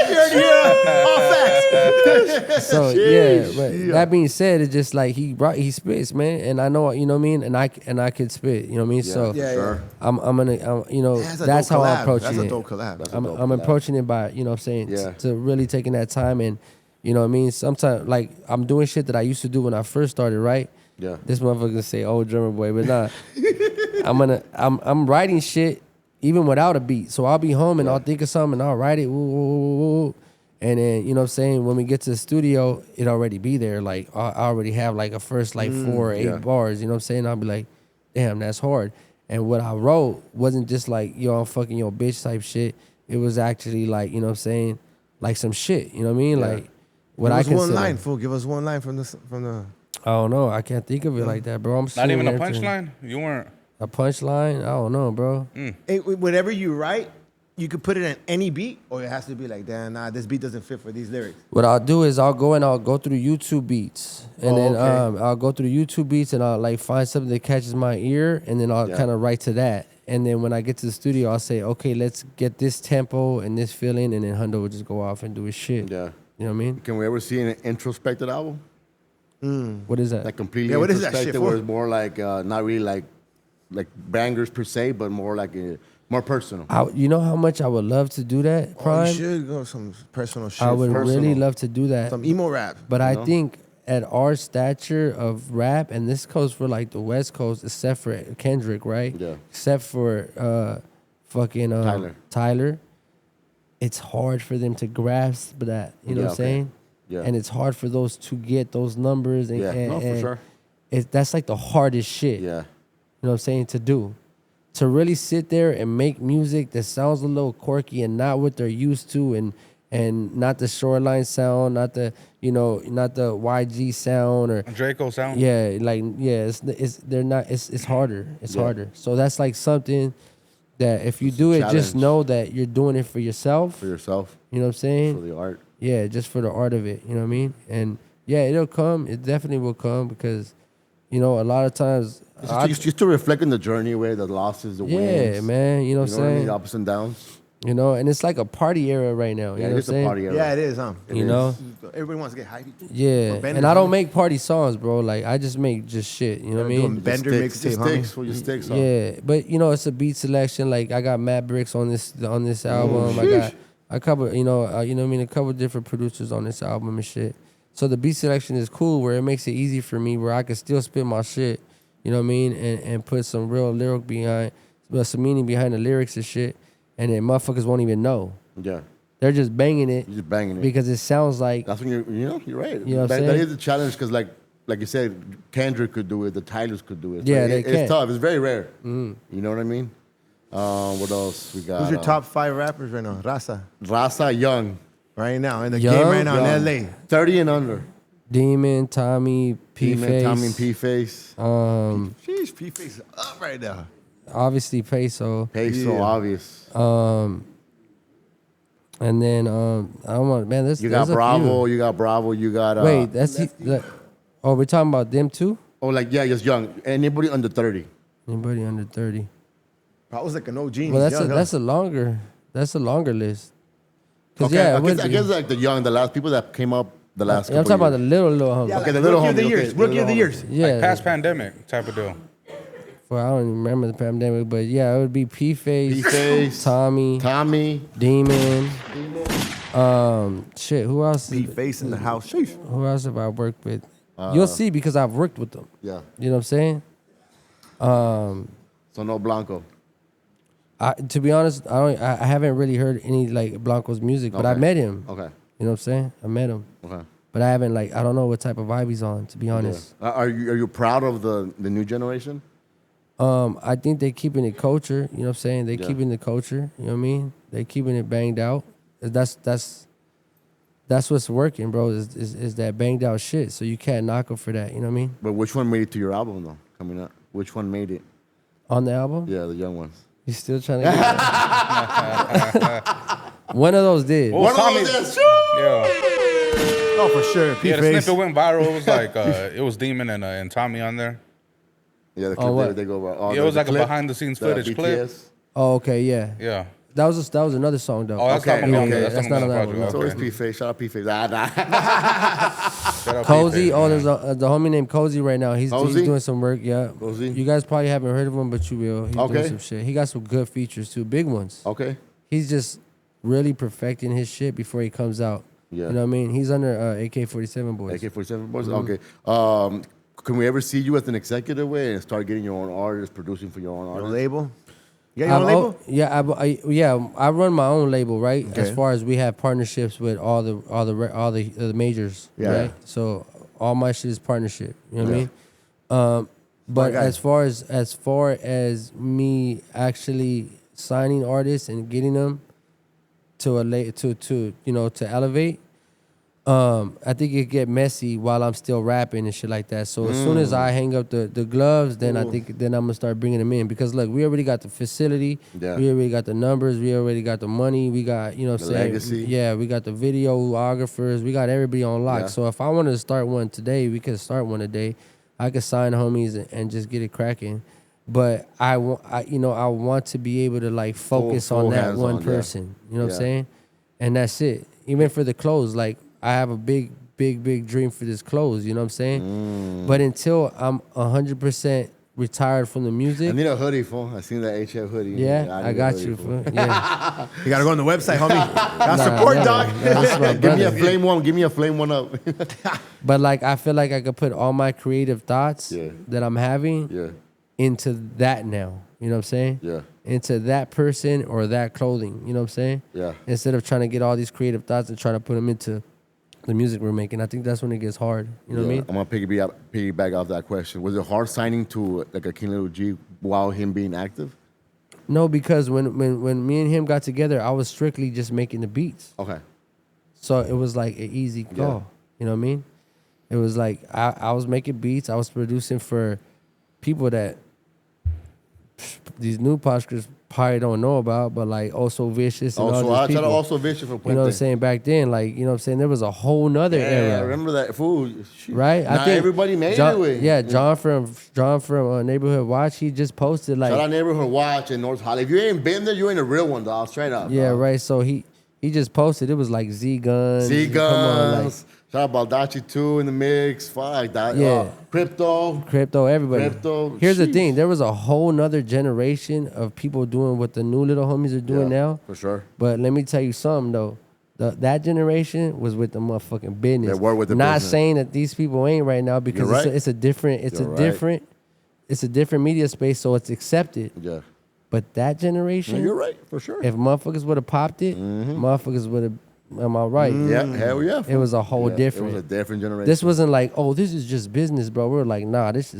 You're here. All facts. So yeah, but that being said, it's just like he spits, man, and I know, you know what I mean, and I could spit, you know what I mean. So Yeah, Sure. I'm gonna you know, That's a that's dope how I'm collab. approaching That's a it. dope collab. I'm approaching it by, you know what I'm saying, Yeah. to really taking that time, and you know what I mean. Sometimes like I'm doing shit that I used to do when I first started, right? Yeah. This motherfucker gonna say old drummer boy, but nah. I'm writing shit even without a beat. So I'll be home and I'll think of something and I'll write it. Woo, woo, woo, woo. And then, you know what I'm saying, when we get to the studio, it already be there. Like I already have like a first like 4 or 8 bars, you know what I'm saying? I'll be like, damn, that's hard. And what I wrote wasn't just like, yo, I'm fucking your bitch type shit. It was actually like, you know what I'm saying, like some shit. You know what I mean? Like what Give I us one consider. line, fool. Give us one line from the. I don't know. I can't think of it like that, bro. I'm Not even a everything. punchline. You weren't. A punchline? I don't know, bro. Whatever you write, you could put it in any beat, or it has to be like, damn, nah, this beat doesn't fit for these lyrics. What I'll do is I'll go through YouTube beats, and then okay. I'll go through YouTube beats, and I'll like find something that catches my ear, and then I'll kind of write to that. And then when I get to the studio, I'll say, okay, let's get this tempo and this feeling, and then Hundo will just go off and do his shit. Yeah. You know what I mean? Can we ever see an introspective album? What is that? Like completely Yeah, what is that shit introspective, for? where it's more like not really like bangers per se, but more like more personal. You know how much I would love to do that, Oh, Prime? you should go some personal shit. I would personal. really love to do that. Some emo rap. But I think at our stature of rap, and this goes for like the West Coast, except for Kendrick, right? Yeah. Except for fucking Tyler, it's hard for them to grasp that. You know what I'm saying? Yeah. And it's hard for those to get those numbers. And, Yeah, and, no, for and sure. that's like the hardest shit. Yeah. You know what I'm saying? To do. To really sit there and make music that sounds a little quirky and not what they're used to, and not the Shoreline sound, not the YG sound or Draco sound. it's harder. It's harder. So that's like something that if you do it, just challenge. know that you're doing it for yourself. For yourself, You know what I'm saying? for the art. Yeah, just for the art of it. You know what I mean? And yeah, it'll come. It definitely will come because, a lot of times. Just to reflect on the journey, where the losses, the wins. Yeah, man. You know what I'm what I mean? saying? The ups and downs. And it's like a party era right now. You Yeah, know what I'm it's a saying? party era. Yeah, it is, huh? You know? Everybody wants to get hyped. Yeah. Or Bender, And I don't homie. make party songs, bro. Like, I just make just shit. You know what I Doing mean? Bender Sticks, mixtape, sticks homie. for your sticks. Huh? Yeah. But, it's a beat selection. Like, I got Matt Bricks on this album. I got a couple, a couple different producers on this album and shit. So the beat selection is cool where it makes it easy for me where I can still spit my shit, you know what I mean? And put some real lyric behind, some meaning behind the lyrics and shit. And then motherfuckers won't even know. Yeah. They're just banging it You're just banging it. because it sounds like, That's when you're right. You know what I'm that saying? is the challenge because, like you said, Kendrick could do it, the Tylers could do it. Yeah, But they can. It's tough. It's very rare. You know what I mean? What else we got? Who's your top 5 rappers right now? Raza. Raza Young, Right now. In the Young? game right now Young. in LA. 30 and under. Demon, Tommy, P-Face. Tommy and P-Face. Sheesh, P-Face up right now. Obviously Peso. Peso, Yeah. obvious. And then I don't want, man. You got there's a Bravo. few. You got Bravo. You got. Wait, oh, we're talking about them too. Just young. Anybody under 30. Anybody under 30? I was like an OG. Well, Young, huh? that's a longer list. Cause Okay, yeah, I guess like the young, the last people that came up the last. I'm couple talking about the years. little homie. Yeah, Okay, like the little Rookie of the homie, years. okay, the Rookie of the little years. Yeah. Like past pandemic type of deal. Well, I don't even remember the pandemic, but yeah, it would be P-Face, P-Face, Tommy, Demon. Shit, who else? P-Face in the house. Sheesh. Who else have I worked with? You'll see because I've worked with them. Yeah. You know what I'm saying? So no Blanco. To be honest, I haven't really heard any like Blanco's music, but I Okay. met him. Okay. You know what I'm saying? I met him, Okay. but I haven't I don't know what type of vibe he's on. To be honest, Are you proud of the new generation? I think they keeping it culture. You know what I'm saying? They Yeah. keeping the culture. You know what I mean? They keeping it banged out. That's what's working, bro. Is that banged out shit? So you can't knock them for that. You know what I mean? But which one made it to your album though? Coming up, which one made it? On the album, Yeah, the young ones. he's still trying to get that. One of those did. Well, Tommy, yeah, Oh, for sure. yeah. The P-Face. snippet went viral. It was like it was Demon and Tommy on there. Yeah, the Oh, clip what? they go. Oh, Yeah, it was the like a clip, behind the scenes the footage clip. BTS. Oh, okay, yeah. Yeah. That was another song though. Oh, that's Okay, not okay, that's that's not not on on the that project. one, It's always Okay. P-Face. Shout out P-Face. Nah. Shout out Cozy, P-Face, oh, man. there's the homie named Cozy right now. He's Cozy? doing some work, yeah. Cozy? You guys probably haven't heard of him, but you will. He's Okay. doing some shit. He got some good features too, big ones. Okay. He's just really perfecting his shit before he comes out. Yeah. You know what I mean? He's under AK-47 boys. AK-47 boys. Mm-hmm. Okay. Can we ever see you as an executive way and start getting your own artists, producing for your own Your artists? label. You got your own label? I run my own label, right? As Okay. far as we have partnerships with all the majors, Yeah. right? So all my shit is partnership. You know what I Yeah. mean? But guy. as far as me actually signing artists and getting them to to elevate, I think it get messy while I'm still rapping and shit like that. So as soon as I hang up the gloves, then I think then I'm gonna start bringing them in because look, we already got the facility, Yeah. we already got the numbers, we already got the money, we got what I'm The saying, legacy. yeah, we got the videographers, we got everybody on lock. Yeah. So if I wanted to start one today, we could start one today. I could sign homies and just get it cracking. But I want to be able to like focus Full on that hands one on, yeah. person. You know what Yeah. I'm saying? And that's it. Even for the clothes, like I have a big dream for this clothes. You know what I'm saying? But until I'm 100% retired from the I music, need a hoodie, fool. I seen that HF hoodie. yeah, I need a got hoodie, you. fool. Fool. Yeah, You gotta go on the website, homie. Gotta support, nah, dog. nah, that's my Give me a brother. flame one. Give me a flame one up. But like I feel like I could put all my creative thoughts Yeah. that I'm having yeah, into that now. You know what I'm saying? yeah, Into that person or that clothing. You know what I'm saying? yeah. Instead of trying to get all these creative thoughts and try to put them into the music we're making. I think that's when it gets hard. You know what I mean? I'm gonna piggyback off that question. Was it hard signing to like a King Lil G while him being active? No, because when me and him got together, I was strictly just making the beats. Okay. So it was like an easy call. You know what I mean? It was like I was making beats. I was producing for people that these new posters probably don't know about, but like Also Vicious and all Also, these I tried people. to also vicious for You know what I'm saying? Back then, like, you know what I'm saying? There was a whole nother Yeah, era. I remember that food. Right? Not everybody made John, it with. Yeah, John from Neighborhood Watch, he just posted like, Shout out Neighborhood Watch in North Hollywood. If you ain't been there, you ain't a real one, dog. Straight up. yeah, dog. right. So he just posted. It was like Z Guns. Z Come on, like Guns. Shout out Baldacci too in the mix. Fuck that. Yeah. Crypto. Crypto, everybody. Crypto, Here's the sheesh. thing: there was a whole nother generation of people doing what the new little homies are doing now. For sure. But let me tell you something though. That generation was with the motherfucking business. They were with the Not business. saying that these people ain't right now because You're right. it's a different it's a different media space, so it's accepted. Yeah. But that generation, No, you're right. For sure. if motherfuckers would have popped it, motherfuckers would have. Am I right? Yeah. Hell yeah. It was a whole Yeah, different. It was a different generation. This wasn't like, oh, this is just business, bro. We were like, nah, it's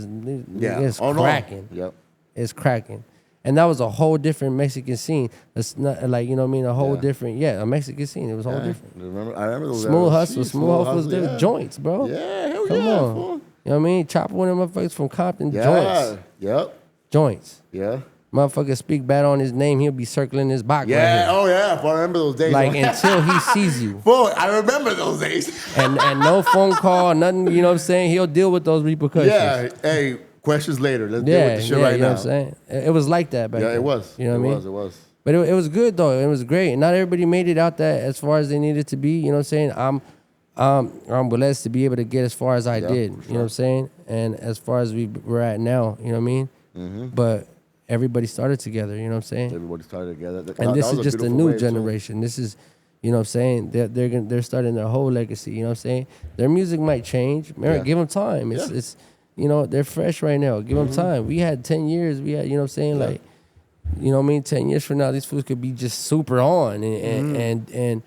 cracking. Yep. It's cracking. And that was a whole different Mexican scene. It's not like, you know what I mean? A whole Yeah. different, a Mexican scene. It was a whole different. I remember those. Smooth eras. hustle, Jeez, smooth hustle was yeah. different. Joints, bro. Yeah, hell Come yeah. on. fool. You know what I mean? Chop one of them motherfuckers from Compton. Yeah. Joints. Yep. Joints. Yeah. Motherfucker speak bad on his name, he'll be circling his box Yeah. right here. Oh yeah. I remember those days. Like until he sees you. Fool, I remember those days. And no phone call, nothing, you know what I'm saying? He'll deal with those repercussions. Yeah. Hey, questions later. Let's deal with the shit right you know now. what I'm saying? It was like that back Yeah, then. it was. You know what I mean? It was. But it was good though. It was great. Not everybody made it out that as far as they needed to be. You know what I'm saying? I'm blessed to be able to get as far as I did. for You know what I'm saying? And as far as we're at now, you know what I mean? But everybody started together. You know what I'm saying? Everybody started together. And this is just a beautiful new way, too. generation. This is, you know what I'm saying? They're starting their whole legacy. You know what I'm saying? Their music might change. Yeah. Give them time. It's you know, they're fresh right now. Give them time. We had 10 years. We had, you know what I'm saying? Yeah. Like, you know what I mean? 10 years from now, these fools could be just super on and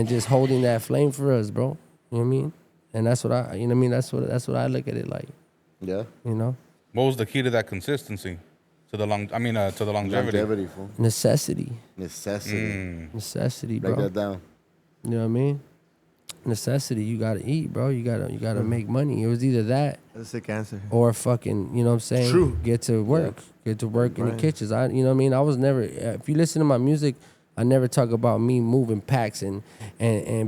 just holding that flame for us, bro. You know what I mean? And that's what I, you know what I mean? That's what I look at it like. Yeah. You know, What was the key to that consistency? To the longevity. Longevity, fool. necessity, Necessity. bro. Break that down. You know what I mean? Necessity. You gotta eat, bro. You gotta make money. It was either that That's a sick answer. or fucking, you know what I'm saying? True. Get to work. Get to work in the Right. kitchens. You know what I mean? I was never, if you listen to my music, I never talk about me moving packs and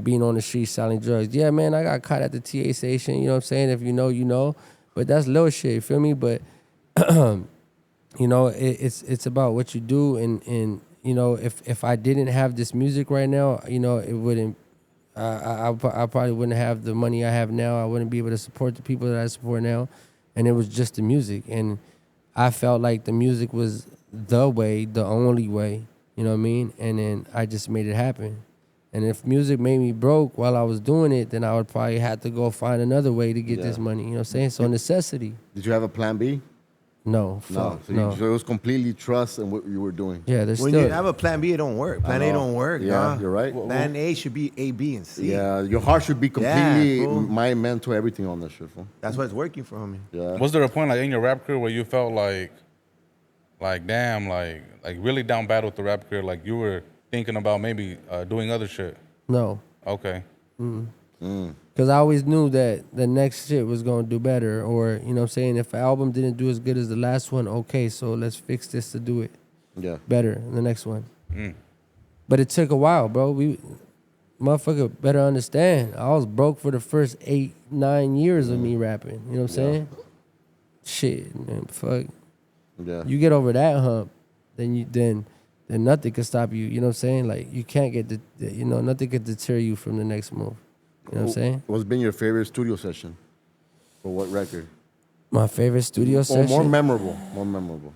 being on the street selling drugs. Yeah, man, I got caught at the TA station, you know what I'm saying? If you know, you know. But that's little shit, you feel me? But, you know, it's about what you do. And you know, if I didn't have this music right now, you know, it wouldn't, I probably wouldn't have the money I have now. I wouldn't be able to support the people that I support now. And it was just the music. And I felt like the music was the way, the only way, you know what I mean? And then I just made it happen. And if music made me broke while I was doing it, then I would probably have to go find another way to get this money, you know what I'm saying? So necessity. Did you have a plan B? No. No. Fuck, So, no. so it was completely trust in what you were doing. Yeah, there's When still... you have a plan B, it don't work. Plan A don't work. Yeah, nah. you're right. Plan A should be A, B, and C. Yeah, your heart should be Yeah, completely fool. mind, mental, everything on that shit, fool. That's why it's working for me. Yeah. Was there a point like in your rap career where you felt like damn, like really down bad with the rap career, like you were thinking about maybe doing other shit? No. Okay. Because I always knew that the next shit was going to do better. Or, you know what I'm saying? If an album didn't do as good as the last one, okay, so let's fix this to do it better in the next one. But it took a while, bro. Motherfucker better understand. I was broke for the first 8-9 years of me rapping. You know what I'm saying? Shit, man, fuck. Yeah. You get over that hump, then nothing can stop you. You know what I'm saying? Like, you can't get nothing could deter you from the next move. You know what I'm saying? What's been your favorite studio session? For what record? My favorite studio Or session? more memorable. More memorable.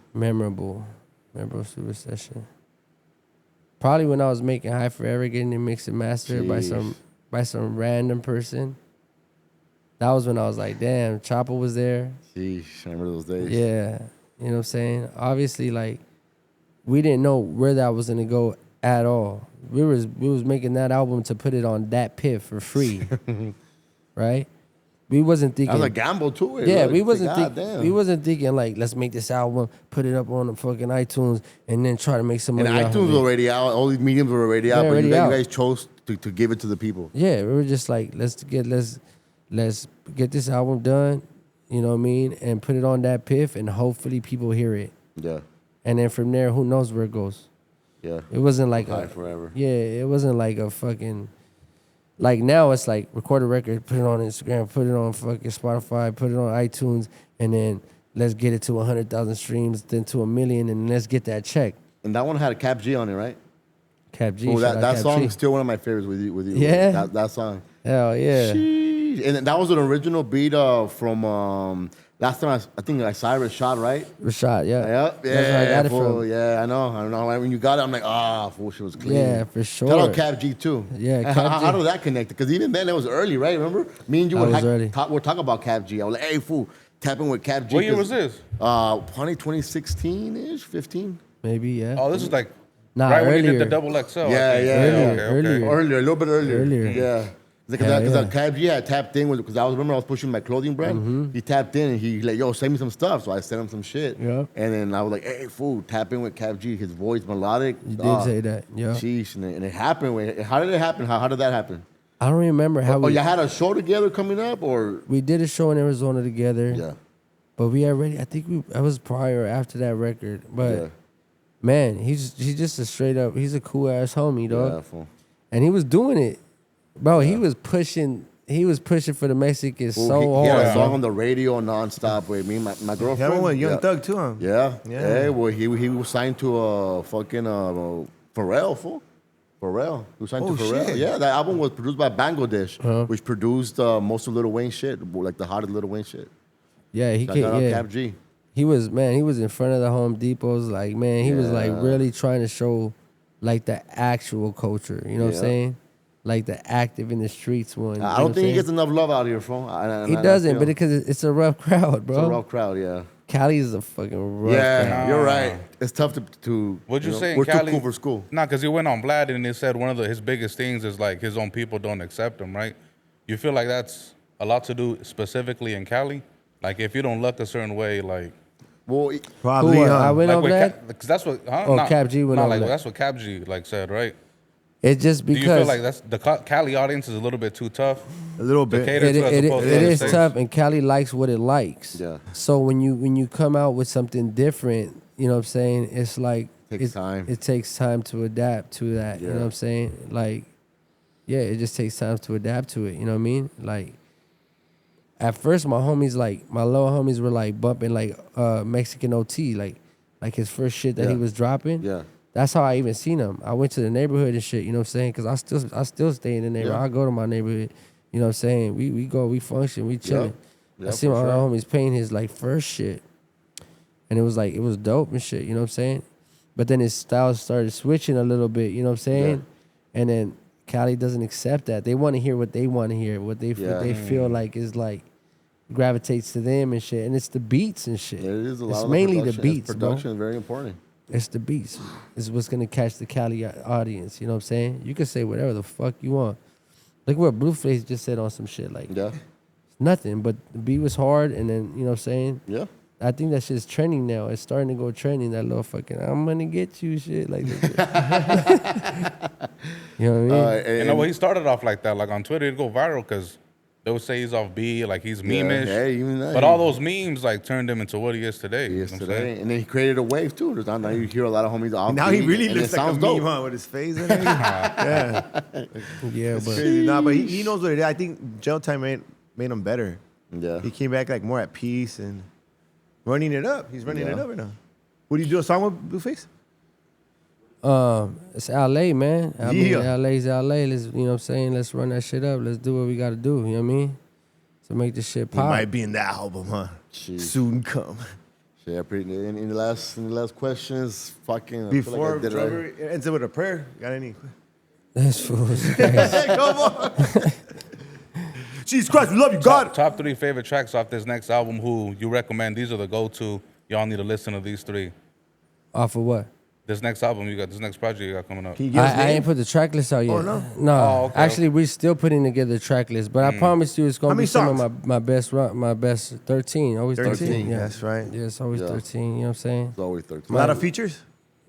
Memorable studio session. Probably when I was making High Forever, getting it mixed and mastered by some random person. That was when I was like, damn, Chopper was there. Sheesh, I remember those days. Yeah. You know what I'm saying? Obviously, like, we didn't know where that was gonna go at all. We was making that album to put it on that pit for free. Right? We wasn't thinking. That was a gamble too. Yeah, like, we wasn't thinking like, let's make this album, put it up on the fucking iTunes, and then try to make some And money. iTunes was already out. All these mediums were already out, Yeah, but already you out. guys chose to give it to the people. Yeah, we were just like, let's get this album done, you know what I mean, and put it on that piff, and hopefully people hear it. Yeah. And then from there, who knows where it goes. Yeah. It wasn't like High forever. Yeah, it wasn't like a fucking. Like now, it's like record a record, put it on Instagram, put it on fucking Spotify, put it on iTunes, and then let's get it to 100,000 streams, then to 1 million, and let's get that check. And that one had a Cap G on it, right? Cap G. Oh, shout out that Cap song G. is still one of my favorites with you. Yeah? That song. Hell yeah. Sheesh. And that was an original beat from last time I think I saw Rashad, right? Rashad, yeah. Yep. Yeah. That's where I got it fool. from. Yeah, I know. When you got it, I'm like, fool, she was clean. Yeah, for sure. Shout out Cap G too. Yeah, And Cap how G. did that connect? Because even then it was early, right? Remember? Me and you I were was early. talking about Cap G. I was like, hey, fool, tapping with Cap G. What year was this? Probably 2016-ish, 15. Maybe, yeah. Oh, this is like Nah, right when you earlier. did the double XL. I Yeah, think. yeah. Earlier. Earlier, a little bit earlier. Earlier. Yeah. Hell Because yeah. Cap G had tapped in because I was pushing my clothing brand. Mm-hmm. He tapped in and he like, yo, send me some stuff. So I sent him some shit. Yeah. And then I was like, hey, fool, tap in with Cap G. His voice melodic. You did say that, yeah. Sheesh, and it happened. How did it happen? How did that happen? I don't remember how Oh, you had a show together coming up, or we did a show in Arizona together. yeah, But we already, I think I was prior or after that record. But yeah, man, he's just a straight up, he's a cool ass homie, dog. yeah, fool. And he was doing it. Bro, he was pushing for the Mexicans Fool, so he hard. had a song bro. on the radio nonstop with me, and my girlfriend. That one with Young yeah. Thug too, huh? Yeah. Yeah. Hey, well, he was signed to fucking Pharrell, fool. Pharrell. He was signed Oh, to Pharrell. shit. Yeah, that album was produced by Bangladesh, Uh-huh. which produced most of Lil Wayne shit, like the hottest Lil Wayne shit. Yeah, he Shout can't, out yeah. Cap G. He was in front of the Home Depots, like, man, he was like Yeah. really trying to show like the actual culture, you know what I'm Yeah. saying? Like the active in the streets one. you know I what don't I'm think he saying? gets enough love out here, fool. He doesn't, but because it's a rough crowd, bro. it's a rough crowd, yeah. Cali is a fucking rough Yeah, crowd. you're right. It's tough to What'd you say in We're Cali? too cool for school. Nah, because he went on Vlad and he said one of his biggest things is like his own people don't accept him, right? You feel like that's a lot to do specifically in Cali? Like if you don't look a certain way, like Well, Probably. Who, huh? I went like over with that. because that's what Oh, Cap G went nah, over like that. that's what Cap G like said, right? It's just Do you because feel like that's the Cali audience is a little bit too tough? A little to bit. cater it, to as it, opposed to it other is states? tough, and Cali likes what it likes. Yeah. So when you come out with something different, you know what I'm saying? It's like Takes time. It takes time to adapt to that. You know Yeah. what I'm saying? Like, yeah, it just takes time to adapt to it. You know what I mean? Like, at first, my little homies were like bumping like Mexican OT, like his first shit that he Yeah. was dropping. yeah. That's how I even seen him. I went to the neighborhood and shit, you know what I'm saying? Because I still stay in the neighborhood. Yeah. I go to my neighborhood, you know what I'm saying? We function, we chilling. Yeah, I see my for other sure. homies paying his like first shit. And it was dope and shit, you know what I'm saying? But then his style started switching a little bit, you know what I'm saying? And then Cali doesn't accept that. They want to hear what they want to hear, what they feel like is like gravitates to them and shit. And it's the beats and shit. It is a lot It's of mainly the production. beats, Production is very important. It's the beats. It's what's gonna catch the Cali audience. You know what I'm saying? You can say whatever the fuck you want. Look what Blueface just said on some shit. Like, Yeah. it's nothing, but the beat was hard, and then, you know what I'm saying? Yeah. I think that shit's trending now. It's starting to go trending. That little fucking I'm gonna get you shit like that. You know what I mean? You know, he started off like that. Like on Twitter, it'd go viral because they would say he's off B, like he's meme-ish. Yeah, even that, but all those memes like turned him into what he is today. He is you know what I'm saying? today, and then he created a wave too. There's now you hear a lot of homies off. Now he beat, really and looks it like a sounds meme, dope. huh? With his face and everything. Yeah. Yeah, but Crazy. Nah, but he knows what it is. I think jail time made him better. Yeah. He came back like more at peace and running it up. He's running Yeah. it up right now. Would you do a song with Blueface? it's LA, man. I mean, Yeah. LA's LA. Let's, you know what I'm saying? Let's run that shit up. Let's do what we gotta do. You know what I mean? So make this shit He pop. might be in that album, huh? Jeez. Soon come. Yeah, pretty. In the last questions, fucking. I feel Before like I did it right. Trevor ends it with a prayer. Got any? This fool's crazy. Hey, come on. Jesus Christ, we love you, God. Top 3 favorite tracks off this next album. Who you recommend? These are the go-to. Y'all need to listen to these 3. Off of what? This next album you got. This next project you got coming up. Can you give us I names? ain't put the track list out yet. Oh, no? No. Oh, okay, Actually, we're still putting together the track list, but I promise you it's How gonna many be some songs? of my best 13. Always 13. Yeah. That's right. Yeah, it's always Yeah. 13. You know what I'm saying? It's always 13. A lot of features?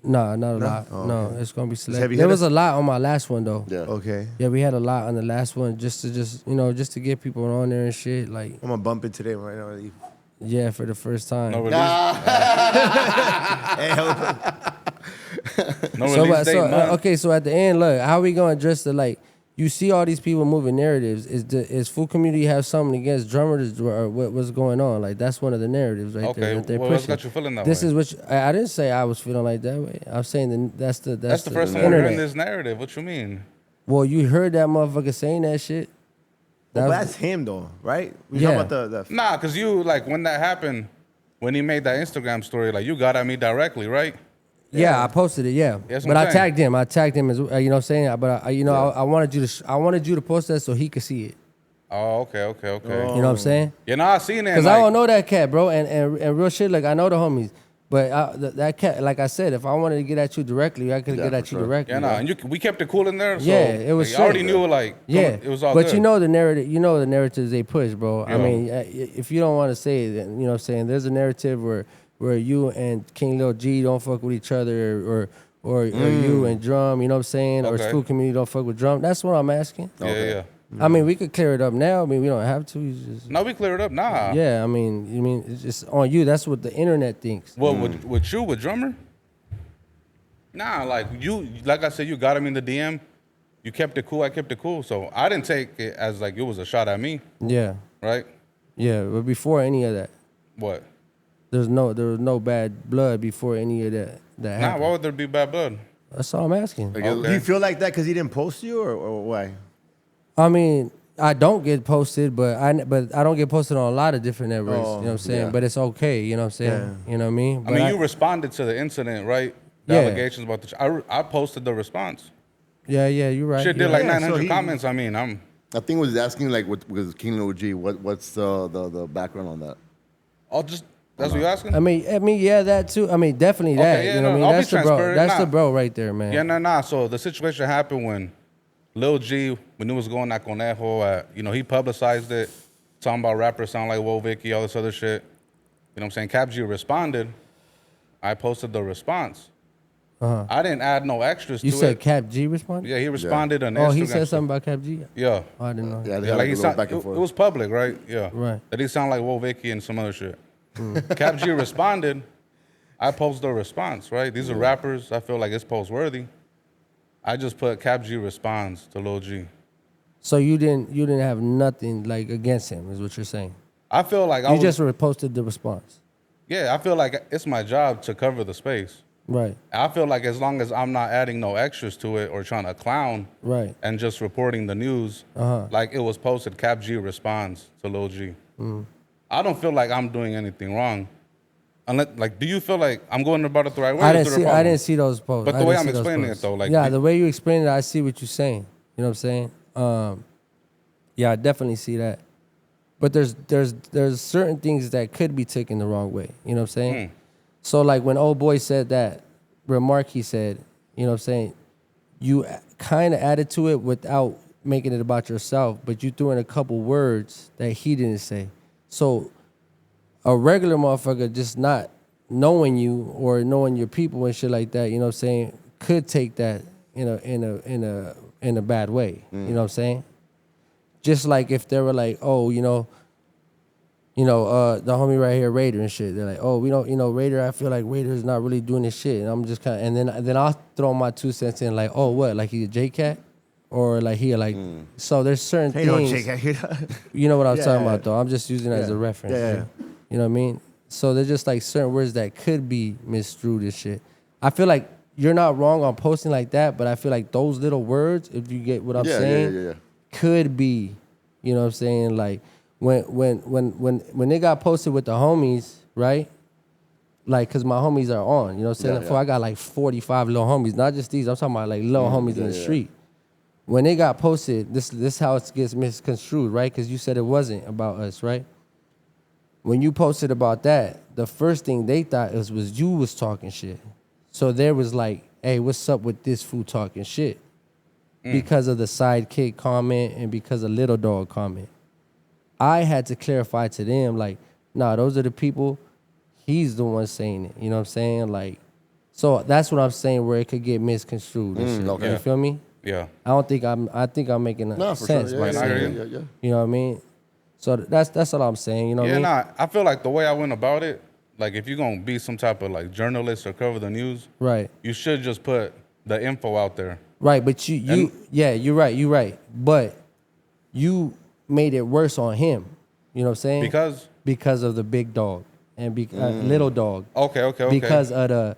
Nah, not a lot. Oh, No, it's gonna be select. heavy There was hitters? a lot on my last one though. Yeah. Okay. Yeah, we had a lot on the last one just to get people on there and shit. Like, I'm going to bump it today right now. yeah, for the first time. No release, Hey, help. no So, release date. none. okay, so at the end, look, how we gonna address the like? You see all these people moving narratives. Is full community have something against drummers or what's going on? Like that's one of the narratives right there Okay, that they're what's pushing. got you feeling that This way? is what I didn't say I was feeling like that way. I'm saying that's the first time I'm internet. hearing this narrative. What you mean? Well, you heard that motherfucker saying that shit. Well, That- that's him, though, right? We Yeah. talking about the Nah, cause you like when that happened, when he made that Instagram story, like you got at me directly, right? Yeah, I posted it. Yeah, That's but what I I'm tagged him. I tagged him as you know what I'm saying. But I wanted you to post that so he could see it. Oh, okay. You know what I'm saying? You know, I seen it. Because Like, I don't know that cat, bro, and real shit. Like I know the homies, but that cat, like I said, if I wanted to get at you directly, I could Yeah, get at for you sure. directly. yeah, nah, bro. and we kept it cool in there. So, Yeah, it was like, I already straight. knew like Yeah, it was all but good. you know the narrative. You know the narratives they push, bro. I Yeah. mean, if you don't want to say it, then, you know what I'm saying, there's a narrative where you and King Lil G don't fuck with each other, or you and Drum, you know what I'm saying, or Okay. school community don't fuck with Drum. That's what I'm asking. Yeah. I mean, we could clear it up now. I mean, we don't have to. It's just, No, we clear it up. Nah. yeah, I mean, it's just on you. That's what the internet thinks. Well, with you, with drummer. Nah, like I said, you got him in the DM. You kept it cool. I kept it cool. So I didn't take it as like it was a shot at me, Yeah, right? yeah. But before any of that, What? there was no bad blood before any of that Nah, happened. why would there be bad blood? That's all I'm asking. I guess- Okay. Do you feel like that because he didn't post you, or why? I mean, I don't get posted, but I don't get posted on a lot of different networks. You know what I'm saying? yeah. But it's okay. You know what I'm saying? Yeah. You know what I mean? I But mean, you responded to the incident, right? The Yeah. allegations about I posted the response. yeah, you're right. Shit you're did like right. Yeah, so 900 he- comments. I mean, I'm. I think was asking like with King Lil G. What's the background on that? I'll just. That's what you're asking. I mean, yeah, that too. I mean, definitely that. Okay, yeah, you know what I no, mean? I'll be That's the bro. transparent. That's Nah. the bro right there, man. Yeah, nah. So the situation happened when Lil G, when he was going at Conejo, he publicized it, talking about rappers sound like Wo Vicky, all this other shit. You know what I'm saying? Cap G responded. I posted the response. I didn't add no extras You to said it. Cap G responded? Yeah, he responded on Oh, Instagram. he said something about Cap G? Yeah. Oh, I didn't know. Yeah, they Yeah, had like like a he little sound, back and it forth. was public, right? Yeah. Right. That he sound like Wo Vicky and some other shit. Cap G responded. I posted a response, right? These are rappers. I feel like it's post-worthy. I just put Cap G responds to Lil G. So you didn't have nothing like against him, is what you're saying? I feel like I You was, just reposted the response. yeah, I feel like it's my job to cover the space. Right. I feel like as long as I'm not adding no extras to it or trying to clown Right. and just reporting the news, like it was posted, Cap G responds to Lil G. I don't feel like I'm doing anything wrong. Unless, like, do you feel like I'm going about it the right way? I or didn't is there a see. I problem? didn't see those posts. But I the way didn't I'm see those explaining it, posts. though, like, yeah, the- the way you explain it, I see what you're saying. You know what I'm saying? Yeah, I definitely see that. But there's certain things that could be taken the wrong way. You know what I'm saying? So like when old boy said that remark, he said, you know what I'm saying? You kind of added to it without making it about yourself, but you threw in a couple words that he didn't say. So a regular motherfucker just not knowing you or knowing your people and shit like that, you know what I'm saying, could take that in a bad way. You know what I'm saying? Just like if they were like, oh, the homie right here, Raider and shit. They're like, oh, we don't, Raider. I feel like Raider is not really doing this shit. And I'm just kind of, and then I'll throw my 2 cents in, like, oh, what, like he's a J Cat, or like he like. So there's certain Hey, no, things. J-Cat. You know what I'm Yeah, talking yeah. about, though. I'm just using it as a reference. Yeah. You know what I mean? So there's just like certain words that could be misconstrued and shit. I feel like you're not wrong on posting like that, but I feel like those little words, if you get what I'm saying, Yeah. could be, you know what I'm saying, like when they got posted with the homies, right? Like, cause my homies are on, you know what I'm saying? Yeah, Before I got like 45 little homies, not just these. I'm talking about like little homies in the yeah. street. When they got posted, this how it gets misconstrued, right? Cause you said it wasn't about us, right? When you posted about that, the first thing they thought was you was talking shit. So there was like, hey, what's up with this fool talking shit? Because of the sidekick comment and because of Little Dog comment. I had to clarify to them, like, nah, those are the people, he's the one saying it. You know what I'm saying? Like, so that's what I'm saying, where it could get misconstrued and shit. okay. You feel me? Yeah. I think I'm making No, for sense sure. by Yeah, saying yeah, it. yeah. You know what I mean? So that's all I'm saying, you know what I mean? Nah, I feel like the way I went about it, like if you're gonna be some type of like journalist or cover the news, Right. you should just put the info out there. Right, but you're right. But you made it worse on him. You know what I'm saying? Because of the big dog and little dog. Okay. Because of the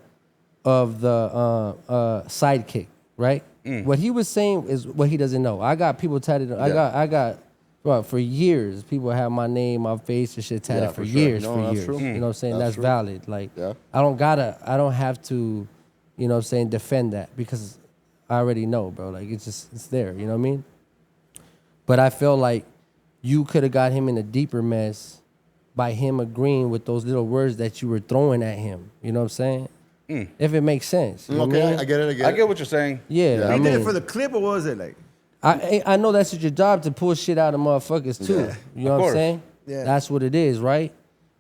sidekick, right? What he was saying is what he doesn't know. I got people tatted. I got well, for years, people have my name, my face, and shit tatted Yeah, for for sure. years, No, for that's years. true. You know what I'm saying? That's That's true. valid. Like, Yeah. I don't have to, you know what I'm saying, defend that because I already know, bro. Like, it's there, you know what I mean? But I feel like you could have got him in a deeper mess by him agreeing with those little words that you were throwing at him. You know what I'm saying? If it makes sense. You know what I Okay, mean? I get it. I get what you're saying. Yeah, I He mean, did it for the clip, or what was it like? I know that's your job to pull shit out of motherfuckers too. Yeah. You know Of what I'm course. saying? Yeah. That's what it is, right?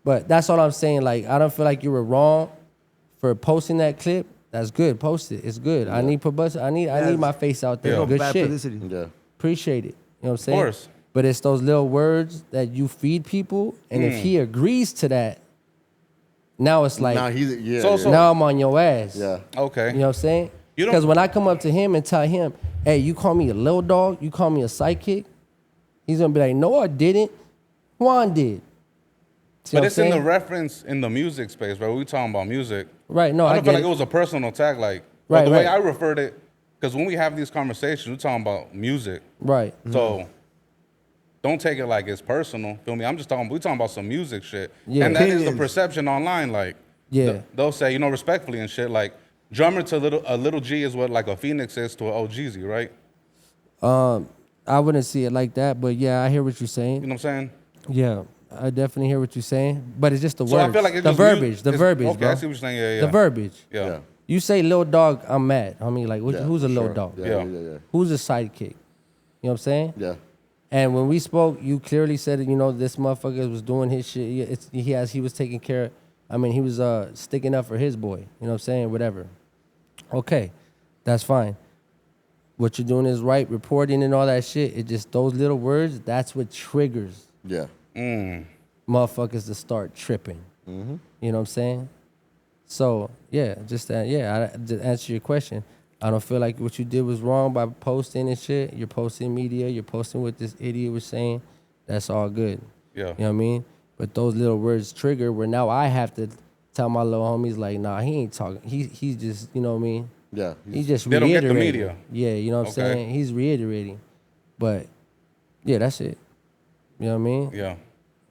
But that's all I'm saying. Like, I don't feel like you were wrong for posting that clip. That's good. Post it. It's good. I need publicity. I need my face out there. Yeah. Good Bad shit. publicity. Yeah. Appreciate it. You know what I'm saying? course. But it's those little words that you feed people, and if he agrees to that, now it's like Now he's So- now I'm on your ass. yeah. Okay. You know what I'm saying? You don't- Because when I come up to him and tell him, hey, you call me a little dog, you call me a sidekick, he's gonna be like, no, I didn't. Juan did. See But what it's I'm in the saying? reference in the music space, bro. We talking about music. Right, no, I I don't feel get like it. it was a personal attack. Like, Right, but the way right. I referred it, because when we have these conversations, we're talking about music. Right. So don't take it like it's personal. Feel me? We're talking about some music shit. Yeah. And that is the Opinions. perception online. Like, Yeah. they'll say, respectfully and shit, like, drummer to a little G is what like a Phoenix is to an OGZ, right? I wouldn't see it like that, but yeah, I hear what you're You saying. know what I'm saying? Yeah, I definitely hear what you're saying. But it's just the So words. I feel like it's the just verbiage. The it's- verbiage, Okay, bro. I see what you're saying. Yeah. The verbiage. Yeah. Yeah. You say little dog, I'm mad. I mean, like, Yeah, who's a for little sure. dog? Yeah. Who's a sidekick? You know what I'm saying? Yeah. And when we spoke, you clearly said, this motherfucker was doing his shit. He was taking care. I mean, he was sticking up for his boy. You know what I'm saying? Whatever. Okay, that's fine. What you're doing is right, reporting and all that shit. It just those little words. That's what triggers Yeah. motherfuckers to start tripping. You know what I'm saying? So yeah, just that. Yeah, to answer your question, I don't feel like what you did was wrong by posting and shit. You're posting media. You're posting what this idiot was saying. That's all good. Yeah. You know what I mean? But those little words trigger where now I have to tell my little homies like, nah, he ain't talking. He's just, you know what I mean? Yeah. He's just They don't get the reiterating. media. Yeah, you know what I'm Okay. saying? He's reiterating. But yeah, that's it. You know what I mean? Yeah.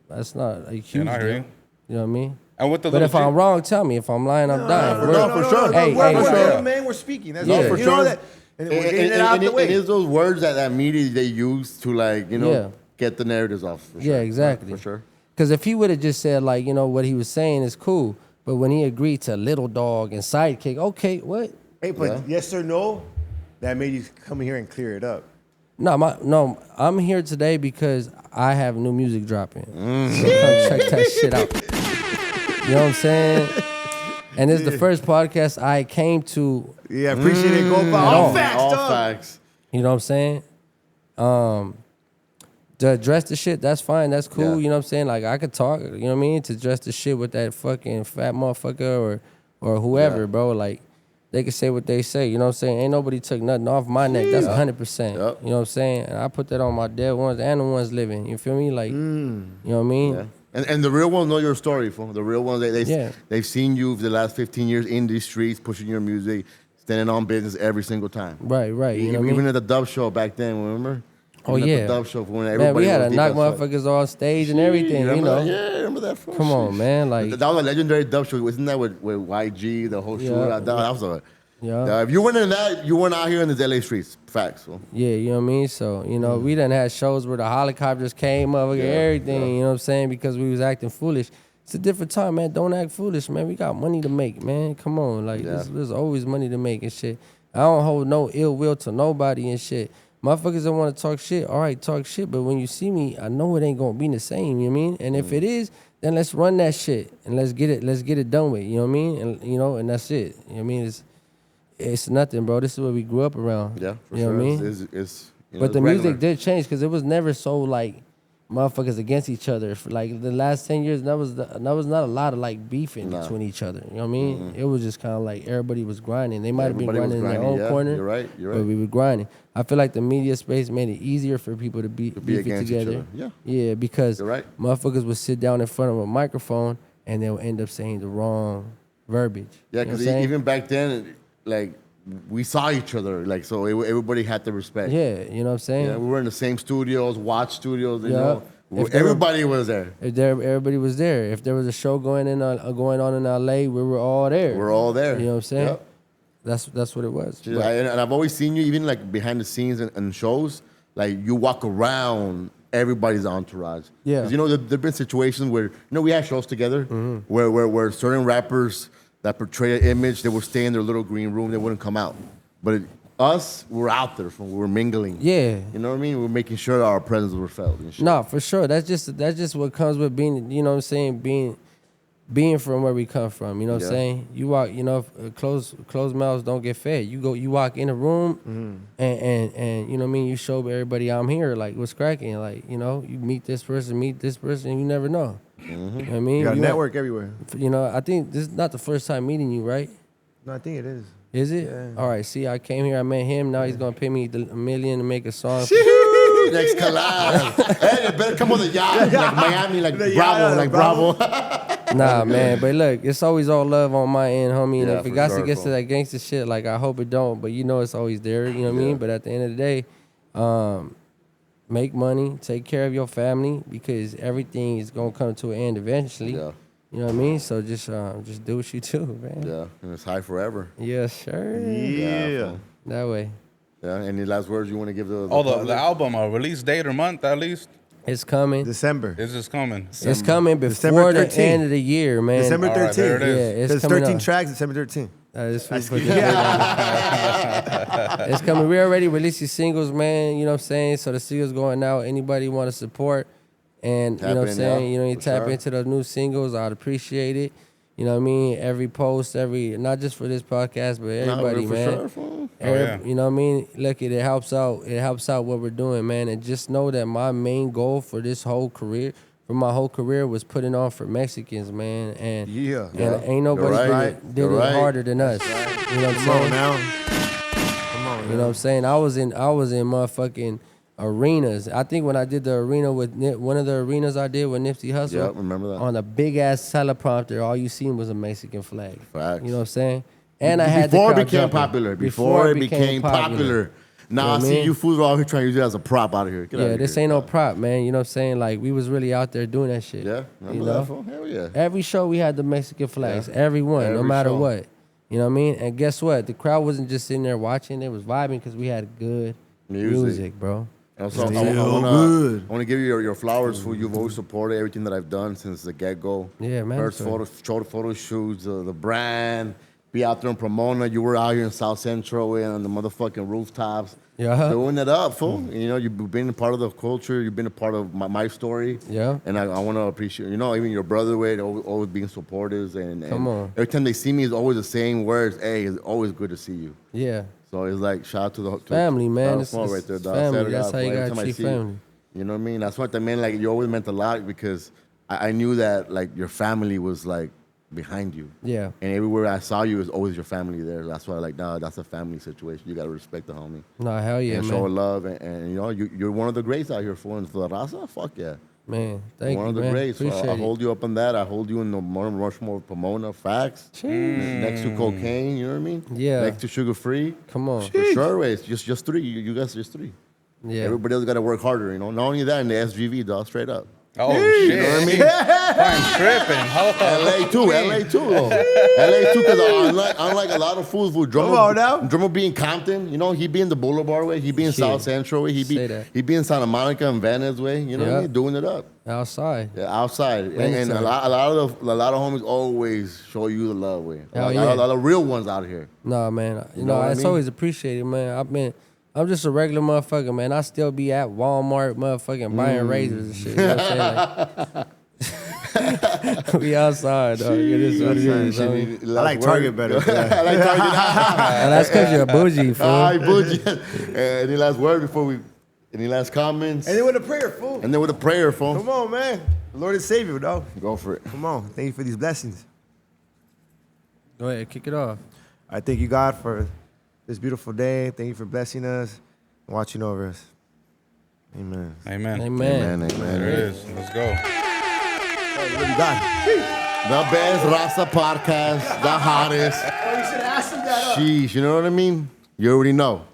That's not a huge I hear deal. you. You know what I mean? And with the But little if I'm wrong, tell me. If I'm lying, I'm dying. for Word. sure. For sure. Hey, we're, hey, we're, yeah. man, we're speaking. That's Yeah. all. For You know sure. that. And we're getting it out the way. It is those words that media they use to Yeah. get the narratives off. For Yeah, sure. exactly. For sure. Because if he would have just said, like, what he was saying is cool, but when he agreed to little dog and sidekick, okay, what? Hey, but Yeah. yes or no, that made you come here and clear it up. No, I'm here today because I have new music dropping. So come check that shit out. You know what I'm saying? And this is the first podcast I came to. Yeah, appreciate it, Compa. all. All facts, All dog. facts. You know what I'm saying? To address the shit, that's fine. That's cool. Yeah. You know what I'm saying? Like, I could talk, you know what I mean? To address the shit with that fucking fat motherfucker or whoever, Yeah. bro. Like, they can say what they say. You know what I'm saying? Ain't nobody took nothing off my neck. That's 100%. Yep. You know what I'm saying? And I put that on my dead ones and the ones living. You feel me? Like, you know what I mean? Yeah. And the real ones know your story, fool. The real ones, Yeah. they've seen you for the last 15 years in these streets, pushing your music, standing on business every single time. Right. You know what I mean? Even at the Dove Show back then, remember? Oh, Even yeah. At the Dove Show, when Man, everybody we had was to deep knock outside. motherfuckers on stage and everything, you Remember know? that? Yeah, remember that? Fool? Come on, man. Like, That was a legendary Dove Show. Wasn't that with YG, the whole show? Yeah. That was a... yeah. If you weren't in that, you weren't out here in the LA streets. Facts. Fool. Yeah, you know what I mean? So, you know, we done had shows where the helicopters came up and everything, you know what I'm saying? Because we was acting foolish. It's a different time, man. Don't act foolish, man. We got money to make, man. Come on. Like, there's always money to make and shit. I don't hold no ill will to nobody and shit. Motherfuckers that want to talk shit, all right, talk shit. But when you see me, I know it ain't going to be the same, you know what I mean? And if it is, then let's run that shit and let's get it done with, you know what I mean? And, you know, and that's it. You know what I mean? It's nothing, bro. This is what we grew up around. Yeah, for you sure. know what I mean? It's, you know, But it's the regular. music did change because it was never so like motherfuckers against each other. For like the last 10 years, that was not a lot of like beefing between each other. You know what I mean? It was just kind of like everybody was grinding. They might have been Everybody was grinding in their own grinding, yeah. corner. You're right, you're But right. we were grinding. I feel like the media space made it easier for people to beef it against each together. other. Yeah, because You're right. motherfuckers would sit down in front of a microphone and they'll end up saying the wrong verbiage. Yeah, You know what because I'm saying? even back then, like, we saw each other. Like, so everybody had the respect. Yeah, you know what I'm saying? Yeah, we were in the same studios, watch studios, you Yeah. know. If they were- Everybody was there. Everybody was there. If there was a show going on in LA, we were all there. We're all there. You know what I'm saying? Yep. That's what it was. Just- But- and I've always seen you, even like behind the scenes and shows, like you walk around everybody's entourage. Yeah. 'Cause, you know, there've been situations where, you know, we had shows together where certain rappers that portray an image, they would stay in their little green room, they wouldn't come out. But us, we're out there, we were mingling. Yeah. You know what I mean? We're making sure that our presence was felt and shit. No, for sure. That's just what comes with being, you know what I'm saying, being from where we come from. You know what I'm Yeah. saying? You walk, you know, closed mouths don't get fed. You walk in a room and you know what I mean, you show everybody I'm here, like what's cracking. Like, you know, you meet this person, you never know. You know what I mean? You got a You network everywhere. You know, I think this is not the first time meeting you, right? No, I think it is. Is it? Yeah. All right. See, I came here. I met him. Now he's gonna pay me $1 million to make a song. Next collab. Hey, you better come with a yacht, like Miami, like The Bravo, yacht, like Bravo. Bravo. Nah, man. But look, it's always all love on my end, homie. And Yeah, if it for got sure, to get to bro. that gangster shit, like I hope it don't. But you know, it's always there. You know what I mean? But at the end of the day, make money, take care of your family because everything is gonna come to an end eventually. Yeah. You know what I mean? So just do what you do, man. Yeah, and it's high forever. Yes, sir. Yeah. That way. Yeah, any last words you want to give the Oh, the public? album, a release date or month at least? It's coming. December. It's just coming. It's coming December before the 13th. end of the year, man. December All right, 13th. there it is. Yeah, it's There's coming 13 up. tracks, December 13th. It's coming. We already released the singles, man. You know what I'm saying? So the singles going out. Anybody want to support? And you Tap know what I'm in, saying? yeah, You know, you for tap sure. into the new singles. I'd appreciate it. You know what I mean? Every post, not just for this podcast, but everybody, for man. Sure, fool. yeah. You know what I mean? Look, it helps out. It helps out what we're doing, man. And just know that my main goal for this whole career, for my whole career, was putting on for Mexicans, man. And Yeah. and ain't nobody You're did right. it You're right. harder than us. You know what I'm Come saying? on now. Come on. You know what I'm saying? I was in motherfucking arenas. I think when I did the arena with one of the arenas I did with Nipsey Hussle. Yeah, remember that. On a big ass teleprompter, all you seen was a Mexican flag. Facts. You know what I'm saying? And I had Before the it crowd became jumping. popular. Before it became popular. Now You know I what I see mean? you fools are out here trying to use it as a prop out of here. Get out Yeah, of this here. ain't no prop, man. You know what I'm saying? Like we was really out there doing that shit. Yeah, remember you that, know? fool? Hell yeah. Every show we had the Mexican flags. Yeah. Every one, no Every matter show. what. You know what I mean? And guess what? The crowd wasn't just sitting there watching; they was vibing because we had good music, bro. Also, I Still want good. to give you your flowers for you've always supported everything that I've done since the get go. Yeah, man. First photo shoots, the brand, be out there in Pomona. You were out here in South Central and on the motherfucking rooftops. Yeah. Doing it up, fool. You know, you've been a part of the culture. You've been a part of my story. Yeah. And I want to appreciate, you know, even your brother, Wade, always being supportive. And Come on. every time they see me, it's always the same words. Hey, it's always good to see you. Yeah. So it's like, shout out to the Family, man. That's It's right there, dog. family. That's Dog, how you every gotta time I treat see you. family. You know what I mean? That's what I mean. Like, you always meant a lot because I knew that, like, your family was, like, behind you. Yeah. And everywhere I saw you, it was always your family there. That's why, like, nah, that's a family situation. You got to respect the homie. Nah, hell yeah, And man. show love. And you know, you're one of the greats out here for the raza. Fuck yeah. Man, thank One you, of the man. greats. So Appreciate I it. hold you up on that. I hold you in the Mount Rushmore of Pomona. Facts. Next to cocaine, you know what I mean? Yeah. Next to sugar free. Come on. For sure, way. It's just three. You guys just three. Yeah. Everybody else got to work harder, you know. Not only that, in the SGV, dog, straight up. Oh, shit. You know what I mean? I'm tripping. LA too, though. LA too, because unlike a lot of fools who Come on now. drummer be in Compton, you know, he be in the Boulevard way, he be in Shit. South Central way, Say that. he be in Santa Monica and Venice way, you know what I Yeah. mean, doing it up. Outside. Yeah, outside. And Anytime. a lot of homies always show you the love way. Hell A yeah. lot of real ones out here. Nah, man. You know know, what I it's mean? always appreciated, man. I'm just a regular motherfucker, man. I still be at Walmart, motherfucking buying razors and shit. You know what I'm saying? Like, we outside, dog. It is what it is. I mean, I like Target better. Yeah. I like Target. and that's because you're a bougie, fool. All right, bougie. Any last word any last comments? And then with a prayer, fool. And then with a prayer, phone. Come on, man. Lord and Savior, dog. Go for it. Come on. Thank you for these blessings. Go ahead, kick it off. I thank you, God, for this beautiful day. Thank you for blessing us and watching over us. Amen. Amen. Amen. Amen. There it is. Let's go. What do you got? The best Rasta podcast, the hottest. Oh, you should have asked him that. Sheesh, you know what I mean? You already know.